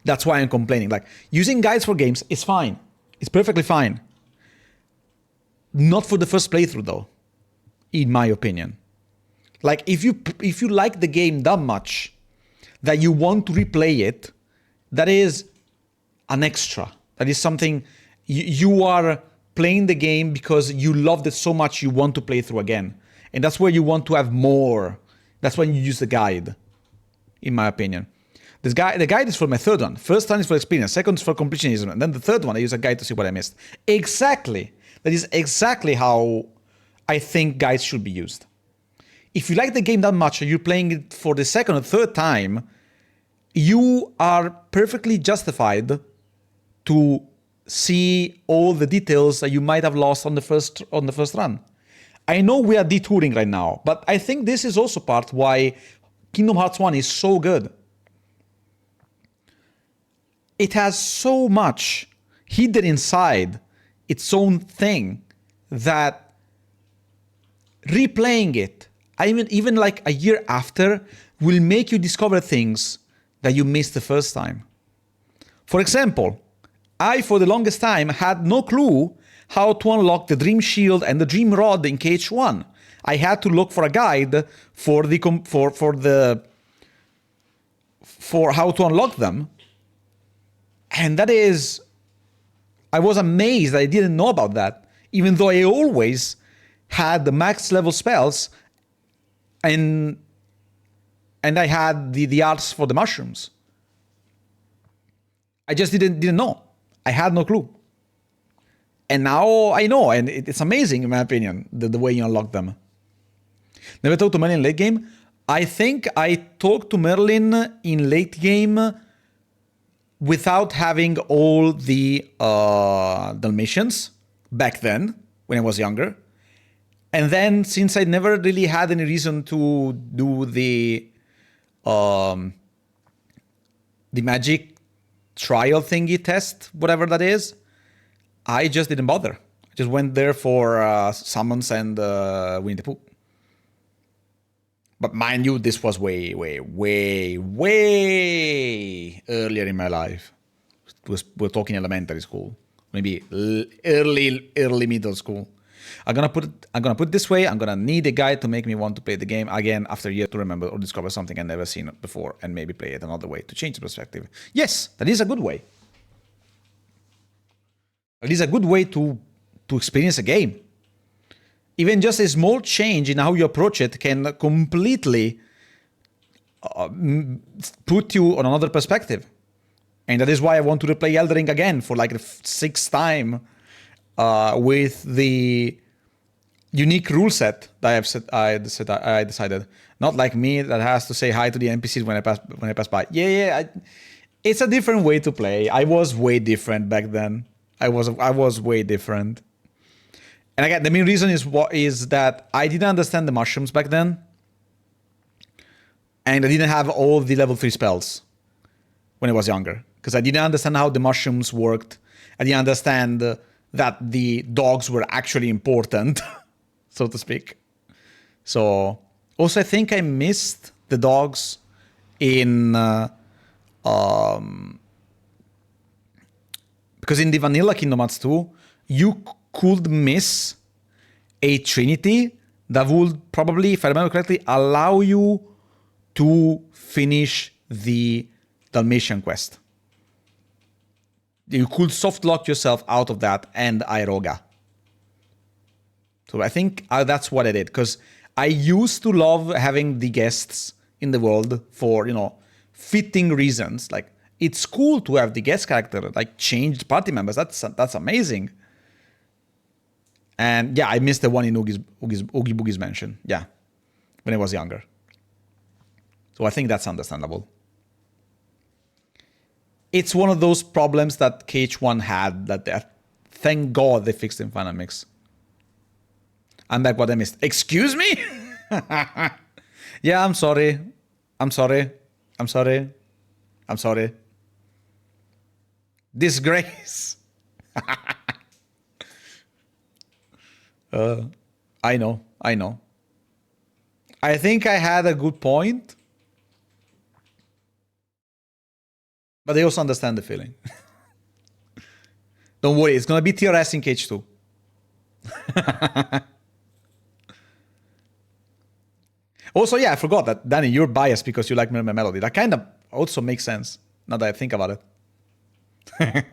[SPEAKER 1] That's why I'm complaining. Like, using guides for games is fine. It's perfectly fine. Not for the first playthrough though, in my opinion. Like, if you like the game that much that you want to replay it, that is an extra. That is something you are playing the game because you loved it so much you want to play through again. And that's where you want to have more. That's when you use the guide, in my opinion. The guide is for my third one. First one is for experience, second is for completionism, and then the third one I use a guide to see what I missed. Exactly. That is exactly how I think guides should be used. If you like the game that much and you're playing it for the second or third time, you are perfectly justified to see all the details that you might have lost on the first run. I know we are detouring right now, but I think this is also part why Kingdom Hearts 1 is so good. It has so much hidden inside its own thing that replaying it, even like a year after, will make you discover things that you missed the first time. For example, I, for the longest time, had no clue how to unlock the Dream Shield and the Dream Rod in KH1. I had to look for a guide for how to unlock them. And that is, I was amazed I didn't know about that, even though I always had the max level spells and I had the arts for the mushrooms. I just didn't know. I had no clue. And now I know, and it's amazing in my opinion, the way you unlock them. Never talked to Merlin late game. I think I talked to Merlin in late game without having all the Dalmatians back then, when I was younger. And then, since I never really had any reason to do the the magic trial thingy test, whatever that is, I just didn't bother. I just went there for summons and Winnie the Pooh. But mind you, this was way earlier in my life. We're talking elementary school, maybe early middle school. I'm gonna put it this way. I'm gonna need a guide to make me want to play the game again after a year to remember or discover something I've never seen before and maybe play it another way to change the perspective. Yes, that is a good way. It is a good way to experience a game. Even just a small change in how you approach it can completely put you on another perspective. And that is why I want to replay Elden Ring again for like the sixth time with the unique rule set that I decided. Not like me that has to say hi to the NPCs when I pass by. It's a different way to play. I was way different back then. I was way different. And again, the main reason is that I didn't understand the mushrooms back then. And I didn't have all the level 3 spells when I was younger. Because I didn't understand how the mushrooms worked. I didn't understand that the dogs were actually important, so to speak. So, also I think I missed the dogs in... because in the vanilla Kingdom Hearts 2, you could miss a trinity that would probably, if I remember correctly, allow you to finish the Dalmatian quest. You could soft lock yourself out of that and Iroga. So I think that's what I did, because I used to love having the guests in the world for, fitting reasons. Like, it's cool to have the guest character, like, changed party members. That's amazing. And yeah, I missed the one in Oogie Boogie's Mansion. Yeah, when I was younger. So I think that's understandable. It's one of those problems that KH1 had that thank God they fixed in Final Mix. I'm back what I missed. Excuse me? Yeah, I'm sorry. Disgrace. I know. I think I had a good point. But I also understand the feeling. Don't worry, it's gonna be TRS in KH2. Also, yeah, I forgot that, Danny, you're biased because you like Mermaid Melody. That kind of also makes sense, now that I think about it.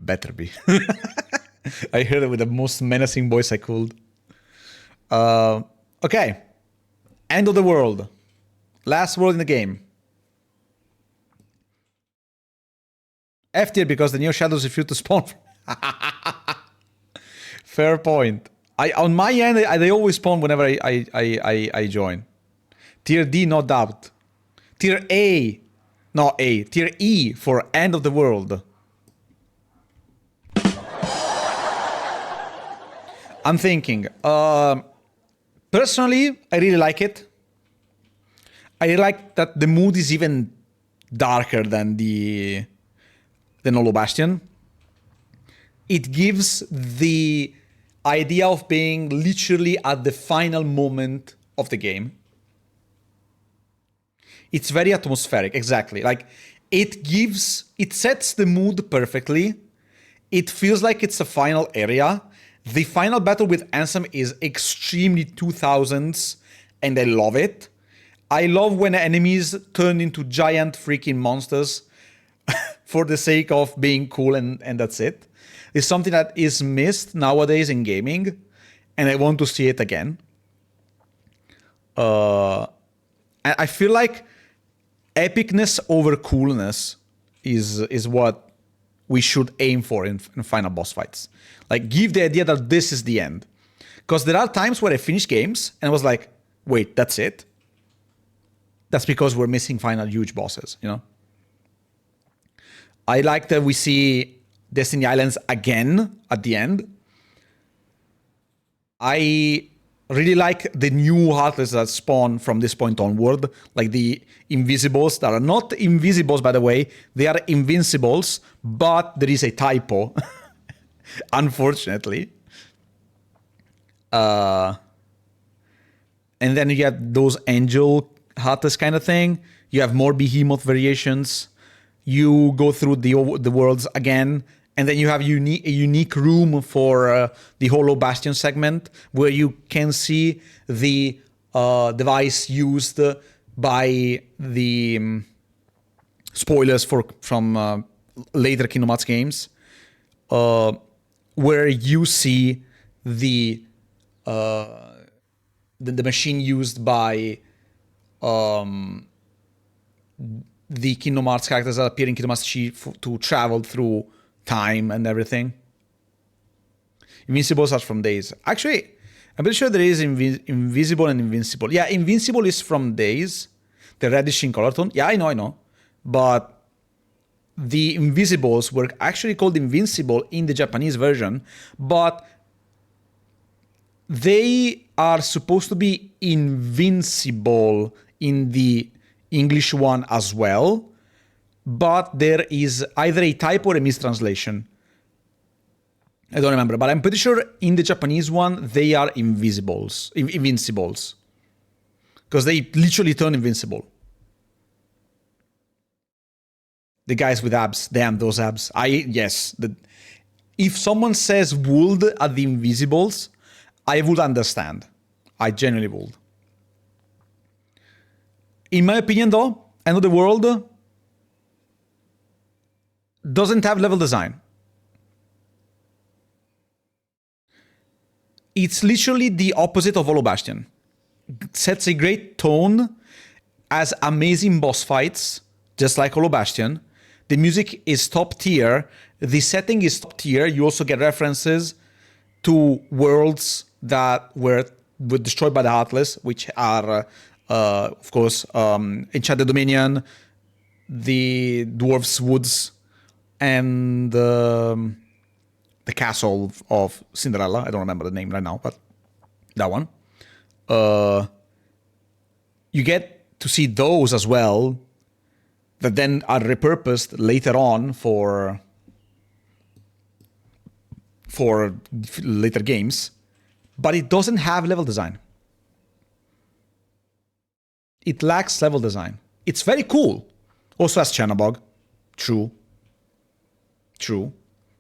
[SPEAKER 1] Better be. I heard it with the most menacing voice I could. Okay. End of the world. Last world in the game. F tier because the Neo Shadows refuse to spawn. Fair point. On my end, they always spawn whenever I join. Tier D, no doubt. Tier A. Not A. Tier E for End of the World. I'm thinking. Personally, I really like it. I really like that the mood is even darker than the Nolo Bastion. It gives the idea of being literally at the final moment of the game. It's very atmospheric, exactly. Like, it sets the mood perfectly. It feels like it's a final area. The final battle with Ansem is extremely 2000s, and I love it. I love when enemies turn into giant freaking monsters for the sake of being cool and that's it. It's something that is missed nowadays in gaming, and I want to see it again. I feel like epicness over coolness is what we should aim for in final boss fights. Like, give the idea that this is the end. Because there are times where I finish games and I was like, wait, that's it? That's because we're missing final huge bosses, I like that we see Destiny Islands again at the end. I really like the new Heartless that spawn from this point onward, like the Invisibles that are not Invisibles, by the way. They are Invincibles, but there is a typo, unfortunately. And then you get those Angel Heartless kind of thing. You have more Behemoth variations. You go through the worlds again, and then you have a unique room for the Hollow Bastion segment where you can see the device used by the spoilers from later Kingdom Hearts games, where you see the machine used by the Kingdom Hearts characters that appear in Kingdom Hearts Chi to travel through time and everything. Invincible starts from Days. Actually, I'm pretty sure there is Invisible and Invincible. Yeah, Invincible is from Days. The reddish in color tone. Yeah, I know. But the Invisibles were actually called Invincible in the Japanese version, but they are supposed to be invincible in the English one as well, but there is either a typo or a mistranslation. I don't remember, but I'm pretty sure in the Japanese one they are invincibles, because they literally turn invincible. The guys with abs, damn those abs. If someone says would at the Invisibles, I would understand. I genuinely would. In my opinion, though, End of the World doesn't have level design. It's literally the opposite of Hollow Bastion. It sets a great tone, has amazing boss fights, just like Hollow Bastion. The music is top tier. The setting is top tier. You also get references to worlds that were destroyed by the Heartless, which are, of course, Enchanted Dominion, the Dwarf's Woods, and the Castle of Cinderella. I don't remember the name right now, but that one. You get to see those as well, that then are repurposed later on for later games, but it doesn't have level design. It lacks level design. It's very cool. Also has Chernobog. True.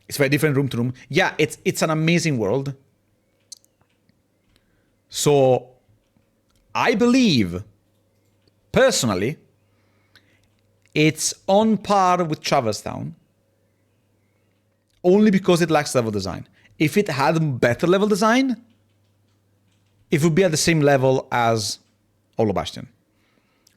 [SPEAKER 1] It's very different room to room. Yeah, it's an amazing world. So I believe, personally, it's on par with Traverse Town, only because it lacks level design. If it had better level design, it would be at the same level as Hollow Bastion.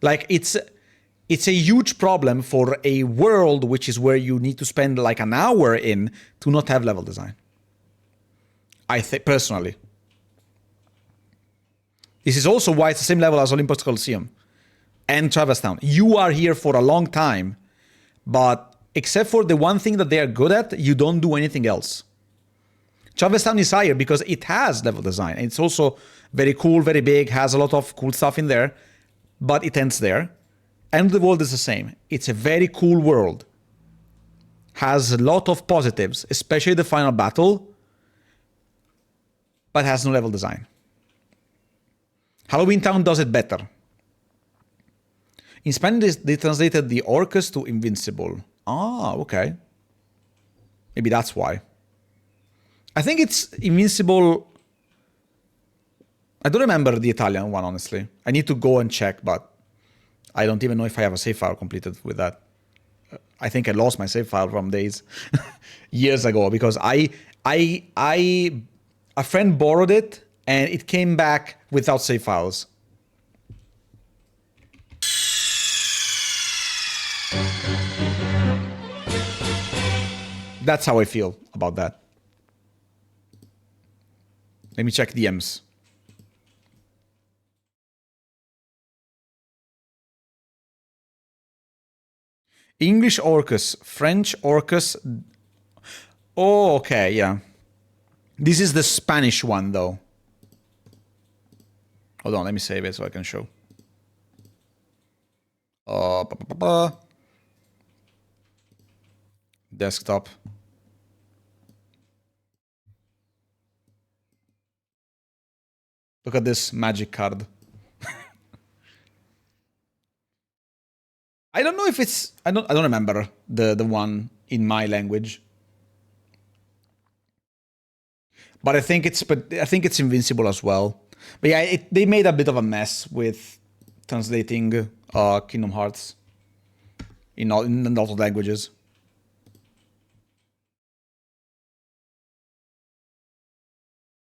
[SPEAKER 1] Like, it's a huge problem for a world which is where you need to spend like an hour in to not have level design. I think, personally. This is also why it's the same level as Olympus Coliseum and Traverse Town. You are here for a long time, but except for the one thing that they are good at, you don't do anything else. Traverse Town is higher because it has level design. It's also very cool, very big, has a lot of cool stuff in there, but it ends there. And the world is the same. It's a very cool world. Has a lot of positives, especially the final battle, but has no level design. Halloween Town does it better. In Spanish, they translated the Orcus to Invincible. Ah, okay. Maybe that's why. I think it's Invincible. I don't remember the Italian one, honestly. I need to go and check, but I don't even know if I have a save file completed with that. I think I lost my save file from days years ago, because a friend borrowed it and it came back without save files. That's how I feel about that. Let me check DMs. English Orcus, French Orcus. Oh, okay, yeah. This is the Spanish one, though. Hold on, let me save it so I can show. Desktop. Look at this magic card. I don't know if it's I don't remember the one in my language. But I think it's invincible as well. But yeah, they made a bit of a mess with translating Kingdom Hearts in a lot of languages.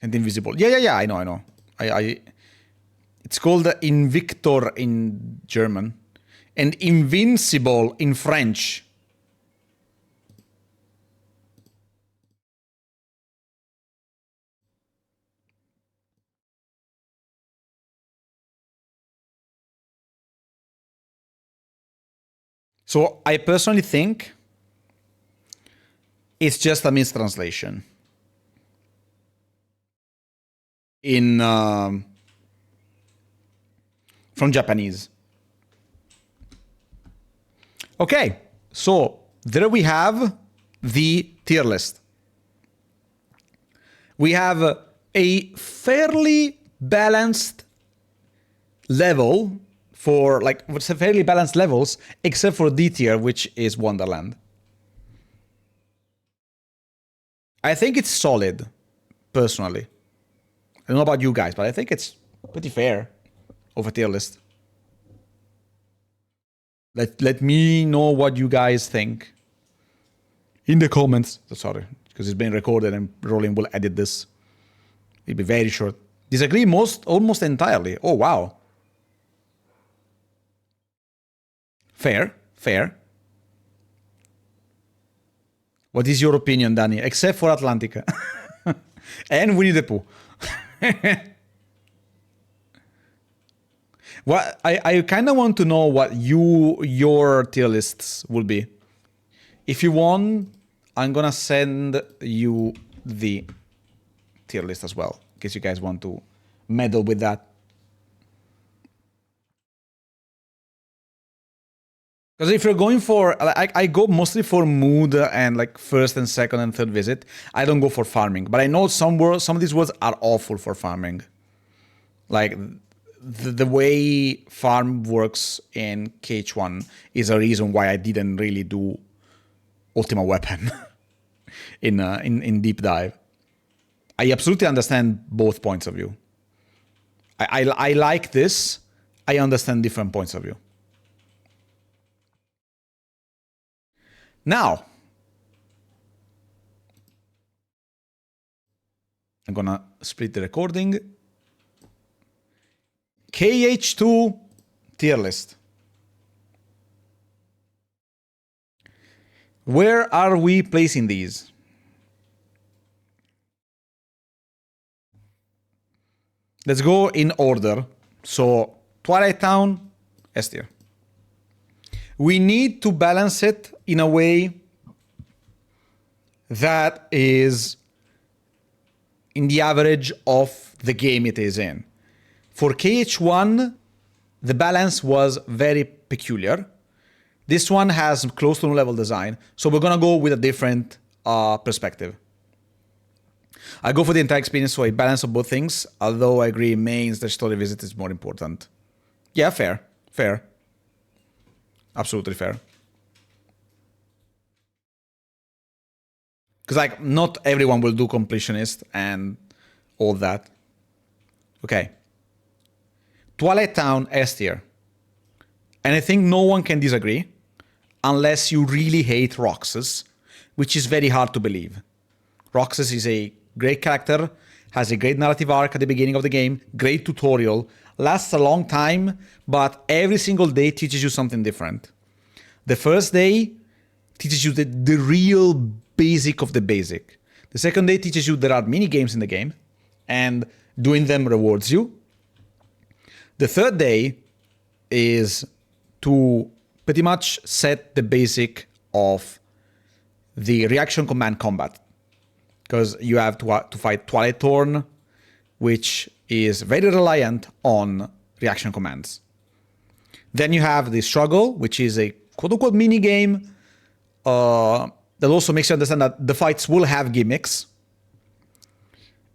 [SPEAKER 1] And invisible. Yeah. I know. It's called Invictor in German and Invincible in French. So I personally think it's just a mistranslation in from Japanese. Okay, so there we have the tier list. We have a fairly balanced level for what's a fairly balanced levels, except for D tier, which is Wonderland. I think it's solid, personally. I don't know about you guys, but I think it's pretty fair of a tier list. Let me know what you guys think in the comments. Sorry, because it's been recorded and Roland will edit this. It'll be very short. Disagree almost entirely. Oh, wow. Fair. What is your opinion, Danny? Except for Atlantica. And Winnie the Pooh. Well, I kind of want to know what your tier lists will be. If you want, I'm gonna send you the tier list as well, in case you guys want to meddle with that. Because if you're going for, I go mostly for mood and first and second and third visit. I don't go for farming, but I know some of these worlds are awful for farming. Like the way farm works in KH1 is a reason why I didn't really do Ultimate Weapon in Deep Dive. I absolutely understand both points of view. I like this. I understand different points of view. Now, I'm gonna split the recording. KH2 tier list. Where are we placing these? Let's go in order. So, Twilight Town, S tier. We need to balance it in a way that is in the average of the game it is in. For KH1, the balance was very peculiar. This one has close to no level design, so we're gonna go with a different perspective. I go for the entire experience, so a balance of both things, although I agree mains, the story visit is more important. Yeah, fair. Absolutely fair. Because not everyone will do completionist and all that. Okay. Twilight Town S tier. And I think no one can disagree, unless you really hate Roxas, which is very hard to believe. Roxas is a great character, has a great narrative arc at the beginning of the game, great tutorial, lasts a long time, but every single day teaches you something different. The first day teaches you the real basic of the basic. The second day teaches you there are mini games in the game, and doing them rewards you. The third day is to pretty much set the basic of the reaction command combat. Because you have to fight Twilight Thorn, which is very reliant on reaction commands. Then you have the struggle, which is a quote-unquote mini game that also makes you understand that the fights will have gimmicks.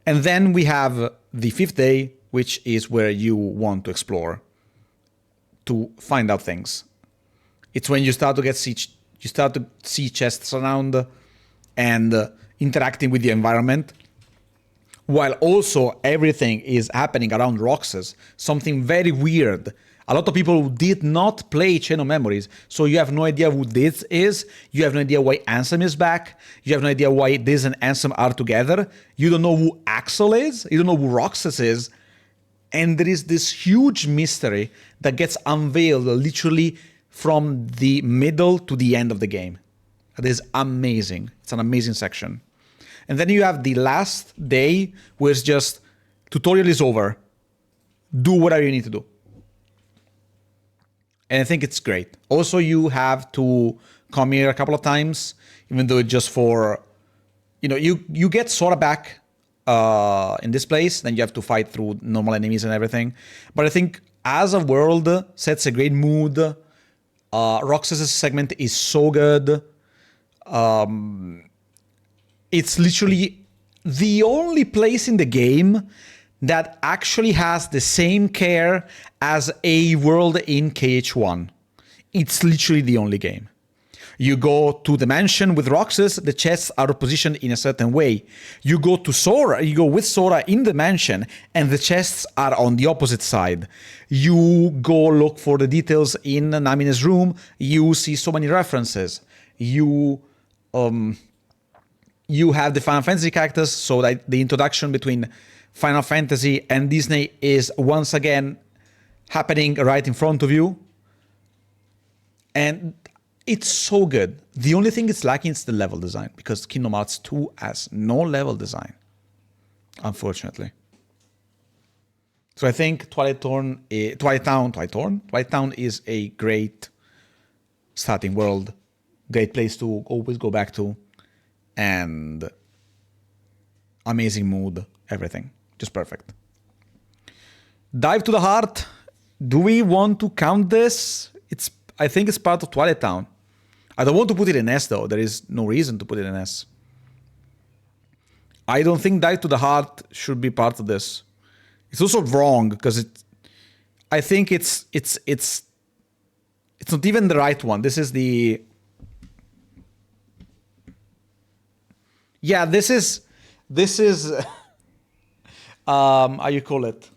[SPEAKER 1] And then we have the fifth day, which is where you want to explore to find out things. It's when you start to see chests around and interacting with the environment, while also everything is happening around Roxas, something very weird. A lot of people did not play Chain of Memories, so you have no idea who this is, you have no idea why Ansem is back, you have no idea why this and Ansem are together, you don't know who Axel is, you don't know who Roxas is, and there is this huge mystery that gets unveiled literally from the middle to the end of the game. It is amazing. It's an amazing section. And then you have the last day where it's just tutorial is over. Do whatever you need to do. And I think it's great. Also, you have to come here a couple of times, even though it's just for, you get Sora back in this place, then you have to fight through normal enemies and everything. But I think as a world, sets a great mood. Roxas' segment is so good. It's literally the only place in the game that actually has the same care as a world in KH1. It's literally the only game. You go to the mansion with Roxas, the chests are positioned in a certain way. You go to Sora, you go with Sora in the mansion, and the chests are on the opposite side. You go look for the details in Namine's room, you see so many references. You have the Final Fantasy characters, so that the introduction between Final Fantasy and Disney is once again happening right in front of you. And it's so good. The only thing it's lacking is the level design, because Kingdom Hearts 2 has no level design, unfortunately. So I think Twilight Town is a great starting world, great place to always go back to, and amazing mood, everything, just perfect. Dive to the Heart. Do we want to count this? I think it's part of Twilight Town. I don't want to put it in S though. There is no reason to put it in S. I don't think Dive to the Heart should be part of this. It's also wrong because I think it's not even the right one. This is the this is how you call it?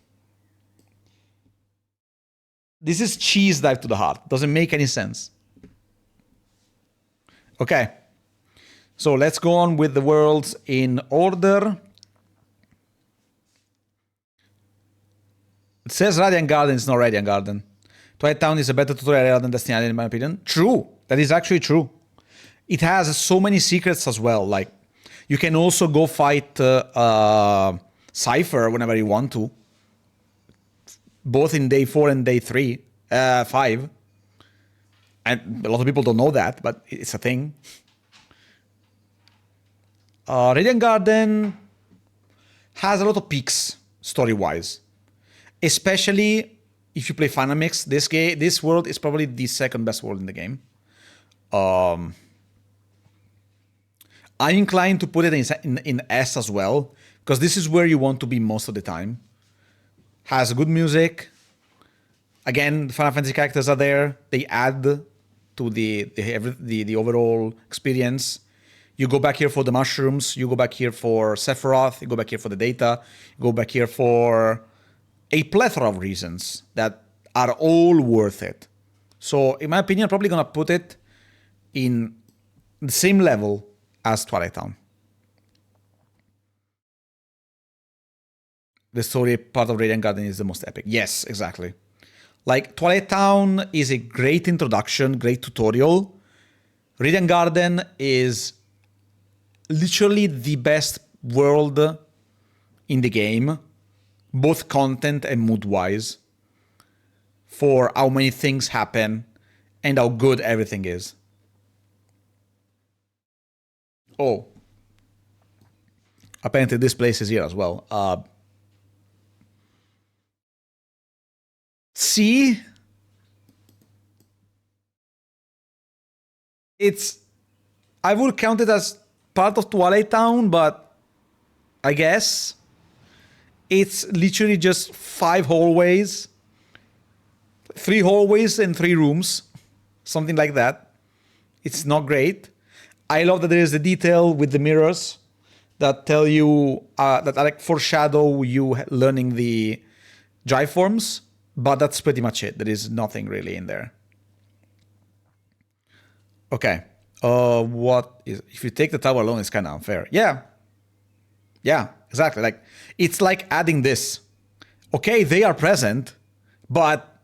[SPEAKER 1] This is cheese Dive to the Heart. Doesn't make any sense. Okay. So let's go on with the worlds in order. It says Radiant Garden, it's not Radiant Garden. Twilight Town is a better tutorial area than Destiny Island in my opinion. True. That is actually true. It has so many secrets as well. Like, you can also go fight Cypher whenever you want to. Both in day 4 and day 5. And a lot of people don't know that, but it's a thing. Radiant Garden has a lot of peaks, story-wise. Especially if you play Final Mix. This world is probably the second best world in the game. I'm inclined to put it in S as well, because this is where you want to be most of the time. Has good music. Again, the Final Fantasy characters are there. They add to the overall experience. You go back here for the mushrooms. You go back here for Sephiroth. You go back here for the data. You go back here for a plethora of reasons that are all worth it. So, in my opinion, I'm probably going to put it in the same level as Twilight Town. The story part of Radiant Garden is the most epic. Yes, exactly. Like, Twilight Town is a great introduction, great tutorial. Radiant Garden is literally the best world in the game, both content and mood-wise, for how many things happen and how good everything is. Oh. Apparently this place is here as well. C. I would count it as part of Twilight Town, but I guess it's literally just 5 hallways, 3 hallways and 3 rooms, something like that. It's not great. I love that there is the detail with the mirrors that tell you, that like foreshadow you learning the drive forms, but that's pretty much it. There is nothing really in there. Okay. If you take the tower alone, it's kind of unfair. Yeah. Yeah, exactly. Like, it's like adding this. Okay, they are present, but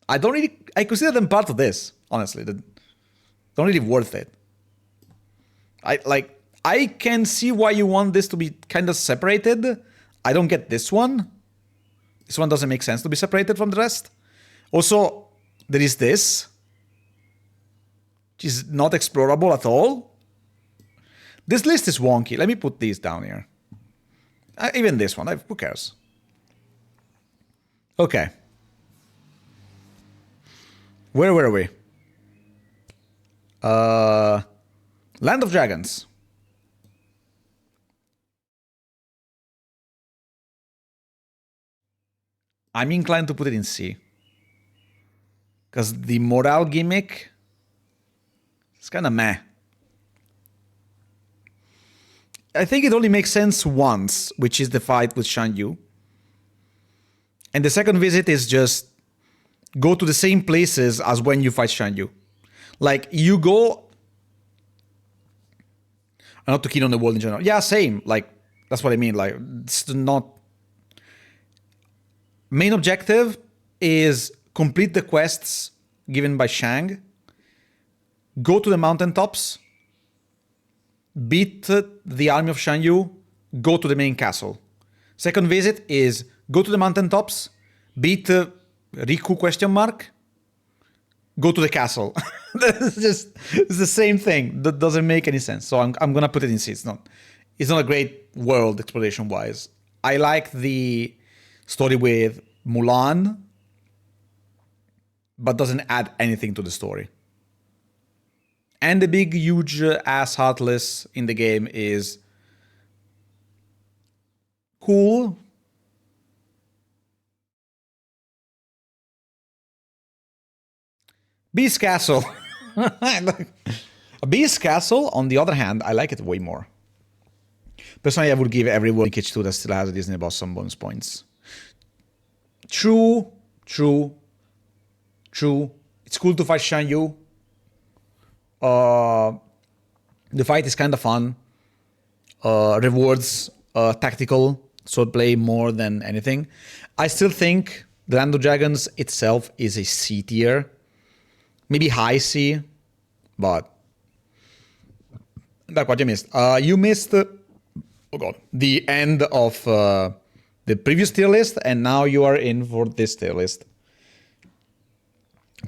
[SPEAKER 1] I consider them part of this, honestly. They're not really worth it. I can see why you want this to be kind of separated. I don't get this one. This one doesn't make sense to be separated from the rest. Also, there is this, which is not explorable at all. This list is wonky. Let me put these down here. Even this one, who cares? Okay. Where were we? Land of Dragons. I'm inclined to put it in C. Because the morale gimmick, it's kind of meh. I think it only makes sense once, which is the fight with Shan Yu. And the second visit is just go to the same places as when you fight Shan Yu. Like, you go... Not to keen on the world in general. Yeah, same. Like, that's what I mean. Like, it's not... Main objective is complete the quests given by Shang. Go to the mountaintops. Beat the army of Shan Yu. Go to the main castle. Second visit is go to the mountaintops. Beat Riku ? Go to the castle. It's the same thing. That doesn't make any sense. So I'm gonna put it in C. It's not a great world exploration wise. I like the story with Mulan, but doesn't add anything to the story. And the big, huge ass Heartless in the game is cool. Beast Castle. Beast Castle, on the other hand, I like it way more. Personally, I would give every linkage to that still has a Disney boss some bonus points. True. It's cool to fight Shan Yu. The fight is kind of fun. Rewards tactical swordplay more than anything. I still think the Land of Dragons itself is a C tier. Maybe high C, but that's what you missed. You missed, the end of the previous tier list, and now you are in for this tier list.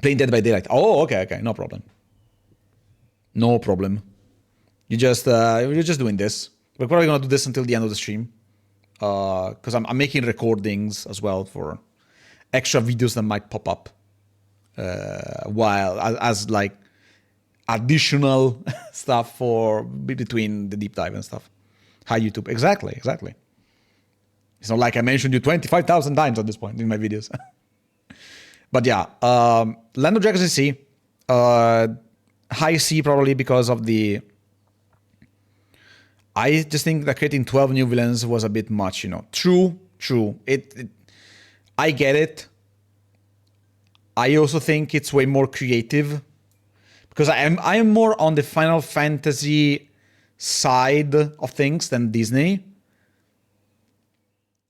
[SPEAKER 1] Playing Dead by Daylight. Oh, okay, no problem. No problem. You're just doing this. We're probably gonna do this until the end of the stream, because I'm making recordings as well for extra videos that might pop up. While as like additional stuff for between the deep dive and stuff. Hi YouTube. Exactly. It's not like I mentioned you 25,000 times at this point in my videos. But yeah, Land of Dragons is C. High C probably because of the... I just think that creating 12 new villains was a bit much, True. I get it. I also think it's way more creative because I am more on the Final Fantasy side of things than Disney.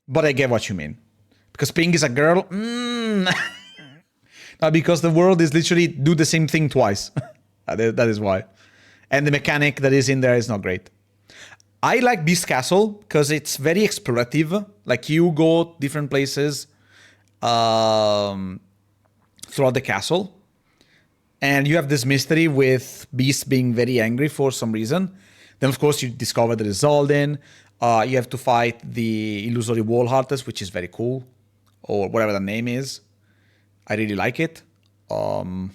[SPEAKER 1] But I get what you mean. Because Pink is a girl. Because the world is literally do the same thing twice. That is why. And the mechanic that is in there is not great. I like Beast Castle because it's very explorative. Like you go different places. Throughout the castle, and you have this mystery with Beast being very angry for some reason. Then of course you discover that it's Zaldin. You have to fight the illusory wall Heartless, which is very cool. or whatever the name is. I really like it. What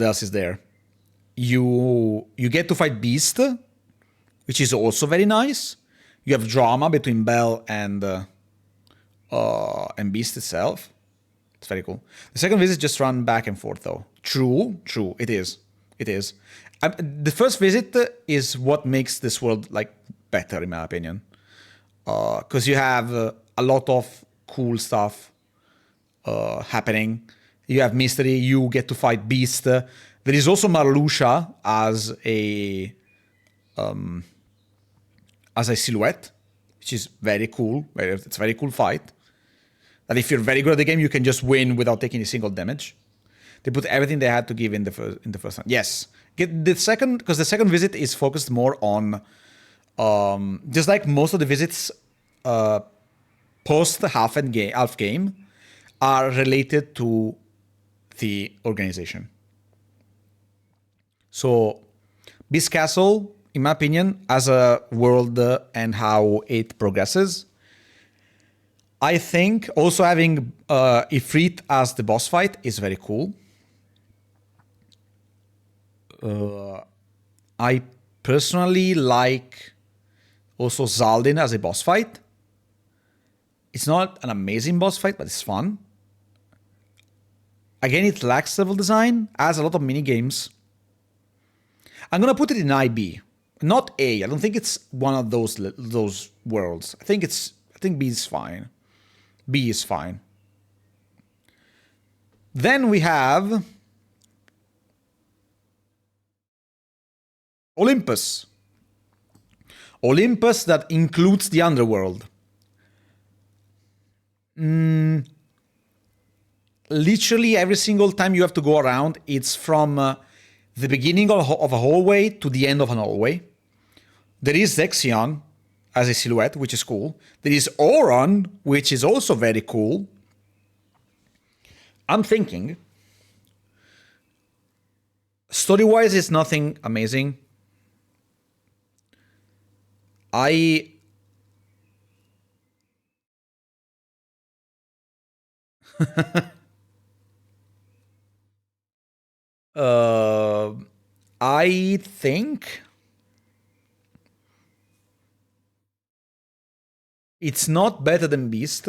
[SPEAKER 1] else is there? You get to fight Beast, which is also very nice. You have drama between Bell and Beast itself. It's very cool. The second visit just run back and forth though. True, it is. The first visit is what makes this world like better in my opinion. Because you have a lot of cool stuff happening. You have mystery, you get to fight Beast. There is also Marluxia as a silhouette, which is very cool. It's a very cool fight. That if you're very good at the game, you can just win without taking a single damage. They put everything they had to give in the first time. Yes, get the second, because the second visit is focused more on, just like most of the visits post half game are related to the organization. So Beast Castle, in my opinion, as a world and how it progresses, I think also having Ifrit as the boss fight is very cool. I personally like also Zaldin as a boss fight. It's not an amazing boss fight, but it's fun. Again, it lacks level design, has a lot of mini games. I'm gonna put it in IB, not A. I don't think it's one of those worlds. I think B is fine. B is fine. Then we have Olympus. Olympus that includes the underworld. Literally every single time you have to go around, it's from the beginning of a hallway to the end of an hallway. There is Zexion as a silhouette, which is cool. There is Oron, which is also very cool. I'm thinking, story-wise, it's nothing amazing. I think it's not better than Beast.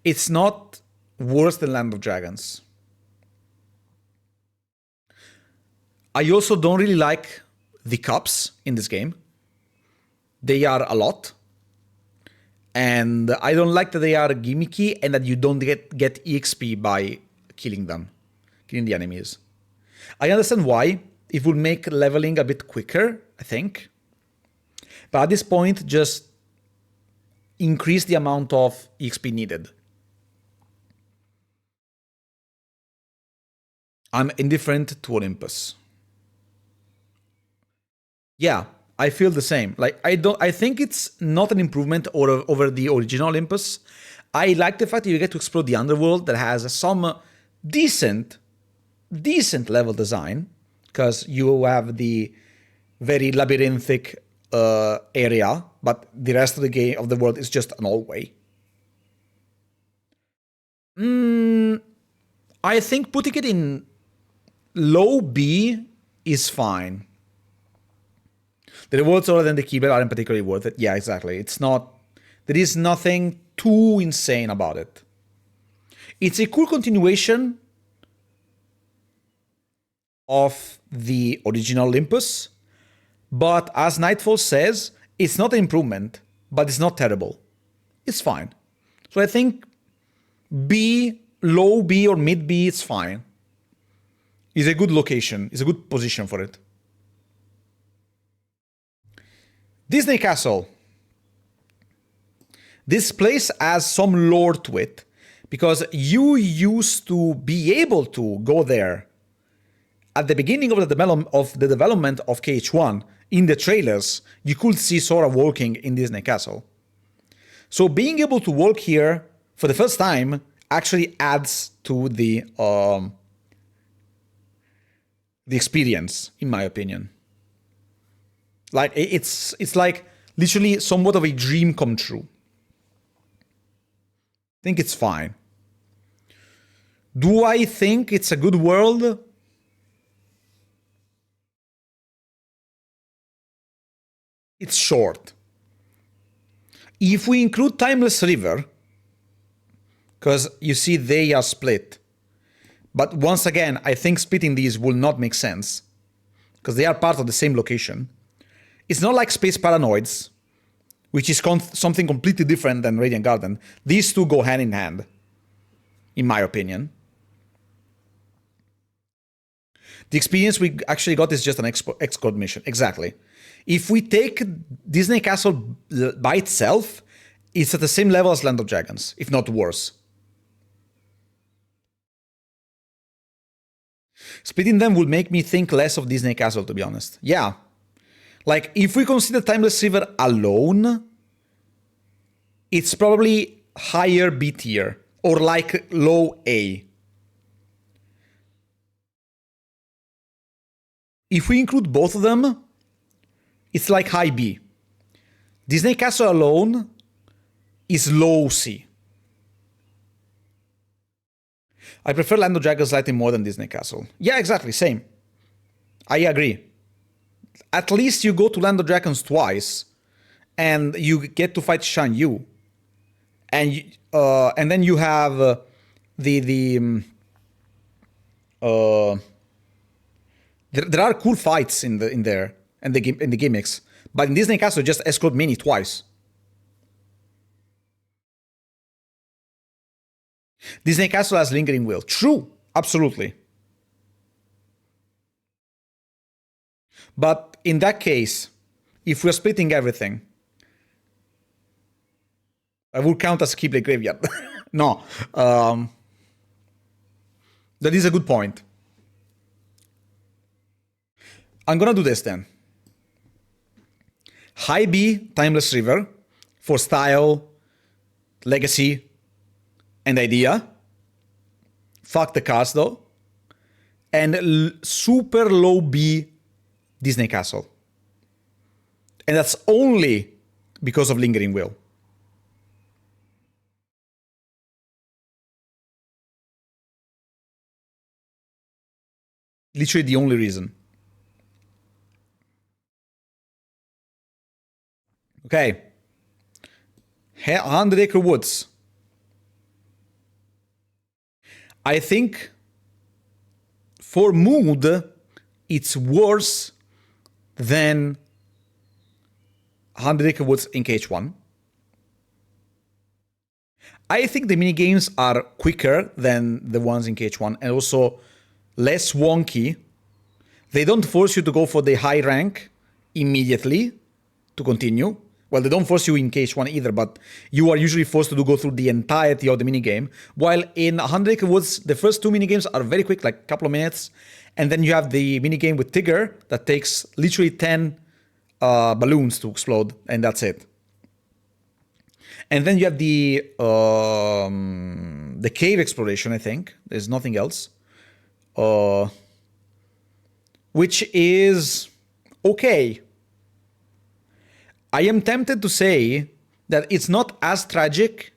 [SPEAKER 1] It's not worse than Land of Dragons. I also don't really like the cups in this game. They are a lot. And I don't like that they are gimmicky and that you don't get EXP by killing them, killing the enemies. I understand why. It would make leveling a bit quicker, I think. But at this point, just increase the amount of EXP needed. I'm indifferent to Olympus. Yeah, I feel the same. Like I think it's not an improvement over the original Olympus. I like the fact that you get to explore the underworld that has some decent level design, because you have the very labyrinthic area, but the rest of the game of the world is just an hallway. I think putting it in low B is fine. The rewards other than the keyblade aren't particularly worth it. Yeah, exactly. It's not. There is nothing too insane about it. It's a cool continuation of the original Olympus, but as Nightfall says, it's not an improvement, but it's not terrible. It's fine. So I think B, low B or mid B, it's fine. It's a good location. It's a good position for it. Disney Castle. This place has some lore to it, because you used to be able to go there at the beginning of the development of KH1. In the trailers, you could see Sora walking in Disney Castle. So being able to walk here for the first time actually adds to the experience, in my opinion. Like it's like literally somewhat of a dream come true. think it's fine. Do I think it's a good world? It's short. If we include Timeless River, because you see they are split, but once again, I think splitting these will not make sense, because they are part of the same location. It's not like Space Paranoids, which is something completely different than Radiant Garden. These two go hand in hand, in my opinion. The experience we actually got is just an Xcode mission. Exactly. If we take Disney Castle by itself, it's at the same level as Land of Dragons, if not worse. Splitting them would make me think less of Disney Castle, to be honest. Yeah. Like, if we consider Timeless River alone, it's probably higher B tier, or like low A. If we include both of them, it's like high B. Disney Castle alone is low C. I prefer Land of Dragons slightly more than Disney Castle. Yeah, exactly, same. I agree. At least you go to Land of Dragons twice, and you get to fight Shan Yu, and then you have there are cool fights in there and the gimmicks, but in Disney Castle just escort Mini twice. Disney Castle has Lingering Will. True, absolutely. But in that case, if we're splitting everything, I would count as Keyblade Graveyard. No. That is a good point. I'm gonna do this then. High B, Timeless River, for style, legacy, and idea. Fuck the cards though. And super low B, Disney Castle. And that's only because of Lingering Will. Literally the only reason. Okay. 100 Acre Woods. I think for mood, it's worse than 100 Acre Woods in KH1. I think the minigames are quicker than the ones in KH1 and also less wonky. They don't force you to go for the high rank immediately to continue. Well, they don't force you in KH1 either, but you are usually forced to go through the entirety of the minigame. While in 100 Acre Woods, the first two minigames are very quick, like a couple of minutes. And then you have the minigame with Tigger that takes literally 10 balloons to explode, and that's it. And then you have the cave exploration, I think. There's nothing else. Which is okay. I am tempted to say that it's not as tragic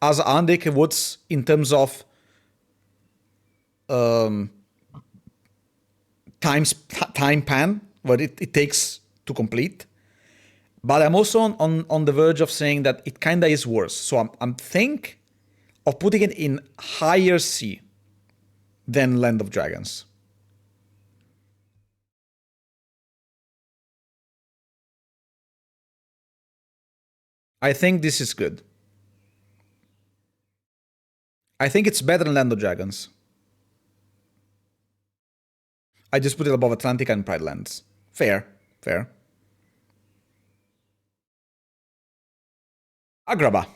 [SPEAKER 1] as 100 Acre Woods in terms of time pan, what it takes to complete. But I'm also on the verge of saying that it kind of is worse. So I'm think of putting it in higher C than Land of Dragons. I think this is good. I think it's better than Land of Dragons. I just put it above Atlantica and Pride Lands. Fair, fair. Agrabah.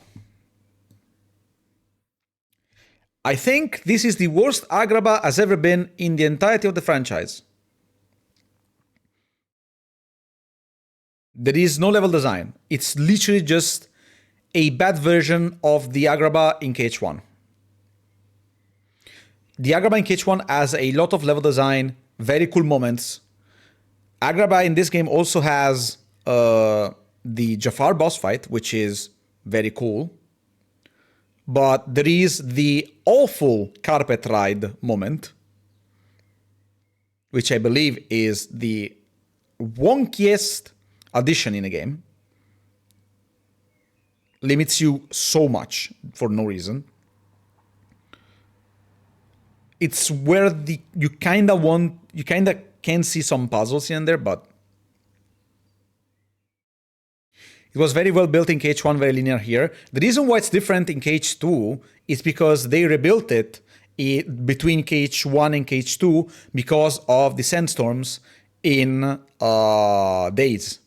[SPEAKER 1] I think this is the worst Agrabah has ever been in the entirety of the franchise. There is no level design. It's literally just a bad version of the Agrabah in KH1. The Agrabah in KH1 has a lot of level design, very cool moments. Agrabah in this game also has the Jafar boss fight, which is very cool. But there is the awful carpet ride moment, which I believe is the wonkiest addition in a game. Limits you so much for no reason. It's where you kind of can see some puzzles in there, but it was very well built in KH1, very linear here. The reason why it's different in KH2 is because they rebuilt it between KH1 and KH2 because of the sandstorms in Days.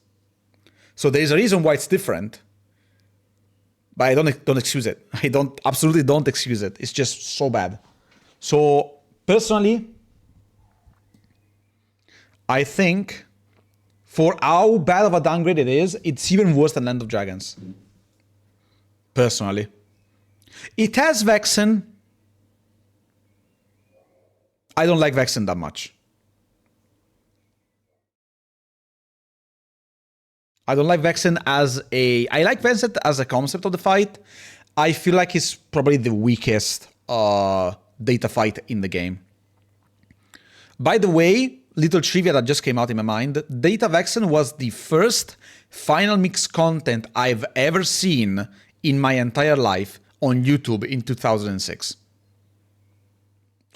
[SPEAKER 1] So there is a reason why it's different. But I don't excuse it. I absolutely don't excuse it. It's just so bad. So personally, I think for how bad of a downgrade it is, it's even worse than Land of Dragons. Personally. It has Vexen. I don't like Vexen that much. I don't like Vexen as I like Vexen as a concept of the fight. I feel like it's probably the weakest data fight in the game. By the way, little trivia that just came out in my mind. Data Vexen was the first final mix content I've ever seen in my entire life on YouTube in 2006.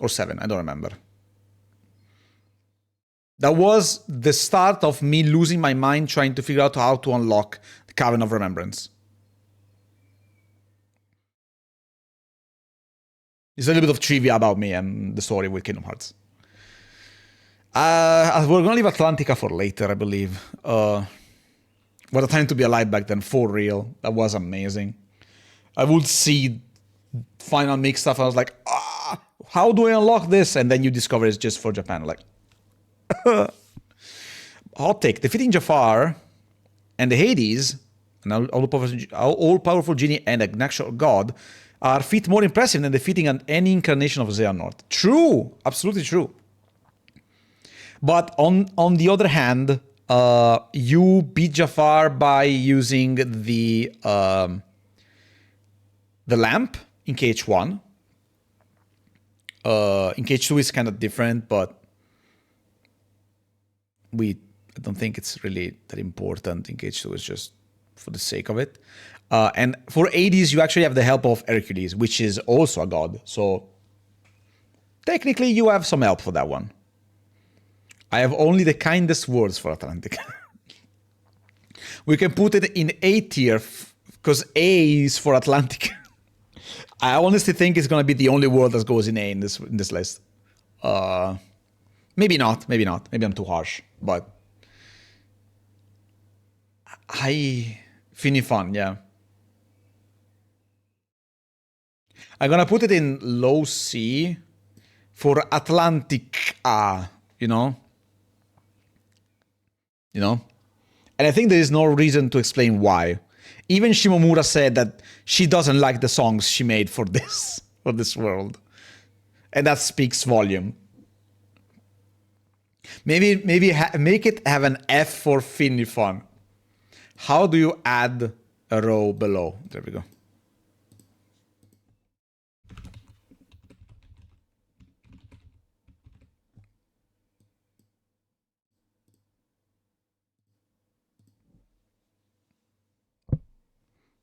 [SPEAKER 1] Or 7, I don't remember. That was the start of me losing my mind trying to figure out how to unlock the Cavern of Remembrance. It's a little bit of trivia about me and the story with Kingdom Hearts. We're gonna leave Atlantica for later, I believe. What a time to be alive back then, for real. That was amazing. I would see final mix stuff, and I was like, how do I unlock this? And then you discover it's just for Japan. Like, hot take. Defeating Jafar and the Hades, an all-powerful genie and an actual god, are feat more impressive than defeating any incarnation of Xehanort. True, absolutely true. But on the other hand, you beat Jafar by using the lamp in KH1. In KH2 it's kind of different, but I don't think it's really that important in KH2. It's just for the sake of it. And for Hades, you actually have the help of Hercules, which is also a god. So technically you have some help for that one. I have only the kindest words for Atlantic. We can put it in A tier, because A is for Atlantic. I honestly think it's going to be the only word that goes in A in this list. Maybe not. Maybe I'm too harsh. But Finifun, yeah. I'm going to put it in low C for Atlantic, you know? And I think there is no reason to explain why. Even Shimomura said that she doesn't like the songs she made for this world. And that speaks volume. Maybe make it have an F for Finifun. How do you add a row below? There we go.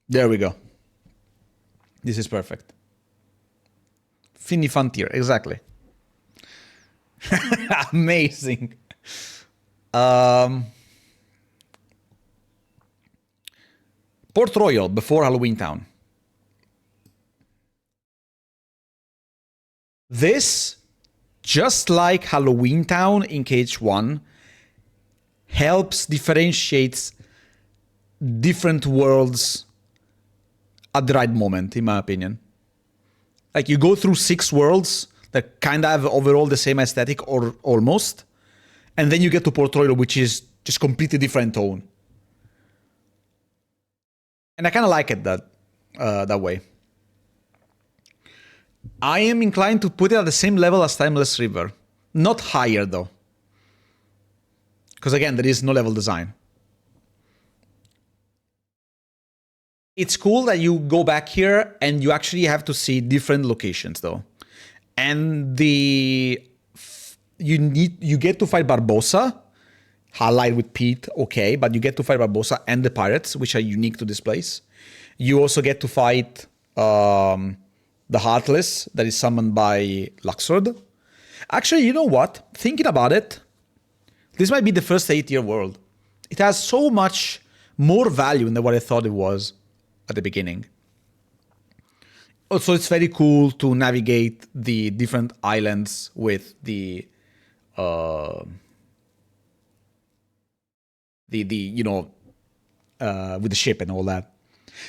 [SPEAKER 1] There we go. This is perfect. Finifun tier, exactly. Amazing. Port Royal before Halloween Town. This, just like Halloween Town in KH1, helps differentiates different worlds at the right moment, in my opinion. Like, you go through 6 worlds that kind of have overall the same aesthetic or almost, and then you get to Port Royal, which is just completely different tone. And I kind of like it that way. I am inclined to put it at the same level as Timeless River. Not higher, though. Because again, there is no level design. It's cool that you go back here and you actually have to see different locations though. And you get to fight Barbossa, allied with Pete, okay, but you get to fight Barbossa and the pirates, which are unique to this place. You also get to fight the Heartless that is summoned by Luxord. Actually, you know what? Thinking about it, this might be the first A-tier world. It has so much more value than what I thought it was at the beginning. Also, it's very cool to navigate the different islands with the with the ship and all that.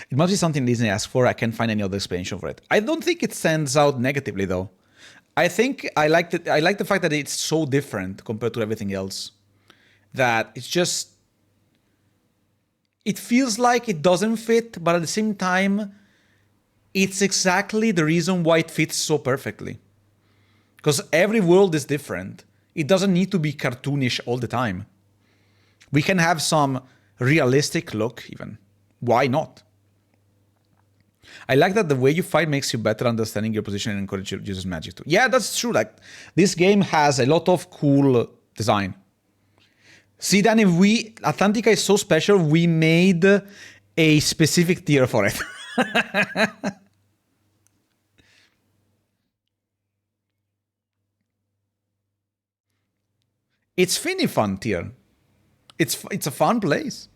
[SPEAKER 1] It must be something Disney asked for. I can't find any other explanation for it. I don't think it stands out negatively though. I think I like the fact that it's so different compared to everything else. That it's just, it feels like it doesn't fit, but at the same time, it's exactly the reason why it fits so perfectly. Because every world is different. It doesn't need to be cartoonish all the time. We can have some realistic look even. Why not? I like that the way you fight makes you better understanding your position and encourage you to use magic too. Yeah, that's true. Like, this game has a lot of cool design. See, Dan, if Atlantica is so special, we made a specific tier for it. It's Finifun tier. It's a fun place.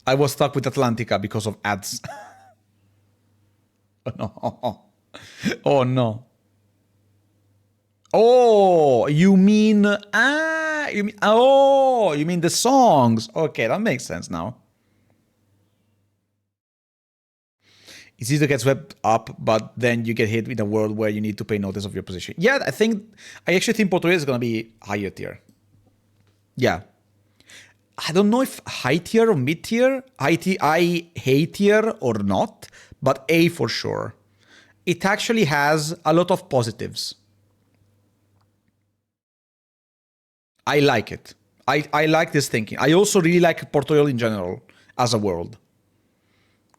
[SPEAKER 1] I was stuck with Atlantica because of ads. Oh no. Oh no. Oh, you mean you mean the songs. Okay, that makes sense now. It's easy to get swept up, but then you get hit in a world where you need to pay notice of your position. Yeah, I actually think Puerto Rico is gonna be higher tier. Yeah. I don't know if high tier or mid tier, I hate tier or not, but A for sure. It actually has a lot of positives. I like it. I like this thinking. I also really like Puerto Rico in general as a world.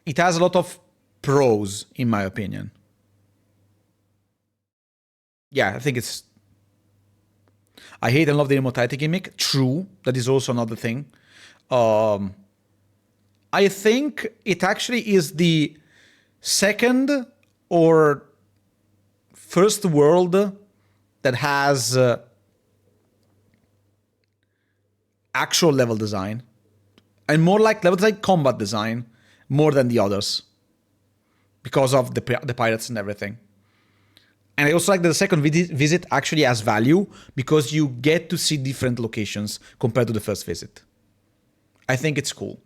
[SPEAKER 1] It has a lot of pros, in my opinion. Yeah, I think it's... I hate and love the immortality gimmick. True, that is also another thing. I think it actually is the second or first world that has actual level design, and more like level design, combat design, more than the others, because of the pirates and everything. And I also like that the second visit actually has value because you get to see different locations compared to the first visit. I think it's cool.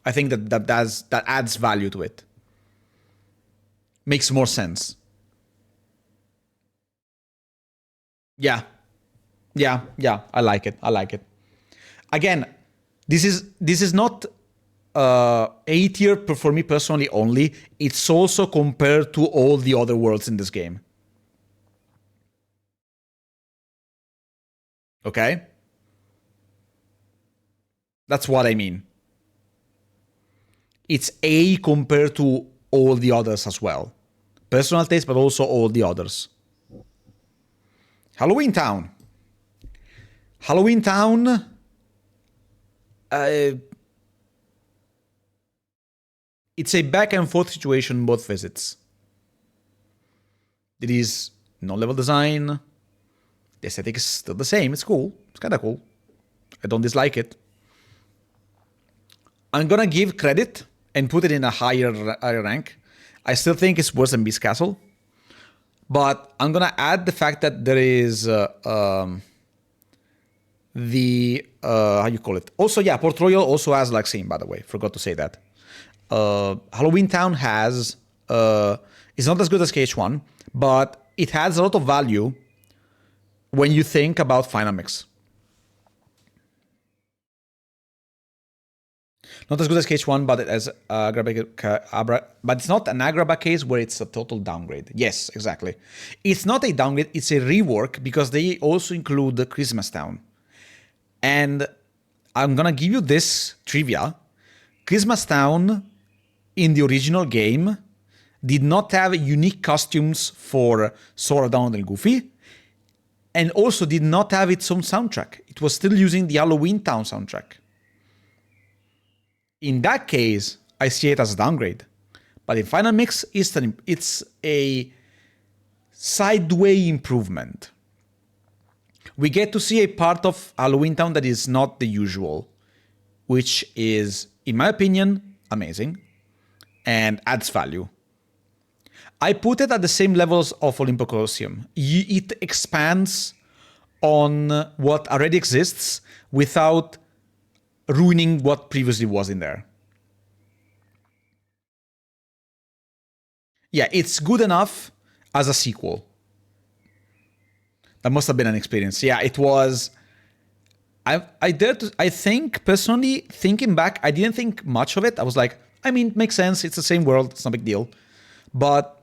[SPEAKER 1] I think that adds value to it. Makes more sense. Yeah. I like it. Again, this is not A tier for me personally only. It's also compared to all the other worlds in this game. Okay? That's what I mean. It's A compared to all the others as well. Personal taste, but also all the others. Halloween Town. Halloween Town... it's a back and forth situation both visits. It is no level design. The aesthetic is still the same. It's cool. It's kind of cool. I don't dislike it. I'm gonna give credit and put it in a higher rank. I still think it's worse than Beast Castle. But I'm gonna add the fact that there is how you call it? Also, yeah, Port Royal also has Laxine, by the way. Forgot to say that. Halloween Town has it's not as good as KH1, but it has a lot of value when you think about Final Mix. Not as good as KH1, but it has but it's not an Agrabah case where it's a total downgrade. Yes, exactly. It's not a downgrade, it's a rework because they also include the Christmas Town. And I'm gonna give you this trivia. Christmas Town in the original game did not have unique costumes for Sora, Donald, and Goofy, and also did not have its own soundtrack. It was still using the Halloween Town soundtrack. In that case, I see it as a downgrade. But in Final Mix, it's a sideway improvement. We get to see a part of Halloween Town that is not the usual, which is, in my opinion, amazing and adds value. I put it at the same levels of Olympus Colosseum. It expands on what already exists without ruining what previously was in there. Yeah, it's good enough as a sequel. That must have been an experience. Yeah, it was. I think, personally, thinking back, I didn't think much of it. I was like, I mean, it makes sense. It's the same world. It's no big deal. But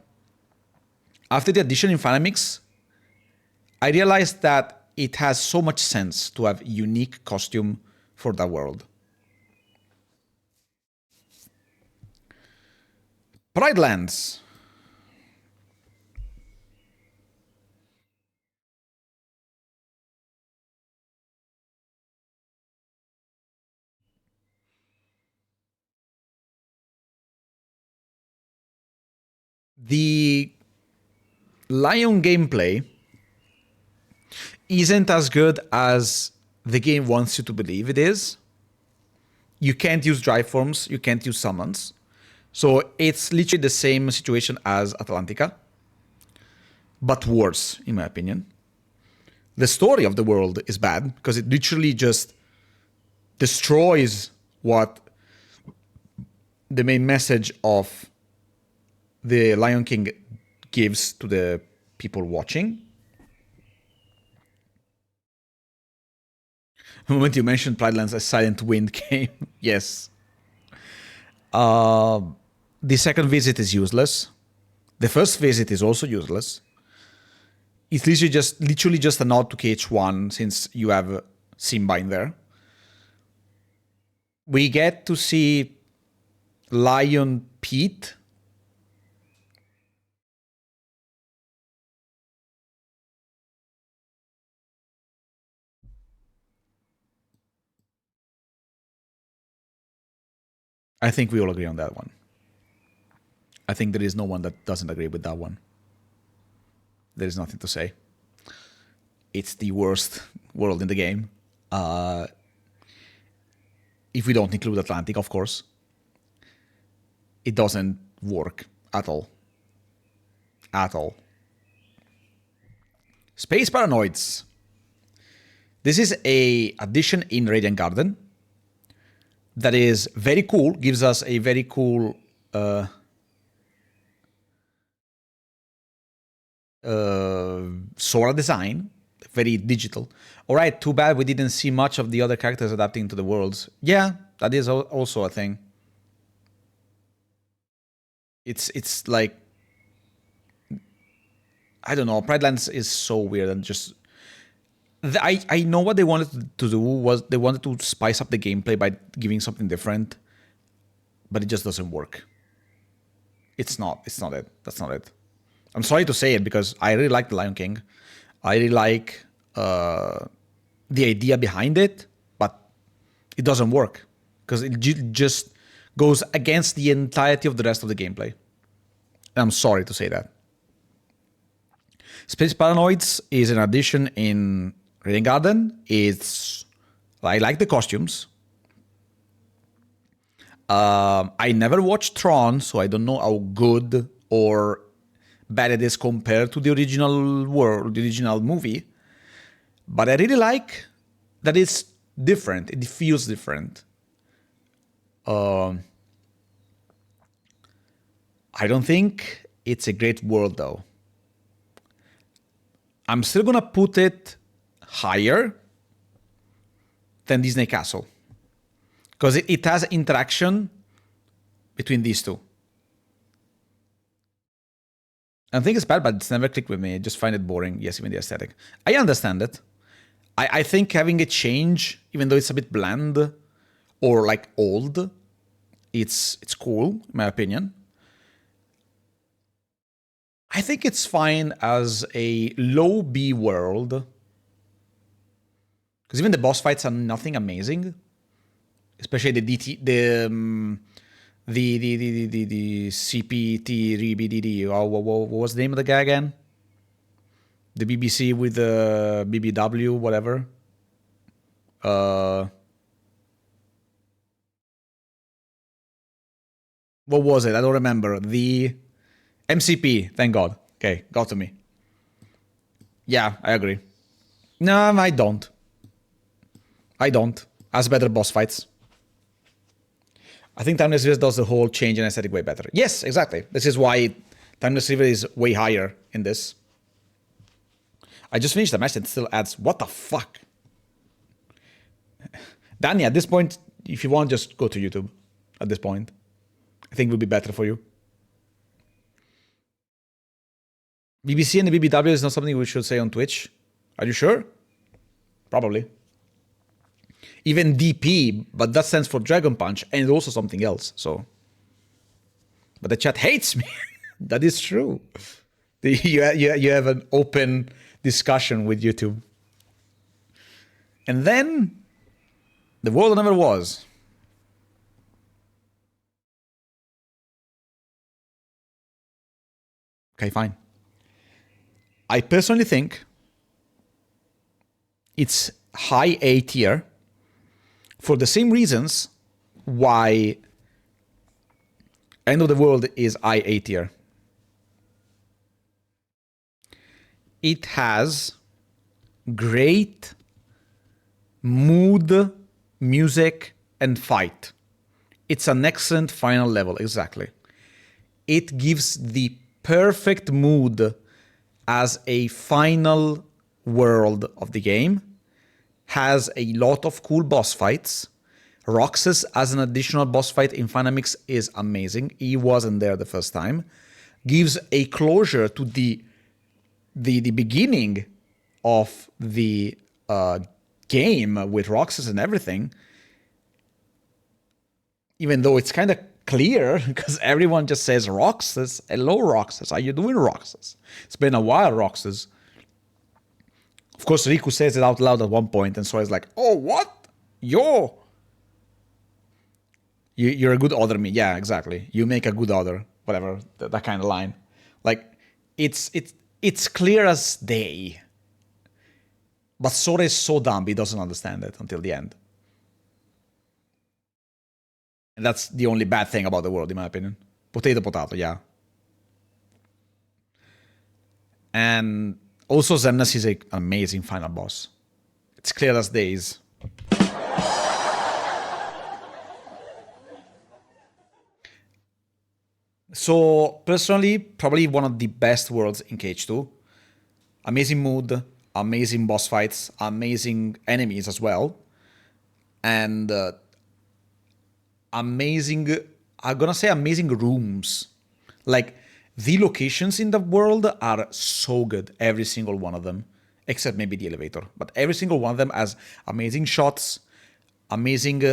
[SPEAKER 1] after the addition in Final Mix, I realized that it has so much sense to have unique costume for that world. Pride Lands. The Lion gameplay isn't as good as the game wants you to believe it is. You can't use drive forms, you can't use summons. So it's literally the same situation as Atlantica, but worse, in my opinion. The story of the world is bad because it literally just destroys what the main message of the Lion King gives to the people watching. The moment you mentioned Pride Lands, a Silent Wind game. Yes. The second visit is useless. The first visit is also useless. It's literally just a nod to KH1 since you have Simba in there. We get to see Lion Pete. I think we all agree on that one. I think there is no one that doesn't agree with that one. There is nothing to say. It's the worst world in the game. If we don't include Atlantic, of course. It doesn't work at all. At all. Space Paranoids. This is a addition in Radiant Garden that is very cool, gives us a very cool Sora design, very digital. All right, too bad we didn't see much of the other characters adapting to the worlds. Yeah, that is also a thing. It's like, I don't know, Pride Lands is so weird and just... I know what they wanted to do was they wanted to spice up the gameplay by giving something different, but it just doesn't work. It's not it. That's not it. I'm sorry to say it because I really like The Lion King. I really like the idea behind it, but it doesn't work because it just goes against the entirety of the rest of the gameplay. And I'm sorry to say that. Space Paranoids is an addition in Radiant Garden. I like the costumes. I never watched Tron, so I don't know how good or bad it is compared to the original world, the original movie. But I really like that it's different. It feels different. I don't think it's a great world, though. I'm still gonna put it higher than Disney Castle because it has interaction between these two. I think it's bad, but it's never clicked with me. I just find it boring. Yes, even the aesthetic. I understand it. I think having a change, even though it's a bit bland or like old, It's cool, in my opinion. I think it's fine as a low B world. Because even the boss fights are nothing amazing. Especially the DT, the CPT, RBDD. What was the name of the guy again? The BBC with the BBW, whatever. What was it? I don't remember. The MCP, thank God. Okay, got to me. Yeah, I agree. No, I don't. I don't. Has better boss fights. I think Timeless River does the whole change in aesthetic way better. Yes, exactly. This is why Timeless River is way higher in this. I just finished the match and it still adds. What the fuck? Danny, at this point, if you want, just go to YouTube. At this point, I think it will be better for you. BBC and the BBW is not something we should say on Twitch. Are you sure? Probably. Even DP, but that stands for Dragon Punch, and also something else, so. But the chat hates me. That is true. You have an open discussion with YouTube. And then, the world never was. Okay, fine. I personally think it's high A tier for the same reasons why End of the World is high A tier. It has great mood, music, and fight. It's an excellent final level, exactly. It gives the perfect mood as a final world of the game. Has a lot of cool boss fights. Roxas as an additional boss fight in Final Mix is amazing. He wasn't there the first time. Gives a closure to the beginning of the game with Roxas and everything. Even though it's kind of clear because everyone just says Roxas. Hello, Roxas. How you doing, Roxas? It's been a while, Roxas. Of course, Riku says it out loud at one point, and so he's like, "Oh, what? You're a good other me." Yeah, exactly. You make a good other. Whatever, that kind of line. Like, it's clear as day. But Sora is so dumb, he doesn't understand it until the end. And that's the only bad thing about the world, in my opinion. Potato, yeah. And also Xemnas is an amazing final boss. It's clear as days. So, personally, probably one of the best worlds in KH2. Amazing mood, amazing boss fights, amazing enemies as well. And amazing, I'm gonna say amazing rooms. Like, the locations in the world are so good, every single one of them, except maybe the elevator. But every single one of them has amazing shots, amazing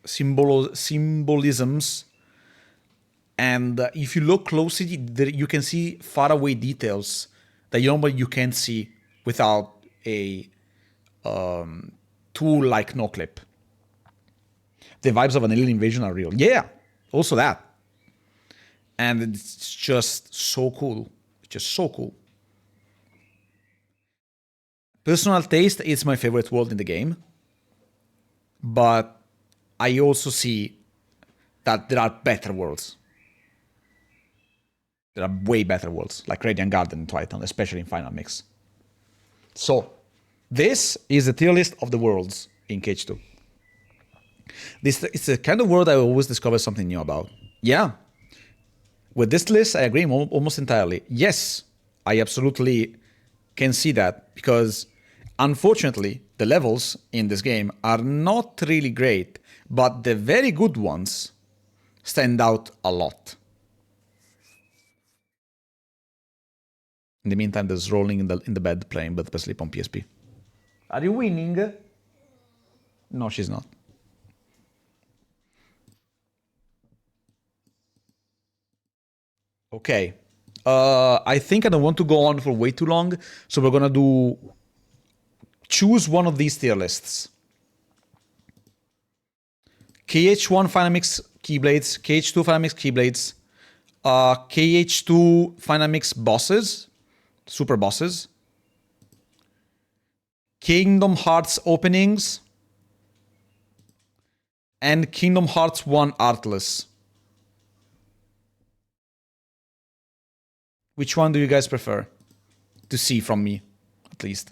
[SPEAKER 1] symbolisms. And if you look closely, you can see faraway details that normally you can't see without a tool like NoClip. The vibes of an alien invasion are real. Yeah, also that. And it's just so cool. Just so cool. Personal taste is my favorite world in the game. But I also see that there are better worlds. There are way better worlds, like Radiant Garden and Twilight Town, especially in Final Mix. So, this is the tier list of the worlds in KH2. It's the kind of world I always discover something new about. Yeah. With this list, I agree almost entirely. Yes, I absolutely can see that because, unfortunately, the levels in this game are not really great, but the very good ones stand out a lot. In the meantime, there's rolling in the bed playing Birth by Sleep on PSP. Are you winning? No, she's not. Okay. I think I don't want to go on for way too long, so we're gonna choose one of these tier lists. KH1 Final Mix Keyblades, KH2 Final Mix Keyblades, KH2 Final Mix bosses, super bosses, Kingdom Hearts openings, and Kingdom Hearts 1 Artless. Which one do you guys prefer to see from me, at least?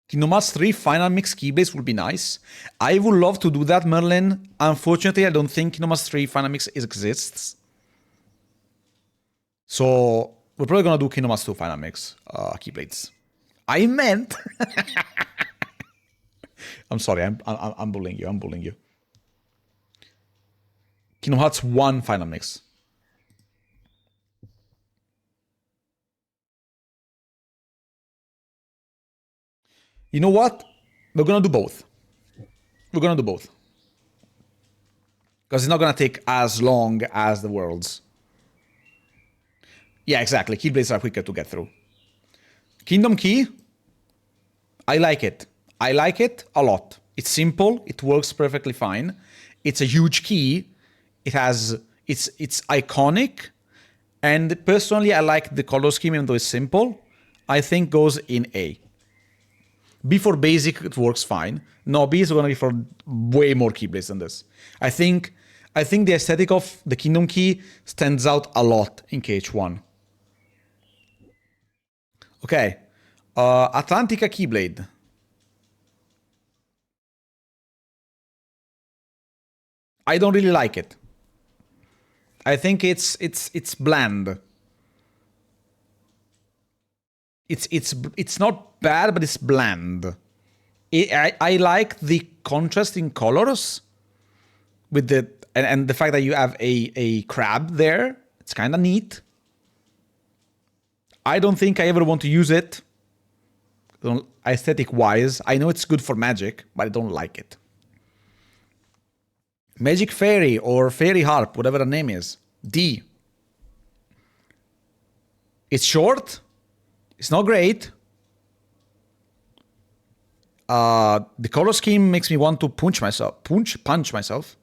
[SPEAKER 1] Kingdom Hearts 3 Final Mix Keyblades would be nice. I would love to do that, Merlin. Unfortunately, I don't think Kingdom Hearts 3 Final Mix exists. So we're probably gonna do Kingdom Hearts 2 Final Mix Keyblades. I meant... I'm sorry, I'm bullying you, I'm bullying you. Kingdom Hearts 1 Final Mix. You know what? We're gonna do both. We're gonna do both. Because it's not gonna take as long as the worlds. Yeah, exactly. Keyblades are quicker to get through. Kingdom Key, I like it. I like it a lot. It's simple. It works perfectly fine. It's a huge key. It's iconic. And personally, I like the color scheme, even though it's simple. I think goes in A. B for basic, it works fine. No, B is gonna be for way more keyblades than this. I think the aesthetic of the Kingdom Key stands out a lot in KH1. Okay. Atlantica Keyblade. I don't really like it. I think it's bland. It's not bad, but it's bland. I like the contrast in colors with the and the fact that you have a crab there. It's kind of neat. I don't think I ever want to use it. Aesthetic wise, I know it's good for Magic, but I don't like it. Magic Fairy or Fairy Harp, whatever the name is. D. It's short. It's not great. The color scheme makes me want to punch myself.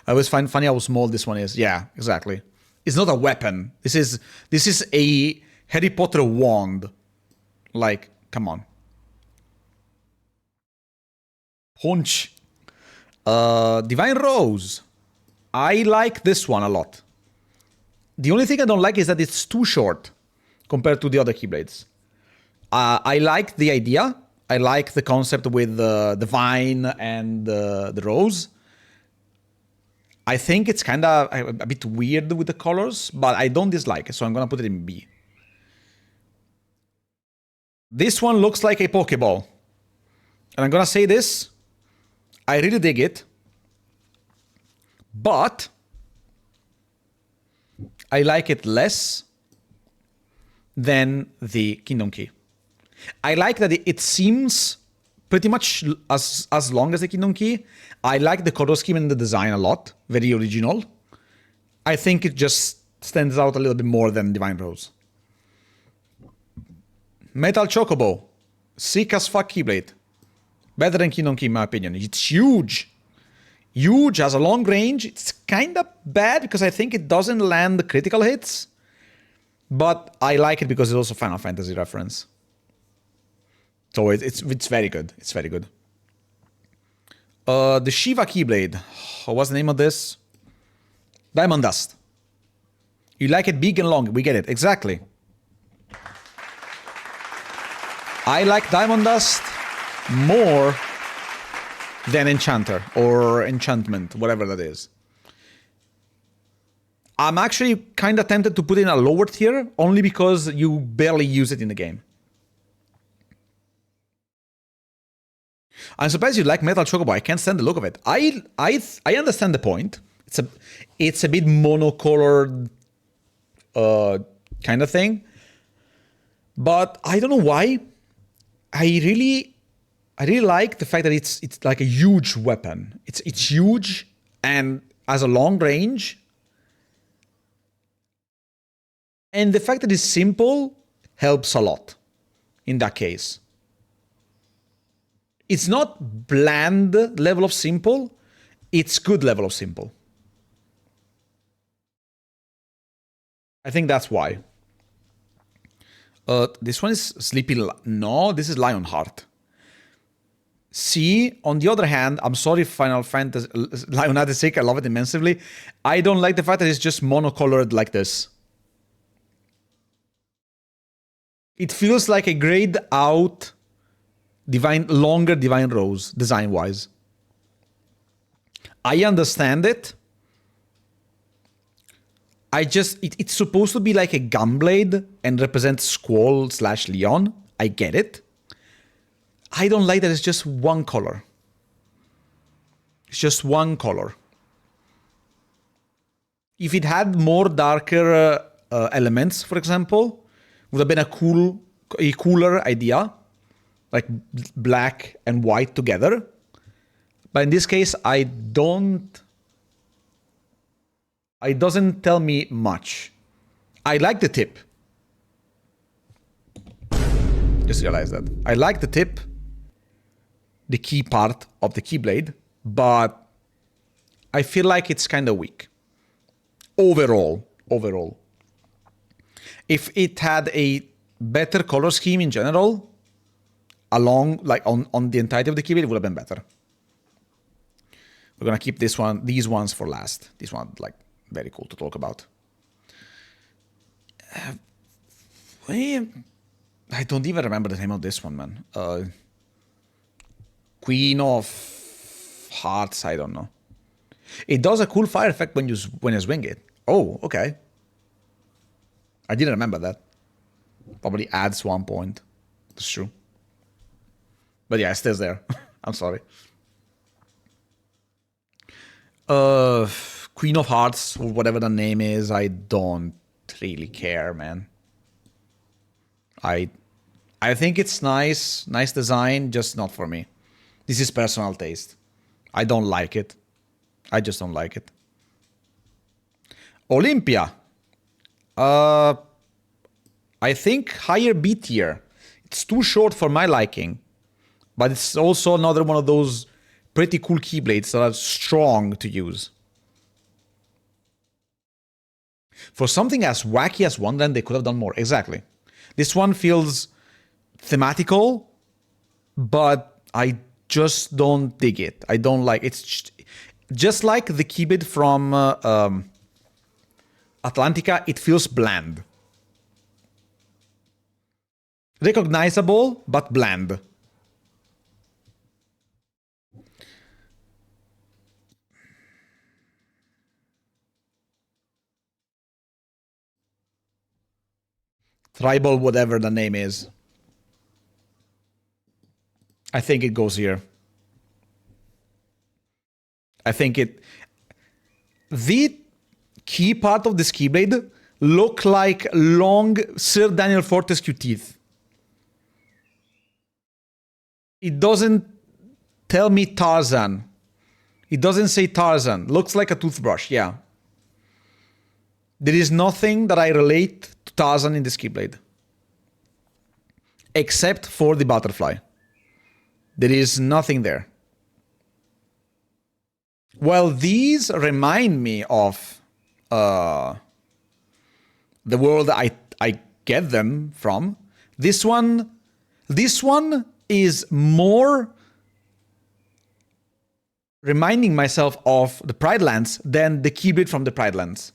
[SPEAKER 1] I always find funny how small this one is. Yeah, exactly. It's not a weapon. This is a Harry Potter wand. Like, come on. Punch. Divine Rose. I like this one a lot. The only thing I don't like is that it's too short compared to the other Keyblades. I like the idea. I like the concept with the vine and the rose. I think it's kind of a bit weird with the colors, but I don't dislike it, so I'm going to put it in B. This one looks like a Pokeball. And I'm going to say this. I really dig it. But I like it less than the Kingdom Key. I like that it seems pretty much as long as the Kingdom Key. I like the color scheme and the design a lot. Very original. I think it just stands out a little bit more than Divine Rose. Metal Chocobo. Sick as fuck Keyblade. Better than Kingdom Key in my opinion. It's huge. Huge, has a long range. It's kind of bad because I think it doesn't land the critical hits. But I like it because it's also Final Fantasy reference. So it's very good. It's very good. The Shiva Keyblade. What's the name of this? Diamond Dust. You like it big and long. We get it. Exactly. I like Diamond Dust more than Enchanter or Enchantment, whatever that is. I'm actually kind of tempted to put it in a lower tier only because you barely use it in the game. I'm surprised you like Metal Chocobo. I can't stand the look of it. I understand the point. It's a bit monocolored kind of thing. But I don't know why. I really I really like the fact that it's like a huge weapon. It's huge and has a long range. And the fact that it's simple helps a lot in that case. It's not bland level of simple, it's good level of simple. I think that's why. This one is Sleepy... No, this is Lionheart. C, on the other hand, I'm sorry, Final Fantasy... Lionheart is sick, I love it immensely. I don't like the fact that it's just monocolored like this. It feels like a grayed out longer Divine Rose, design-wise. I understand it. It's supposed to be like a Gunblade and represent Squall / Leon. I get it. I don't like that it's just one color. It's just one color. If it had more darker elements, for example, would have been a cooler idea, like black and white together. But in this case, it doesn't tell me much. I like the tip. Just realized that. I like the tip, the key part of the Keyblade, but I feel like it's kind of weak. Overall. If it had a better color scheme in general, along like on the entirety of the Keyblade, it would have been better. We're gonna keep these ones for last. This one, like, very cool to talk about. I don't even remember the name of this one, man. Queen of Hearts, I don't know. It does a cool fire effect when you swing it. Oh, okay. I didn't remember that. Probably adds 1 point. That's true. But yeah, it stays there. I'm sorry. Queen of Hearts, or whatever the name is, I don't really care, man. I think it's nice design, just not for me. This is personal taste. I don't like it. I just don't like it. Olympia. I think higher B tier. It's too short for my liking. But it's also another one of those pretty cool Keyblades that are strong to use. For something as wacky as Wonderland, they could have done more. Exactly. This one feels thematical, but I just don't dig it. I don't like it. It's just like the Keyblade from Atlantica, it feels bland. Recognizable, but bland. Tribal, whatever the name is. I think it goes here. I think it... The key part of this Keyblade look like long Sir Daniel Fortescue teeth. It doesn't tell me Tarzan. It doesn't say Tarzan. Looks like a toothbrush, yeah. There is nothing that I relate to Tarzan in this Keyblade. Except for the butterfly. There is nothing there. Well, these remind me of the world I get them from. This one is more reminding myself of the Pride Lands than the Keyblade from the Pride Lands.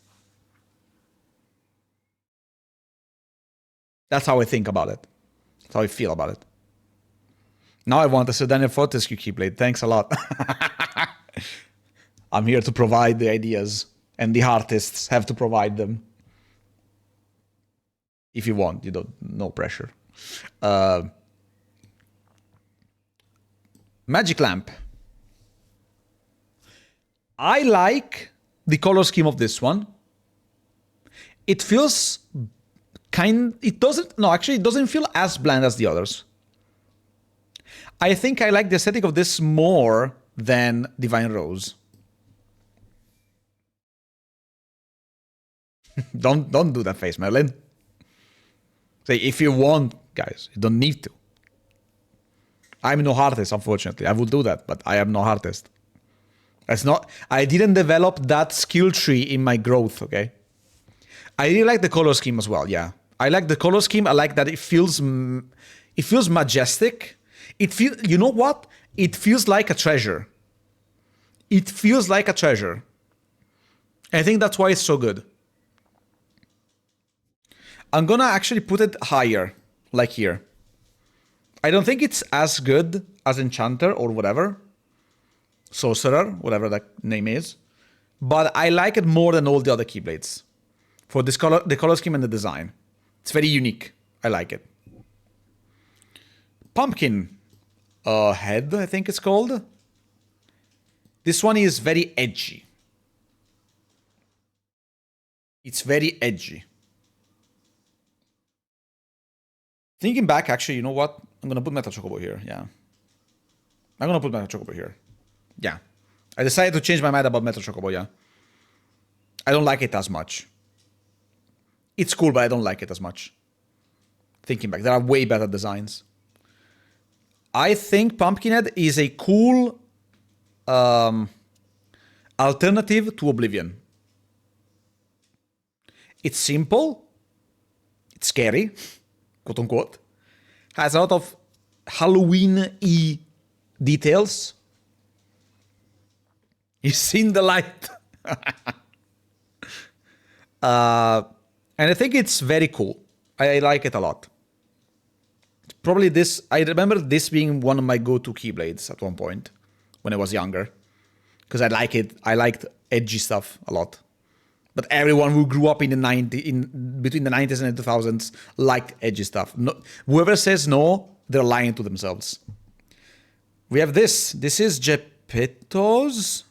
[SPEAKER 1] That's how I think about it. That's how I feel about it. Now I want a Sir Daniel Fortescue Keyblade. Thanks a lot. I'm here to provide the ideas, and the artists have to provide them. If you want, you don't, no pressure. Magic Lamp. I like the color scheme of this one. It feels it doesn't feel as bland as the others. I think I like the aesthetic of this more than Divine Rose. Don't do that face, Merlin. Say, if you want, guys, you don't need to. I'm no artist, unfortunately. I would do that, but I am no artist. It's not. I didn't develop that skill tree in my growth. Okay. I really like the color scheme as well. Yeah, I like the color scheme. I like that it feels majestic. It feels. You know what? It feels like a treasure. It feels like a treasure. I think that's why it's so good. I'm gonna actually put it higher, like here. I don't think it's as good as Enchanter or whatever. Sorcerer, whatever that name is. But I like it more than all the other Keyblades. For this color, the color scheme and the design. It's very unique. I like it. Pumpkin Head, I think it's called. This one is very edgy. It's very edgy. Thinking back, actually, you know what? I'm gonna put Metal Chocobo here, yeah. I'm gonna put Metal Chocobo here. Yeah. I decided to change my mind about Metal Chocobo, yeah. I don't like it as much. It's cool, but I don't like it as much. Thinking back, there are way better designs. I think Pumpkinhead is a cool alternative to Oblivion. It's simple. It's scary, quote unquote. Has a lot of Halloween-y details. You've seen the light. And I think it's very cool. I like it a lot. Probably this, I remember this being one of my go-to Keyblades at one point when I was younger. Because I like it. I liked edgy stuff a lot. But everyone who grew up in the between the 90s and the 2000s liked edgy stuff. No, whoever says no, they're lying to themselves. We have this. This is Geppetto's.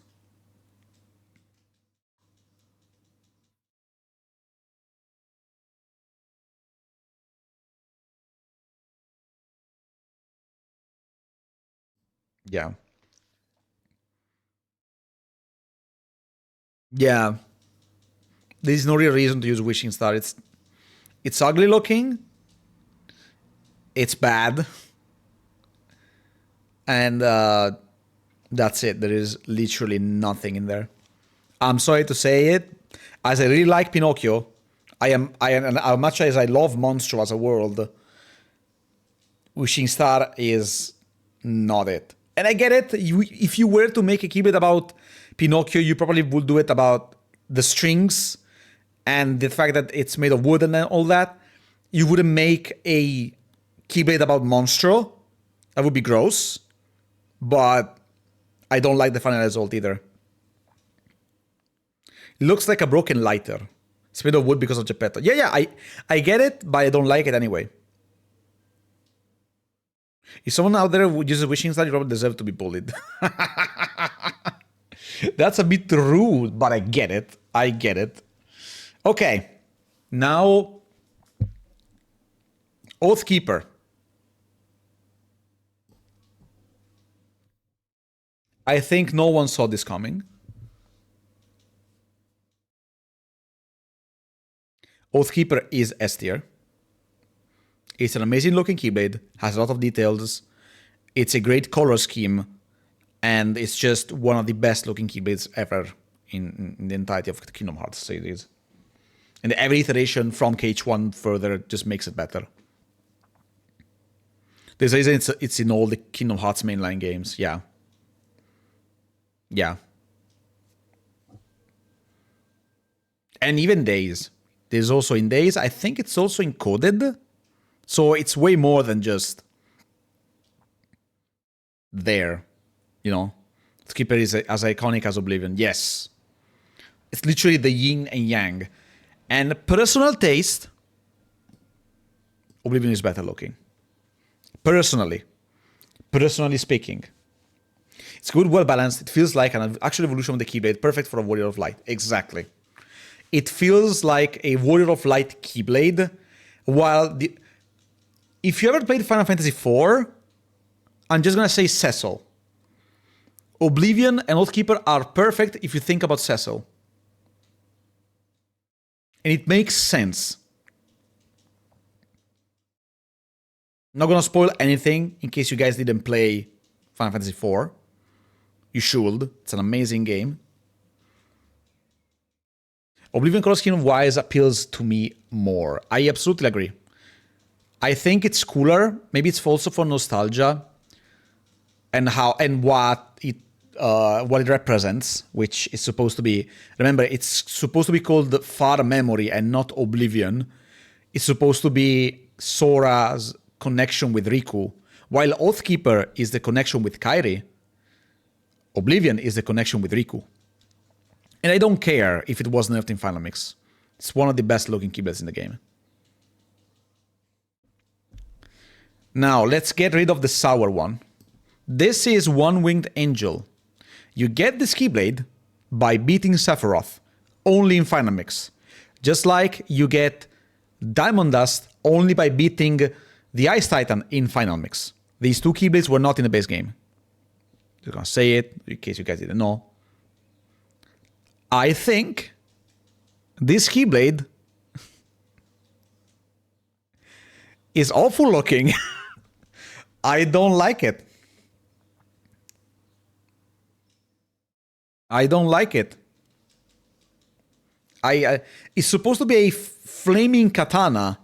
[SPEAKER 1] Yeah. Yeah. There's no real reason to use Wishing Star. It's ugly looking. It's bad. And that's it. There is literally nothing in there. I'm sorry to say it. As I really like Pinocchio, and as much as I love Monstro as a world, Wishing Star is not it. And I get it. If you were to make a Keyblade about Pinocchio, you probably would do it about the strings and the fact that it's made of wood and all that. You wouldn't make a Keyblade about Monstro. That would be gross. But I don't like the final result either. It looks like a broken lighter. It's made of wood because of Geppetto. Yeah, I get it, but I don't like it anyway. If someone out there who uses Wishing Star, you probably deserve to be bullied. That's a bit rude, but I get it. I get it. Okay. Now, Oathkeeper. I think no one saw this coming. Oathkeeper is S tier. It's an amazing looking Keyblade, has a lot of details. It's a great color scheme, and it's just one of the best looking Keyblades ever in the entirety of the Kingdom Hearts series. And every iteration from KH1 further just makes it better. There's a reason it's in all the Kingdom Hearts mainline games, yeah. Yeah. And even Days. There's also in Days, I think it's also encoded. So it's way more than just there, you know. Skipper is as iconic as Oblivion. Yes. It's literally the yin and yang. And personal taste, Oblivion is better looking. Personally speaking. It's good, well balanced. It feels like an actual evolution of the Keyblade, perfect for a Warrior of Light. Exactly. It feels like a Warrior of Light Keyblade, while if you ever played Final Fantasy IV, I'm just gonna say Cecil. Oblivion and Oathkeeper are perfect if you think about Cecil. And it makes sense. I'm not gonna spoil anything in case you guys didn't play Final Fantasy IV. You should. It's an amazing game. Oblivion Color Scheme wise appeals to me more. I absolutely agree. I think it's cooler. Maybe it's also for nostalgia and what it represents, which is supposed to be. Remember, it's supposed to be called Far Memory and not Oblivion. It's supposed to be Sora's connection with Riku, while Oathkeeper is the connection with Kairi. Oblivion is the connection with Riku. And I don't care if it was nerfed in Final Mix. It's one of the best looking Keyblades in the game. Now, let's get rid of the sour one. This is One-Winged Angel. You get this Keyblade by beating Sephiroth, only in Final Mix. Just like you get Diamond Dust only by beating the Ice Titan in Final Mix. These two Keyblades were not in the base game. Just gonna say it, in case you guys didn't know. I think this Keyblade is awful looking. I don't like it. I don't like it. It's supposed to be a flaming katana.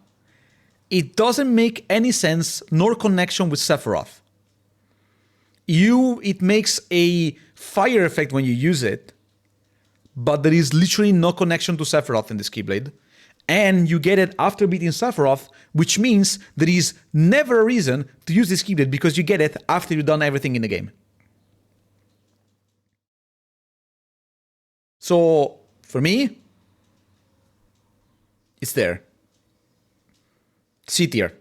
[SPEAKER 1] It doesn't make any sense nor connection with Sephiroth. It makes a fire effect when you use it, but there is literally no connection to Sephiroth in this Keyblade. And you get it after beating Sephiroth, which means there is never a reason to use this Keyblade because you get it after you've done everything in the game. So, for me, it's there. C tier.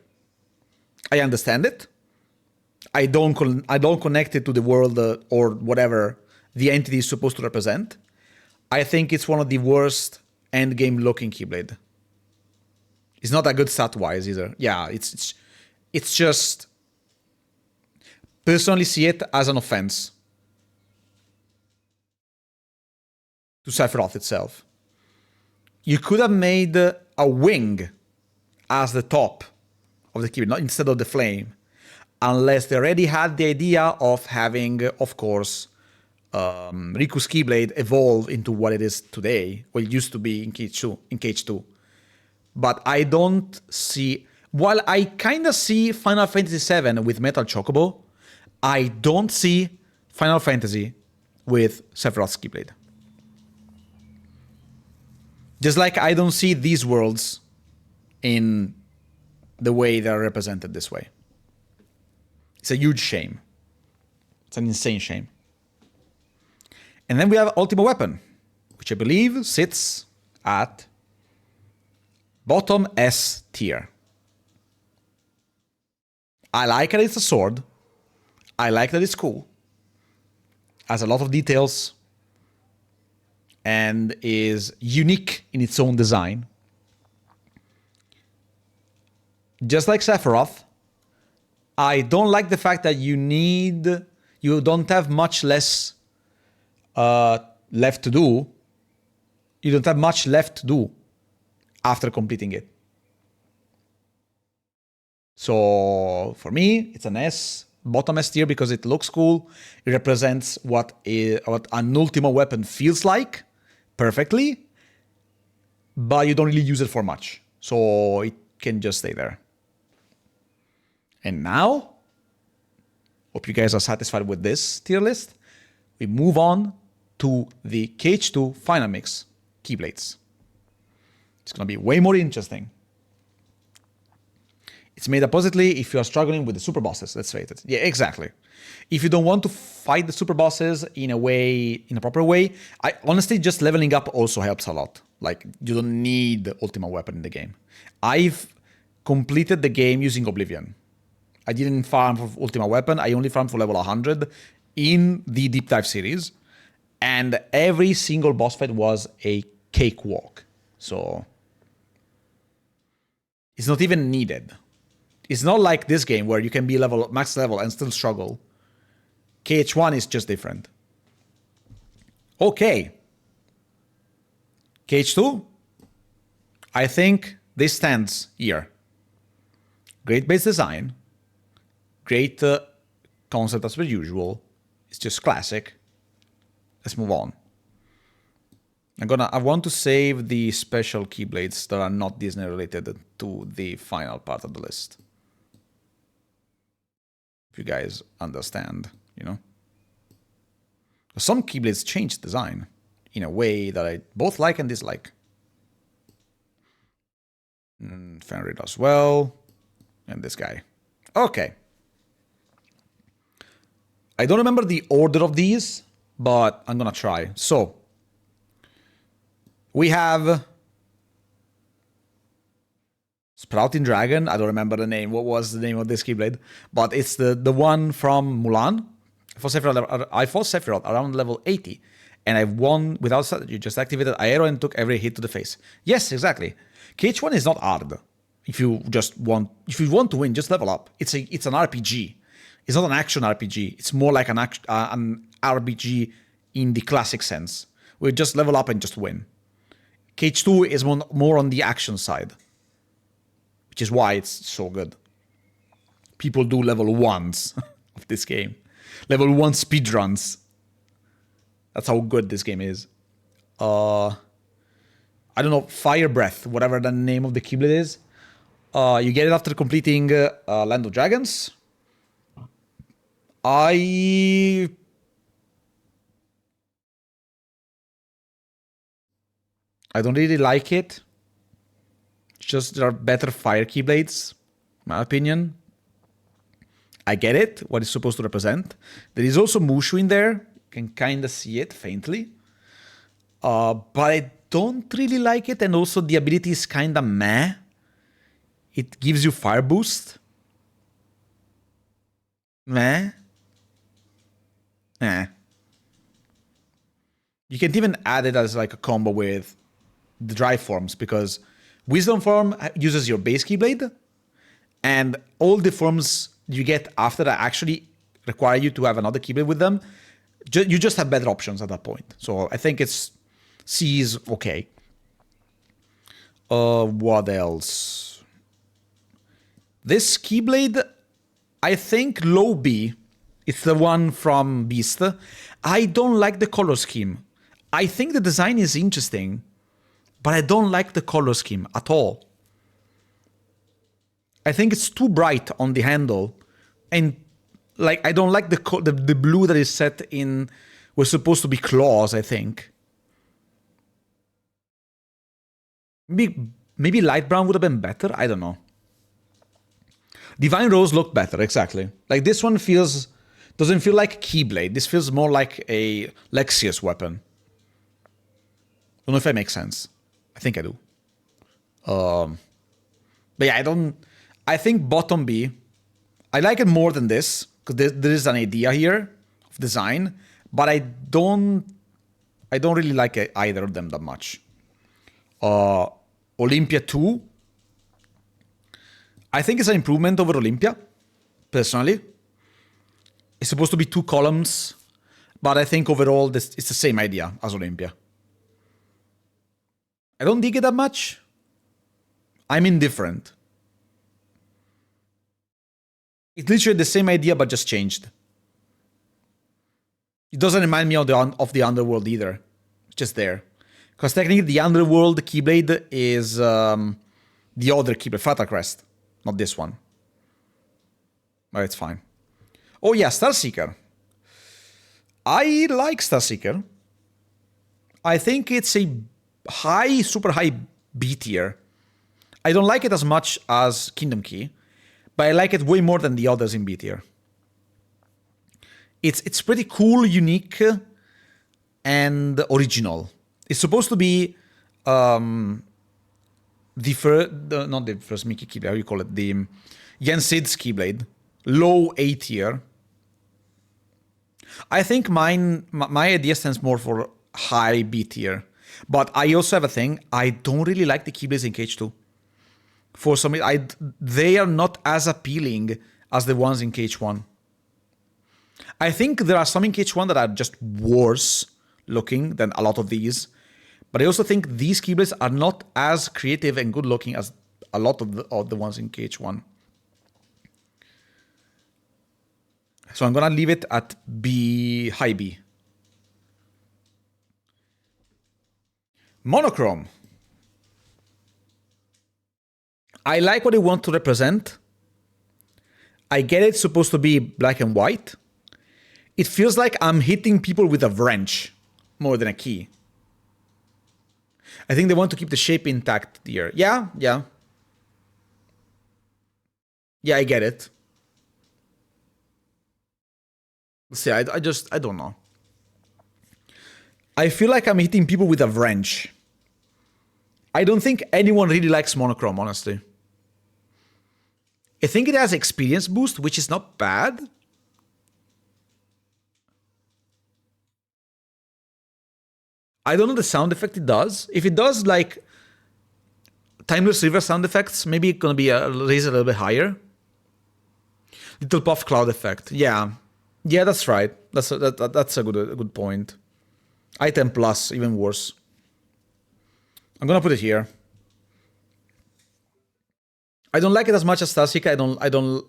[SPEAKER 1] I understand it. I don't connect it to the world or whatever the entity is supposed to represent. I think it's one of the worst endgame looking Keyblade. It's not that good stat-wise either. Yeah, it's just... Personally see it as an offense to Sephiroth itself. You could have made a wing as the top of the Keyblade, not instead of the flame. Unless they already had the idea of having, of course, Riku's Keyblade evolve into what it is today, what it used to be in Cage 2. But I don't see... While I kind of see Final Fantasy VII with Metal Chocobo, I don't see Final Fantasy with Sephiroth's Keyblade. Just like I don't see these worlds in the way they're represented this way. It's a huge shame. It's an insane shame. And then we have Ultimate Weapon, which I believe sits at bottom S tier. I like that it's a sword. I like that it's cool. Has a lot of details. And is unique in its own design. Just like Sephiroth, I don't like the fact that you don't have much less left to do. You don't have much left to do after completing it. So for me, it's an S, bottom S tier because it looks cool. It represents what an Ultimate Weapon feels like perfectly, but you don't really use it for much. So it can just stay there. And now, hope you guys are satisfied with this tier list. We move on to the Cage 2 Final Mix Keyblades. It's going to be way more interesting. It's made oppositely if you are struggling with the super bosses. Let's rate it. Yeah, exactly. If you don't want to fight the super bosses in a proper way, I honestly just leveling up also helps a lot. Like, you don't need the Ultimate Weapon in the game. I've completed the game using Oblivion. I didn't farm for Ultimate Weapon. I only farmed for level 100 in the Deep Dive series. And every single boss fight was a cakewalk. So it's not even needed. It's not like this game where you can be max level and still struggle. KH1 is just different. Okay. KH2, I think this stands here. Great base design. Great concept as per usual. It's just classic. Let's move on. I want to save the special keyblades that are not Disney related to the final part of the list. If you guys understand, you know. Some keyblades change design in a way that I both like and dislike. Fenrir does well. And this guy. Okay. I don't remember the order of these, but I'm gonna try. So, we have Sprouting Dragon. I don't remember the name. What was the name of this Keyblade? But it's the one from Mulan. I fought Sephiroth around level 80. And I won without strategy. Just activated Aero and took every hit to the face. Yes, exactly. KH1 is not hard. If you want to win, just level up. It's an RPG. It's not an action RPG. It's more like an RPG in the classic sense. We just level up and just win. KH2 is more on the action side, which is why it's so good. People do level 1s of this game. Level 1 speedruns. That's how good this game is. I don't know, Fire Breath, whatever the name of the Keyblade is. You get it after completing Land of Dragons. I don't really like it. It's just there are better fire keyblades, in my opinion. I get it, what it's supposed to represent. There is also Mushu in there. You can kind of see it faintly. But I don't really like it, and also the ability is kind of meh. It gives you fire boost. Meh. Eh. You can even add it as like a combo with the Drive forms, because Wisdom form uses your base Keyblade, and all the forms you get after that actually require you to have another Keyblade with them. You just have better options at that point. So I think C is okay. What else? This Keyblade, I think low B. It's the one from Beast. I don't like the color scheme. I think the design is interesting, but I don't like the color scheme at all. I think it's too bright on the handle, and like I don't like the blue that is set in. Was supposed to be claws, I think. Maybe light brown would have been better. I don't know. Divine Rose looked better, exactly. Like this one doesn't feel like Keyblade. This feels more like a Lexaeus weapon. Don't know if that makes sense. I think I do. But yeah, I think bottom B. I like it more than this, because there is an idea here of design, but I don't really like either of them that much. Olympia 2. I think it's an improvement over Olympia, personally. It's supposed to be 2 columns, but I think overall it's the same idea as Olympia. I don't dig it that much. I'm indifferent. It's literally the same idea, but just changed. It doesn't remind me of the Underworld either. It's just there. Because technically the Underworld Keyblade is the other Keyblade, Fatal Crest. Not this one. But it's fine. Oh yeah, Starseeker. I like Starseeker. I think it's a super high B tier. I don't like it as much as Kingdom Key, but I like it way more than the others in B tier. It's pretty cool, unique, and original. It's supposed to be not the first Mickey Keyblade, how you call it? The Yen Sid's Keyblade. Low A tier. I think my idea stands more for high B tier. But I also have a thing. I don't really like the Keyblades in KH2. For some, they are not as appealing as the ones in KH1. I think there are some in KH1 that are just worse looking than a lot of these. But I also think these keyblades are not as creative and good looking as a lot of the ones in KH1. So I'm gonna leave it at B, high B. Monochrome. I like what they want to represent. I get it's supposed to be black and white. It feels like I'm hitting people with a wrench more than a key. I think they want to keep the shape intact here. Yeah. Yeah, I get it. See, I don't know. I feel like I'm hitting people with a wrench. I don't think anyone really likes monochrome, honestly. I think it has experience boost, which is not bad. I don't know the sound effect it does. If it does like timeless river sound effects, maybe it's gonna be raised a little bit higher. Little puff cloud effect. Yeah, that's right. That's a good point. Item plus, even worse. I'm gonna put it here. I don't like it as much as Stasika.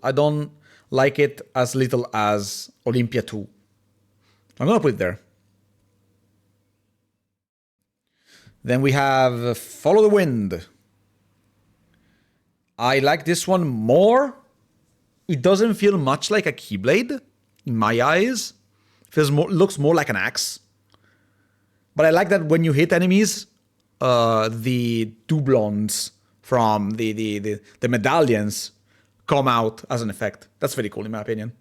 [SPEAKER 1] I don't like it as little as Olympia 2. I'm gonna put it there. Then we have Follow the Wind. I like this one more. It doesn't feel much like a Keyblade in my eyes. Looks more like an axe. But I like that when you hit enemies, the doublons from the medallions come out as an effect. That's very cool in my opinion.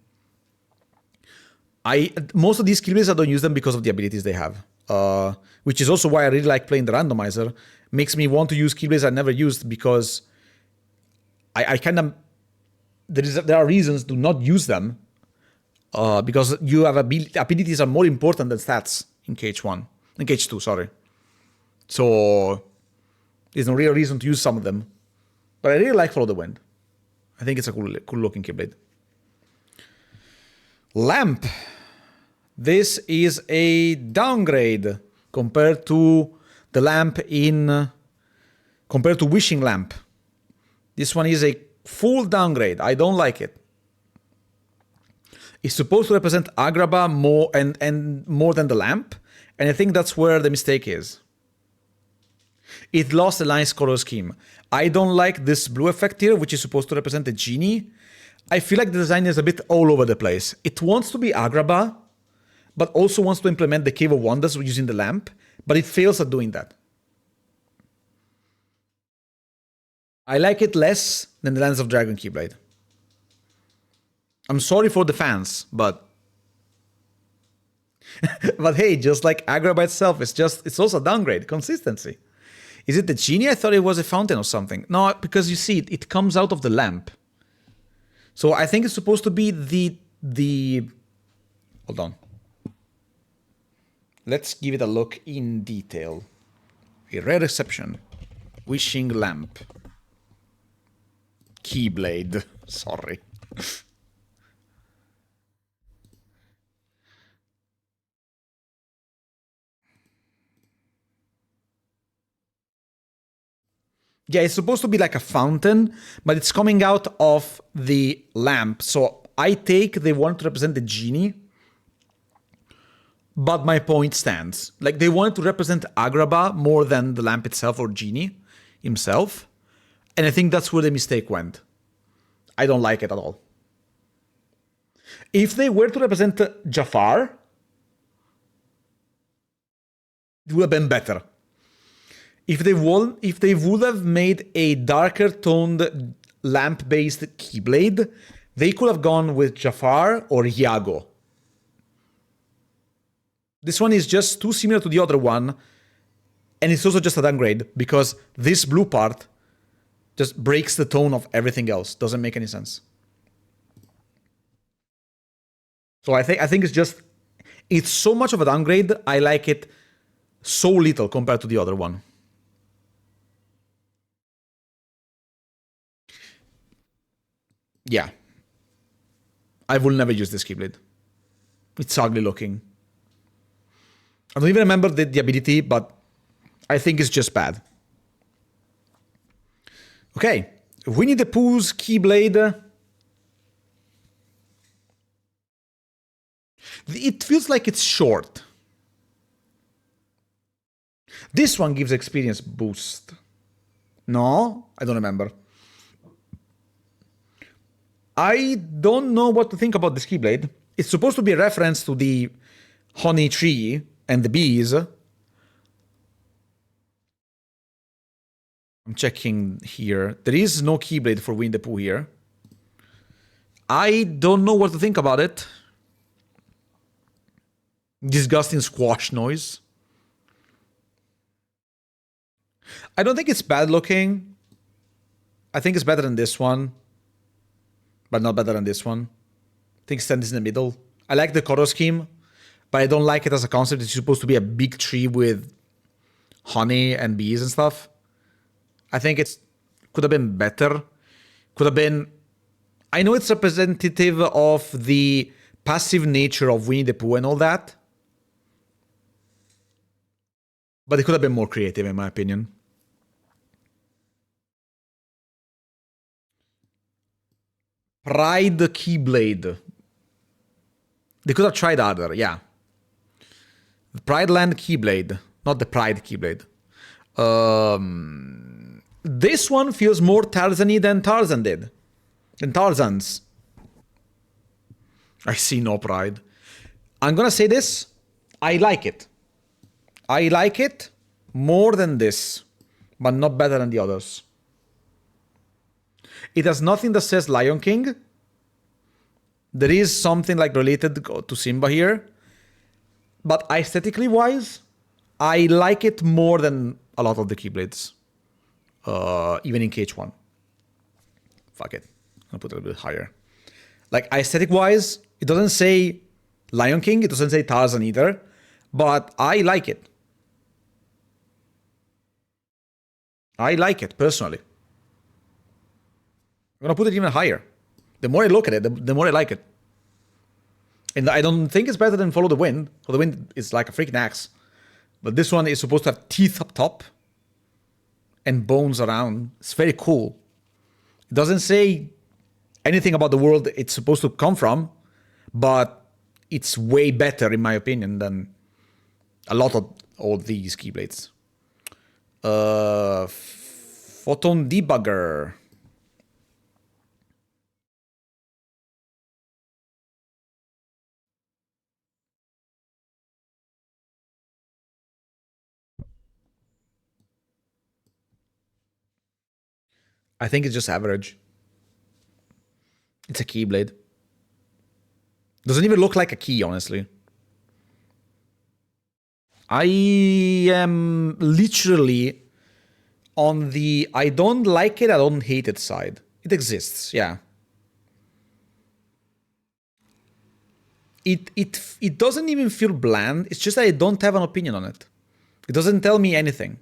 [SPEAKER 1] Most of these Keyblades, I don't use them because of the abilities they have. Which is also why I really like playing the randomizer. Makes me want to use Keyblades I never used because I kind of... There are reasons to not use them. Because you have abilities are more important than stats in KH1. In KH2, sorry. So there's no real reason to use some of them. But I really like Follow the Wind. I think it's a cool looking Keyblade. Lamp. This is a downgrade compared to the lamp compared to Wishing Lamp. This one is a full downgrade. I don't like it. It's supposed to represent Agrabah more and more than the lamp, and I think that's where the mistake is. It lost a nice color scheme. I don't like this blue effect here, which is supposed to represent the genie. I feel like the design is a bit all over the place. It wants to be Agrabah, but also wants to implement the Cave of Wonders using the lamp, but it fails at doing that. I like it less than the Lands of Dragon Keyblade. I'm sorry for the fans, but... but hey, just like Agrabah itself, it's also a downgrade. Consistency. Is it the genie? I thought it was a fountain or something. No, because you see, it comes out of the lamp. So I think it's supposed to be the... Hold on. Let's give it a look in detail. A rare reception. Wishing Lamp. Keyblade. Sorry. Yeah, it's supposed to be like a fountain, but it's coming out of the lamp. So I take they want to represent the genie, but my point stands. Like they wanted to represent Agrabah more than the lamp itself or genie himself. And I think that's where the mistake went. I don't like it at all. If they were to represent Jafar, it would have been better. If they would have made a darker toned lamp-based Keyblade, they could have gone with Jafar or Iago. This one is just too similar to the other one, and it's also just a downgrade because this blue part just breaks the tone of everything else. Doesn't make any sense. So I think it's so much of a downgrade. I like it so little compared to the other one. Yeah. I will never use this Keyblade. It's ugly looking. I don't even remember the ability, but I think it's just bad. Okay. Winnie the Pooh's Keyblade. It feels like it's short. This one gives experience boost. No, I don't remember. I don't know what to think about this Keyblade. It's supposed to be a reference to the honey tree and the bees. I'm checking here. There is no Keyblade for Winnie the Pooh here. I don't know what to think about it. Disgusting squash noise. I don't think it's bad looking. I think it's better than this one, but not better than this one. I think stands in the middle. I like the color scheme, but I don't like it as a concept. It's supposed to be a big tree with honey and bees and stuff. I think it's could have been better. Could have been. I know it's representative of the passive nature of Winnie the Pooh and all that, but it could have been more creative, in my opinion. Pride Keyblade. They could have tried harder, yeah. The Pride Land Keyblade, not the Pride Keyblade. This one feels more Tarzan-y than Tarzan did. Than Tarzan's. I see no pride. I'm gonna say this. I like it. I like it more than this, but not better than the others. It has nothing that says Lion King. There is something like related to Simba here. But aesthetically wise, I like it more than a lot of the Keyblades. Even in KH1. Fuck it. I'll put it a bit higher. Like aesthetic wise, it doesn't say Lion King, it doesn't say Tarzan either. But I like it. I like it, personally. I'm gonna put it even higher. The more I look at it, the more I like it. And I don't think it's better than Follow the Wind. Follow the Wind is like a freaking axe. But this one is supposed to have teeth up top and bones around. It's very cool. It doesn't say anything about the world it's supposed to come from, but it's way better, in my opinion, than a lot of all these Keyblades. Photon Debugger. I think it's just average. It's a Keyblade. Doesn't even look like a key, honestly. I am literally on the I don't like it, I don't hate it side. It exists, yeah. It doesn't even feel bland. It's just that I don't have an opinion on it. It doesn't tell me anything.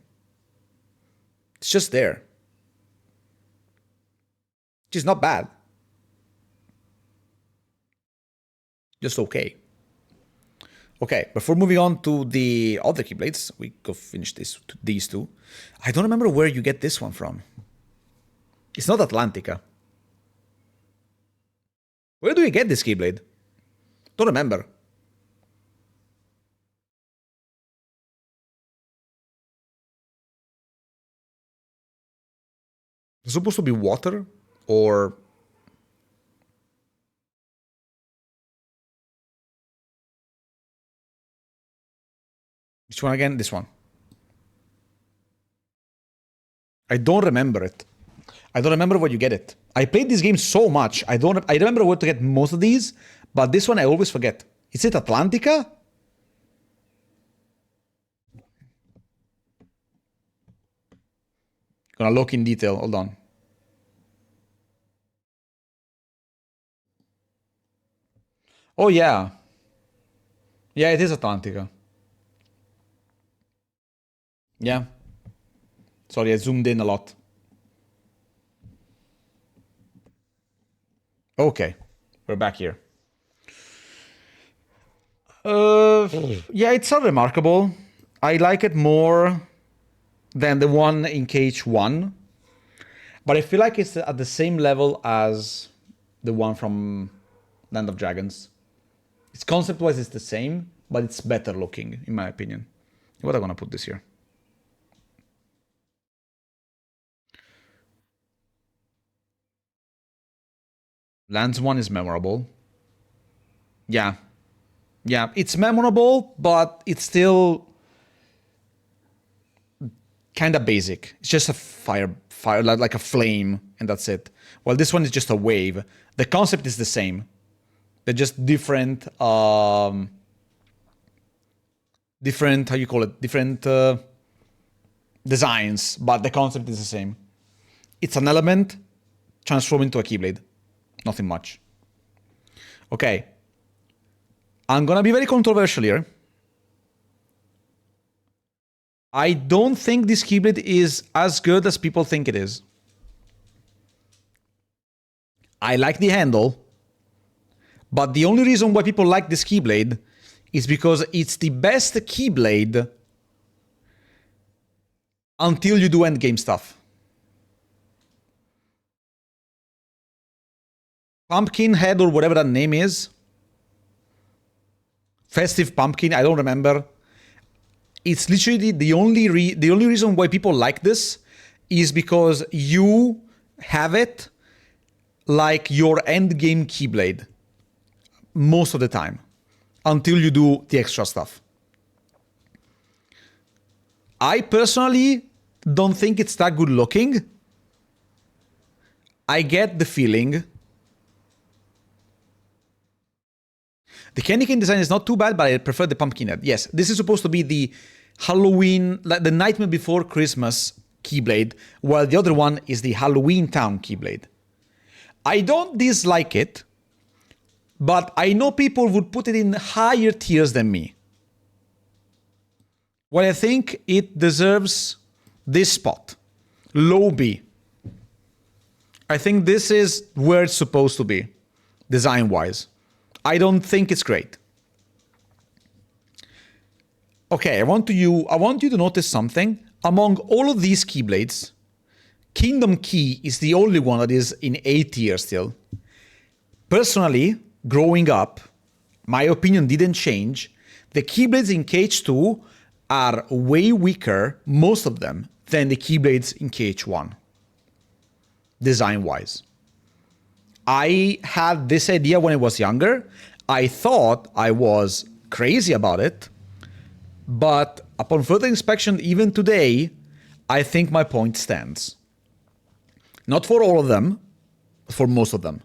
[SPEAKER 1] It's just there. Which is not bad. Just okay. Okay, before moving on to the other Keyblades, we go finish these two. I don't remember where you get this one from. It's not Atlantica. Where do you get this Keyblade? Don't remember. It's supposed to be water or... Which one again? This one. I don't remember it. I don't remember where you get it. I played this game so much. I remember where to get most of these, but this one I always forget. Is it Atlantica? Gonna look in detail. Hold on. Oh yeah. Yeah, it is Atlantica. Yeah. Sorry, I zoomed in a lot. Okay, we're back here. Yeah, it's not remarkable. I like it more than the one in KH1, but I feel like it's at the same level as the one from Land of Dragons. It's concept-wise, it's the same, but it's better looking, in my opinion. What am I gonna put this here? Lands one is memorable. Yeah. Yeah, it's memorable, but it's still kind of basic. It's just a fire, like a flame, and that's it. Well, this one is just a wave. The concept is the same. They're just different, different, how you call it, different designs, but the concept is the same. It's an element transformed into a Keyblade. Nothing much. Okay. I'm gonna be very controversial here. I don't think this Keyblade is as good as people think it is. I like the handle, but the only reason why people like this Keyblade is because it's the best Keyblade until you do endgame stuff. Pumpkinhead or whatever that name is, Festive Pumpkin, I don't remember. It's literally the only reason why people like this is because you have it like your end game Keyblade most of the time until you do the extra stuff. I personally don't think it's that good looking. I get the feeling. The candy cane design is not too bad, but I prefer the pumpkin head. Yes, this is supposed to be the Halloween, like the Nightmare Before Christmas Keyblade, while the other one is the Halloween Town Keyblade. I don't dislike it, but I know people would put it in higher tiers than me. Well, I think it deserves this spot. Low B. I think this is where it's supposed to be, design-wise. I don't think it's great. Okay, I want you to notice something. Among all of these Keyblades, Kingdom Key is the only one that is in A tier still. Personally, growing up, my opinion didn't change. The Keyblades in KH2 are way weaker, most of them, than the Keyblades in KH1, design-wise. I had this idea when I was younger. I thought I was crazy about it. But upon further inspection, even today, I think my point stands. Not for all of them, but for most of them.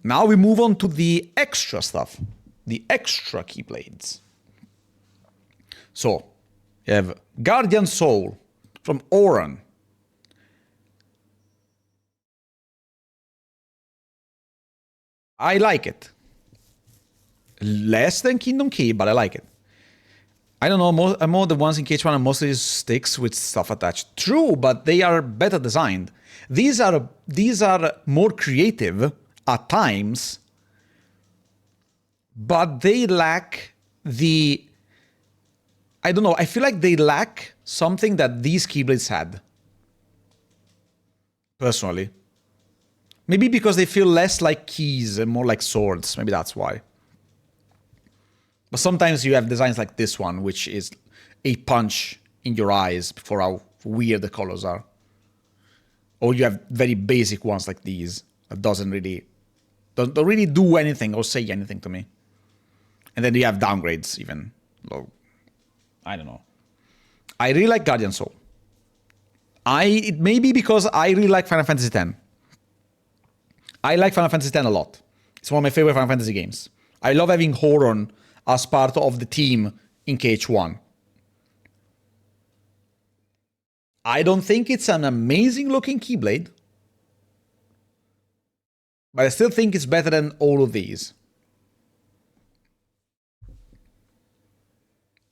[SPEAKER 1] Now we move on to the extra stuff. The extra Keyblades. So, you have Guardian Soul from Oran. I like it. Less than Kingdom Key, but I like it. I don't know, more the ones in KH1 are mostly sticks with stuff attached. True, but they are better designed. These are more creative at times, but they lack the... I don't know, I feel like they lack something that these Keyblades had. Personally. Maybe because they feel less like keys and more like swords. Maybe that's why. But sometimes you have designs like this one, which is a punch in your eyes for how weird the colors are. Or you have very basic ones like these that don't really do anything or say anything to me. And then you have downgrades even. I don't know. I really like Guardian Soul. It may be because I really like Final Fantasy X. I like Final Fantasy X a lot. It's one of my favorite Final Fantasy games. I love having Horon as part of the team in KH1. I don't think it's an amazing looking Keyblade, but I still think it's better than all of these.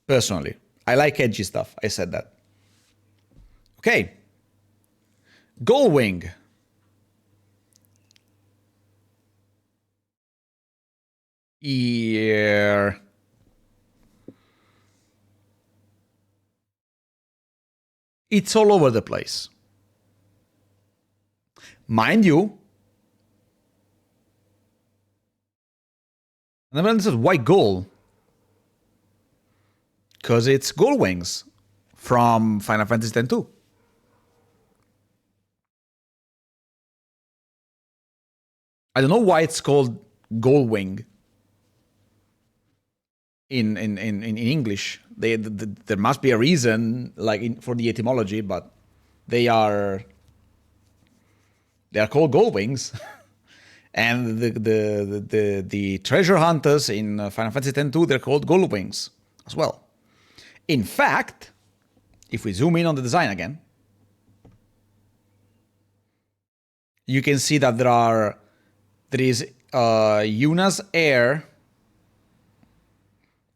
[SPEAKER 1] Personally. I like edgy stuff. I said that. Okay. Gullwing. Here. It's all over the place. Mind you, I never understood why gold. Because it's gold wings from Final Fantasy X-2. I don't know why it's called gold wing in English. There must be a reason, like for the etymology, but they are called gold wings. And the treasure hunters in Final Fantasy X-2, they're called gold wings as well. In fact, if we zoom in on the design again, you can see that there is Yuna's heir,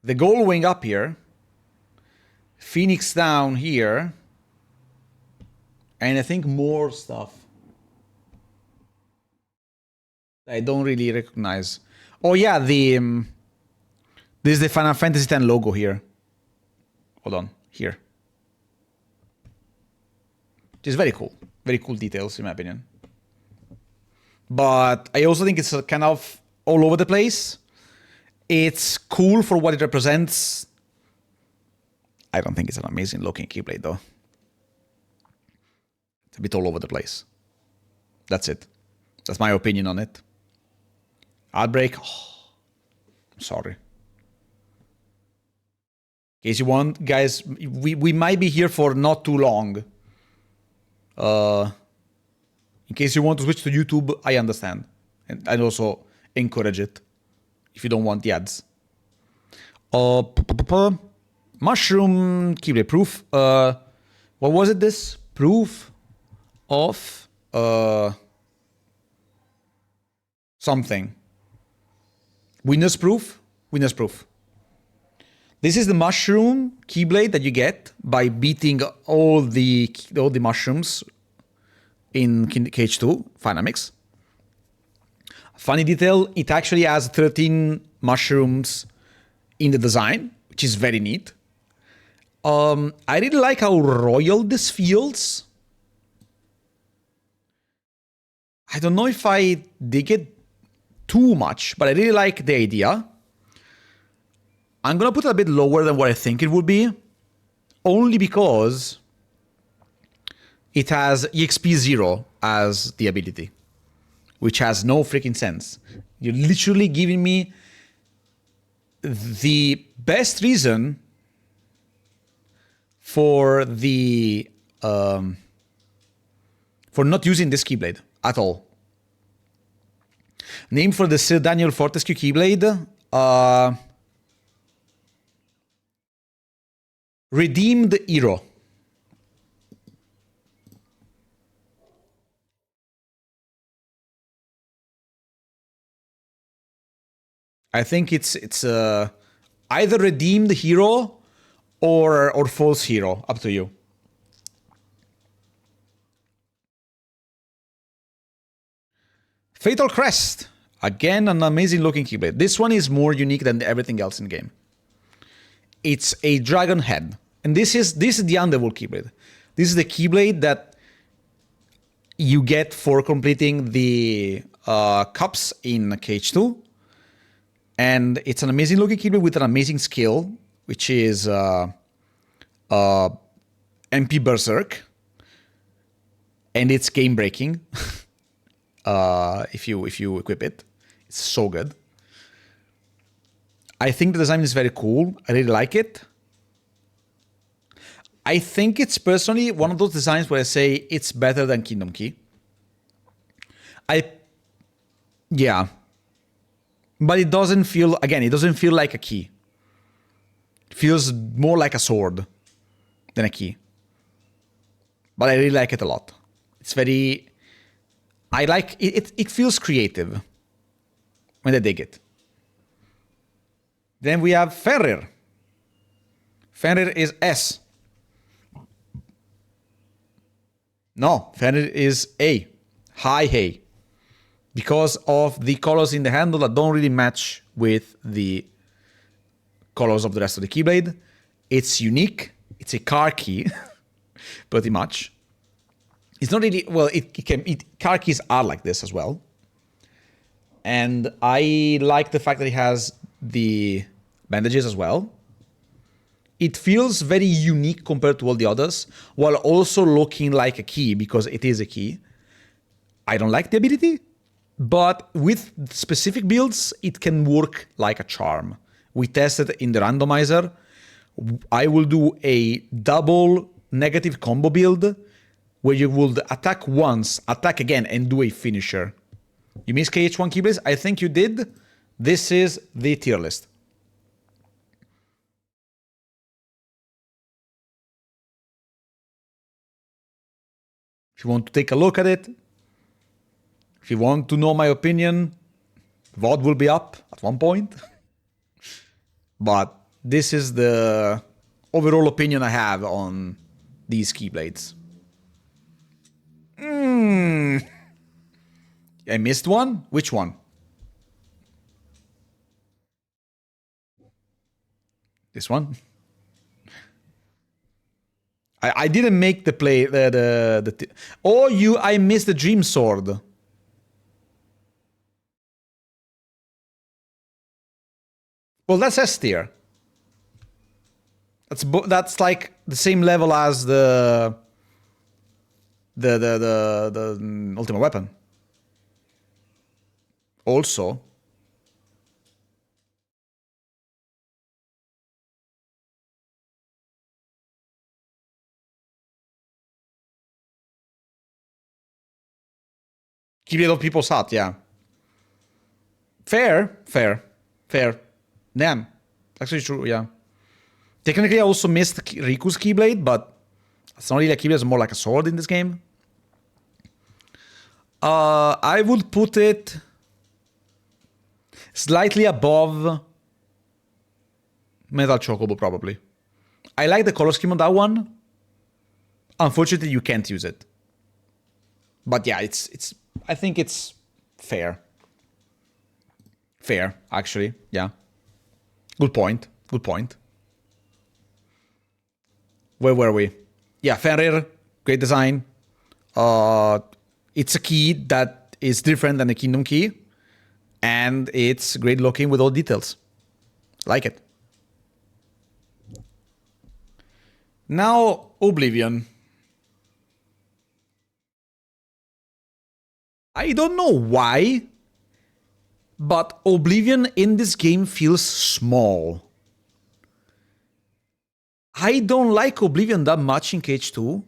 [SPEAKER 1] the gold wing up here, Phoenix down here, and I think more stuff I don't really recognize. Oh yeah, this is the Final Fantasy X logo here. Hold on, here. Which is very cool. Very cool details, in my opinion. But I also think it's kind of all over the place. It's cool for what it represents. I don't think it's an amazing looking Keyblade, though. It's a bit all over the place. That's it. That's my opinion on it. Outbreak. Oh, I'm sorry. In case you want, guys, we might be here for not too long. In case you want to switch to YouTube, I understand. And I'd also encourage it if you don't want the ads. Mushroom Keyblade proof. What was it? This proof of something. Winner's proof. Winner's proof. This is the mushroom Keyblade that you get by beating all the mushrooms in KH2 Final Mix. Funny detail, it actually has 13 mushrooms in the design, which is very neat. I really like how royal this feels. I don't know if I dig it too much, but I really like the idea. I'm gonna put it a bit lower than what I think it would be, only because it has EXP 0 as the ability, which has no freaking sense. You're literally giving me the best reason for the for not using this Keyblade at all. Name for the Sir Daniel Fortescue Keyblade. Redeemed Hero. I think it's either Redeemed Hero or False Hero. Up to you. Fatal Crest. Again, an amazing looking Keyblade. This one is more unique than everything else in the game. It's a dragon head. And this is the Underworld Keyblade. This is the Keyblade that you get for completing the cups in KH2. And it's an amazing looking Keyblade with an amazing skill, which is MP Berserk. And it's game breaking if you equip it. It's so good. I think the design is very cool. I really like it. I think it's personally one of those designs where I say it's better than Kingdom Key. Yeah. But it doesn't feel, again, it doesn't feel like a key. It feels more like a sword than a key. But I really like it a lot. It's very, I like, it feels creative when I dig it. Then we have Fenrir. Fenrir is S. No, Fenrir is A. High A. because of the colors in the handle that don't really match with the colors of the rest of the keyblade. It's unique. It's a car key, pretty much. It's not really, well, car keys are like this as well. And I like the fact that it has the bandages as well. It feels very unique compared to all the others, while also looking like a key, because it is a key. I don't like the ability, but with specific builds, it can work like a charm. We tested in the randomizer. I will do a double negative combo build where you would attack once, attack again, and do a finisher. You missed KH1 Keyblades? I think you did. This is the tier list. If you want to take a look at it, if you want to know my opinion, VOD will be up at one point. But this is the overall opinion I have on these Keyblades. I missed one? Which one? This one? I didn't make the play, I missed the Dream Sword. Well, that's S tier. That's like the same level as the Ultimate Weapon. Also, keep it on people's heart, yeah. Fair. Damn. Actually true, yeah. Technically, I also missed Riku's Keyblade, but it's not really a Keyblade, it's more like a sword in this game. I would put it slightly above Metal Chocobo, probably. I like the color scheme on that one. Unfortunately, you can't use it. But yeah, I think it's fair. Fair, actually, yeah. Good point. Where were we? Yeah, Fenrir, great design. It's a key that is different than the Kingdom Key. And it's great looking with all details. Like it. Now, Oblivion. I don't know why, but Oblivion in this game feels small. I don't like Oblivion that much in KH2.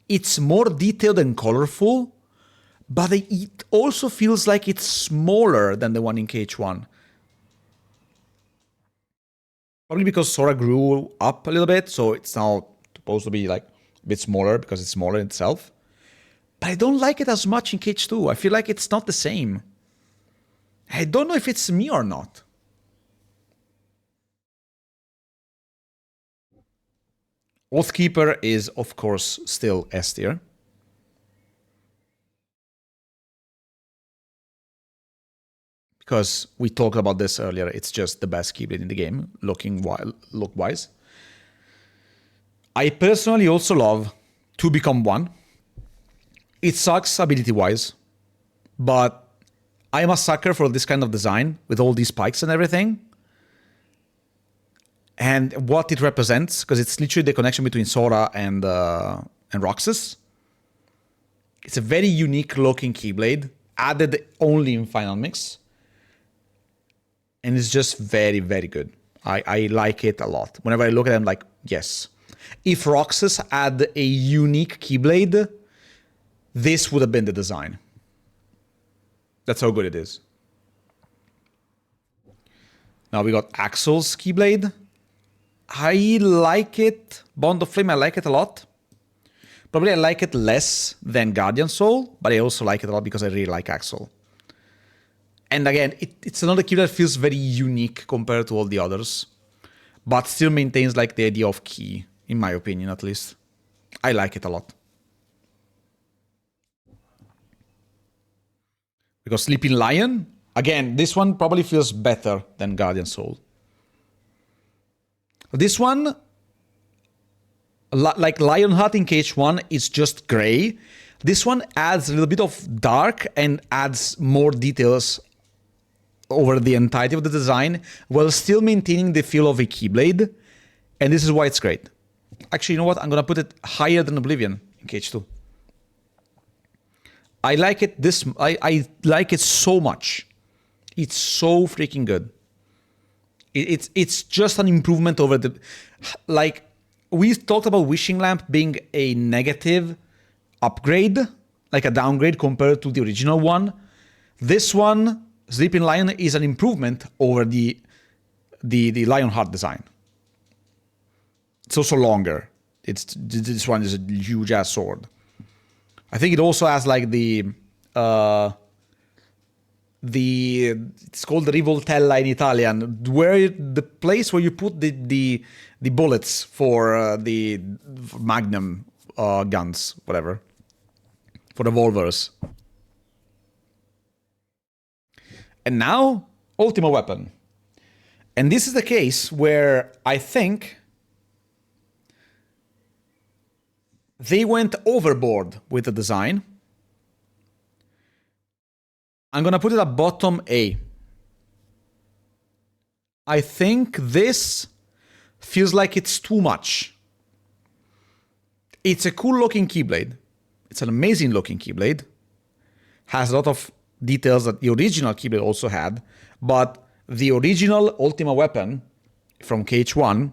[SPEAKER 1] It's more detailed and colorful, but it also feels like it's smaller than the one in KH1. Probably because Sora grew up a little bit, so it's now supposed to be like a bit smaller because it's smaller in itself. But I don't like it as much in KH2. I feel like it's not the same. I don't know if it's me or not. Oathkeeper is, of course, still S tier. Because we talked about this earlier, it's just the best Keyblade in the game, look-wise. I personally also love 2 Become 1. It sucks ability-wise, but I'm a sucker for this kind of design with all these spikes and everything. And what it represents, because it's literally the connection between Sora and Roxas. It's a very unique looking Keyblade, added only in Final Mix. And it's just very, very good. I like it a lot. Whenever I look at it, I'm like, yes. If Roxas had a unique Keyblade, this would have been the design. That's how good it is. Now we got Axel's Keyblade. I like it. Bond of Flame, I like it a lot. Probably I like it less than Guardian Soul, but I also like it a lot because I really like Axel. And again, it's another key that feels very unique compared to all the others, but still maintains like the idea of key, in my opinion at least. I like it a lot. Because Sleeping Lion, again, this one probably feels better than Guardian Soul. This one, like Lionheart in KH1, is just gray. This one adds a little bit of dark and adds more details over the entirety of the design while still maintaining the feel of a Keyblade. And this is why it's great. Actually, you know what? I'm going to put it higher than Oblivion in KH2. I like it I like it so much. It's so freaking good. It's just an improvement over the... Like, we talked about Wishing Lamp being a negative upgrade, like a downgrade compared to the original one. This one, Sleeping Lion, is an improvement over the Lionheart design. It's also longer. This one is a huge ass sword. I think it also has like it's called the rivoltella in Italian, where the place where you put the bullets for the Magnum guns, whatever, for the revolvers. And now, Ultima Weapon. And this is the case where I think they went overboard with the design. I'm going to put it at bottom A. I think this feels like it's too much. It's a cool looking Keyblade. It's an amazing looking Keyblade. Has a lot of details that the original Keyblade also had. But the original Ultima Weapon from KH1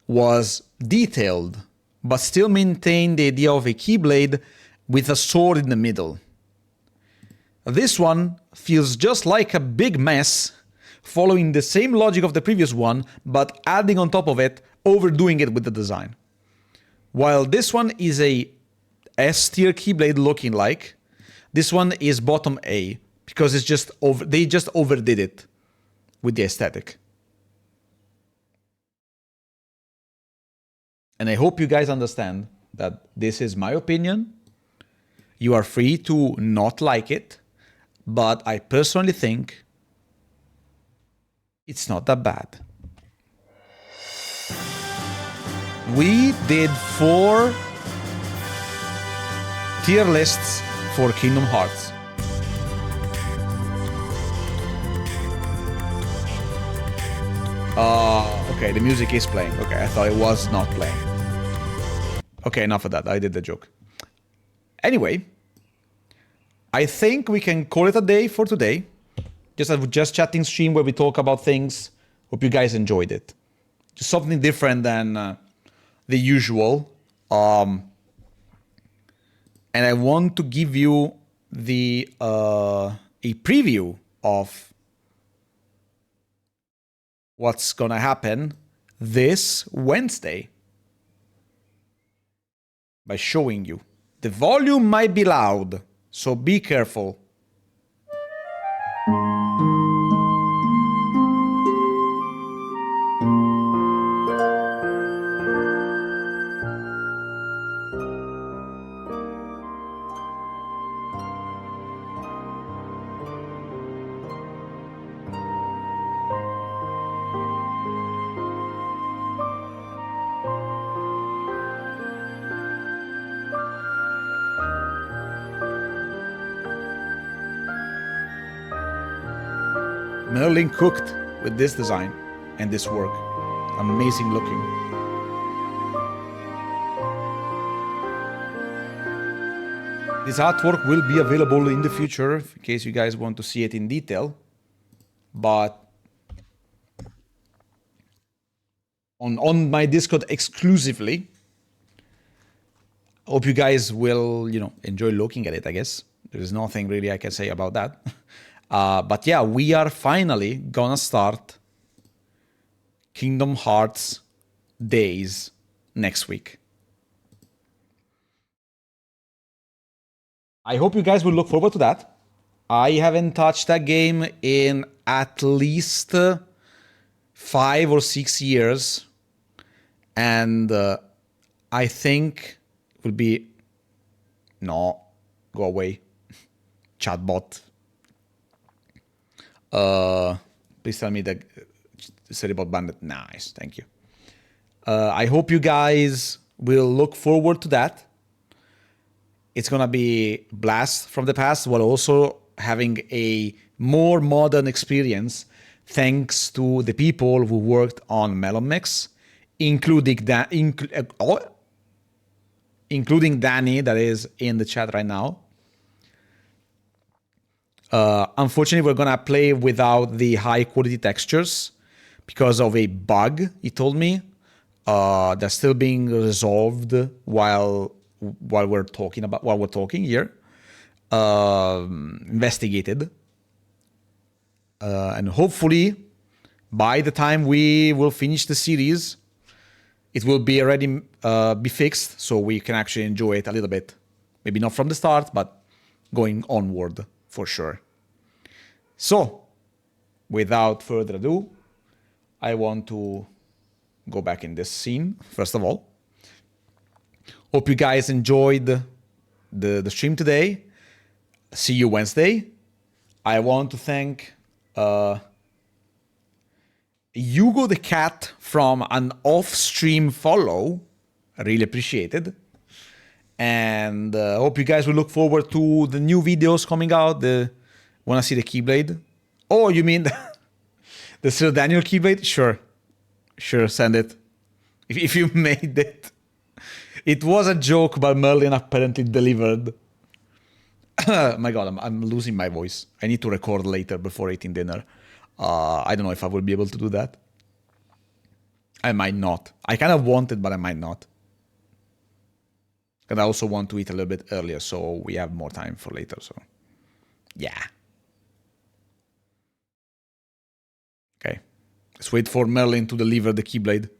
[SPEAKER 1] was detailed, but still maintained the idea of a Keyblade with a sword in the middle. This one feels just like a big mess, following the same logic of the previous one, but adding on top of it, overdoing it with the design. While this one is a S-tier Keyblade looking like, this one is bottom A, because it's just they just overdid it with the aesthetic. And I hope you guys understand that this is my opinion. You are free to not like it, but I personally think it's not that bad. We did 4 tier lists for Kingdom Hearts. Okay, the music is playing. Okay, I thought it was not playing. Okay, enough of that. I did the joke. Anyway, I think we can call it a day for today. Just chatting stream where we talk about things. Hope you guys enjoyed it. Just something different than the usual. And I want to give you a preview of what's gonna happen this Wednesday by showing you. The volume might be loud, so be careful. Merlin cooked with this design and this work. Amazing looking. This artwork will be available in the future in case you guys want to see it in detail. But on my Discord exclusively. Hope you guys will, enjoy looking at it, I guess. There's nothing really I can say about that. But yeah, we are finally gonna start Kingdom Hearts days next week. I hope you guys will look forward to that. I haven't touched that game in at least 5 or 6 years. And I think it will be... No, go away. chatbot. Please tell me that Seribot Bandit. Nice, thank you. I hope you guys will look forward to that. It's gonna be blast from the past while also having a more modern experience thanks to the people who worked on Melon Mix, including Danny, that is in the chat right now. Unfortunately, we're gonna play without the high quality textures because of a bug, he told me. That's still being resolved while we're talking here. Investigated. And hopefully, by the time we will finish the series, it will be already be fixed, so we can actually enjoy it a little bit. Maybe not from the start, but going onward for sure. So, without further ado, I want to go back in this scene, first of all. Hope you guys enjoyed the stream today. See you Wednesday. I want to thank Hugo the Cat from an off-stream follow. I really appreciate it. And hope you guys will look forward to the new videos coming out. Wanna see the Keyblade? Oh, you mean the Sir Daniel Keyblade? Sure, send it. If you made it. It was a joke, but Merlin apparently delivered. My God, I'm losing my voice. I need to record later before eating dinner. I don't know if I will be able to do that. I might not. I kind of want it, but I might not. And I also want to eat a little bit earlier, so we have more time for later. So, yeah. Okay. Let's wait for Merlin to deliver the Keyblade.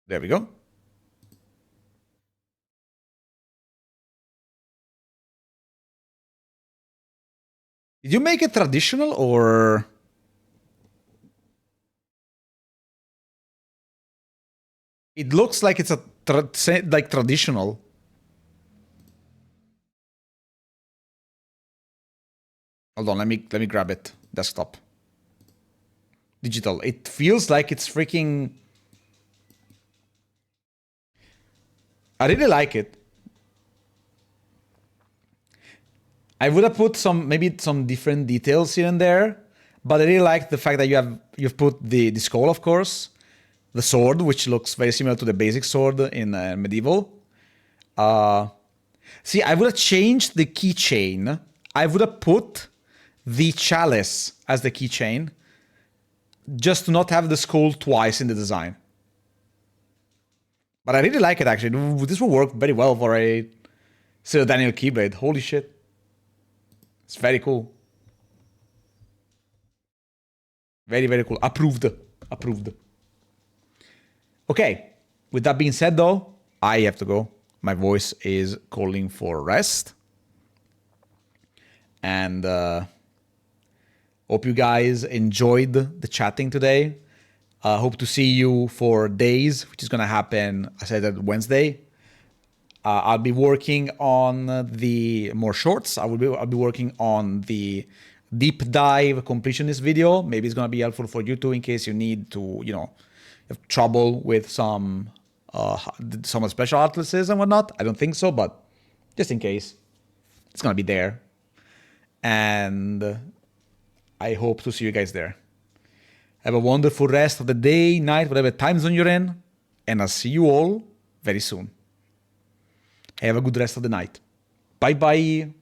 [SPEAKER 1] There we go. Did you make it traditional or? It looks like it's a traditional. Hold on, let me grab it. Desktop. Digital. It feels like it's freaking. I really like it. I would have put maybe some different details here and there, but I really like the fact that you've put the skull, of course, the sword, which looks very similar to the basic sword in Medieval. See, I would have changed the keychain. I would have put the chalice as the keychain, just to not have the skull twice in the design. But I really like it, actually. This will work very well for a Sir Daniel Keyblade. Holy shit. It's very cool. Very, very cool. Approved. Approved. Okay. With that being said, though, I have to go. My voice is calling for rest. And hope you guys enjoyed the chatting today. Hope to see you for days, which is going to happen, I said, Wednesday. I'll be working on the more shorts. I'll be working on the deep dive completionist video. Maybe it's going to be helpful for you too, in case you need to, have trouble with some special atlases and whatnot. I don't think so, but just in case, it's going to be there. And I hope to see you guys there. Have a wonderful rest of the day, night, whatever time zone you're in. And I'll see you all very soon. Have a good rest of the night. Bye-bye.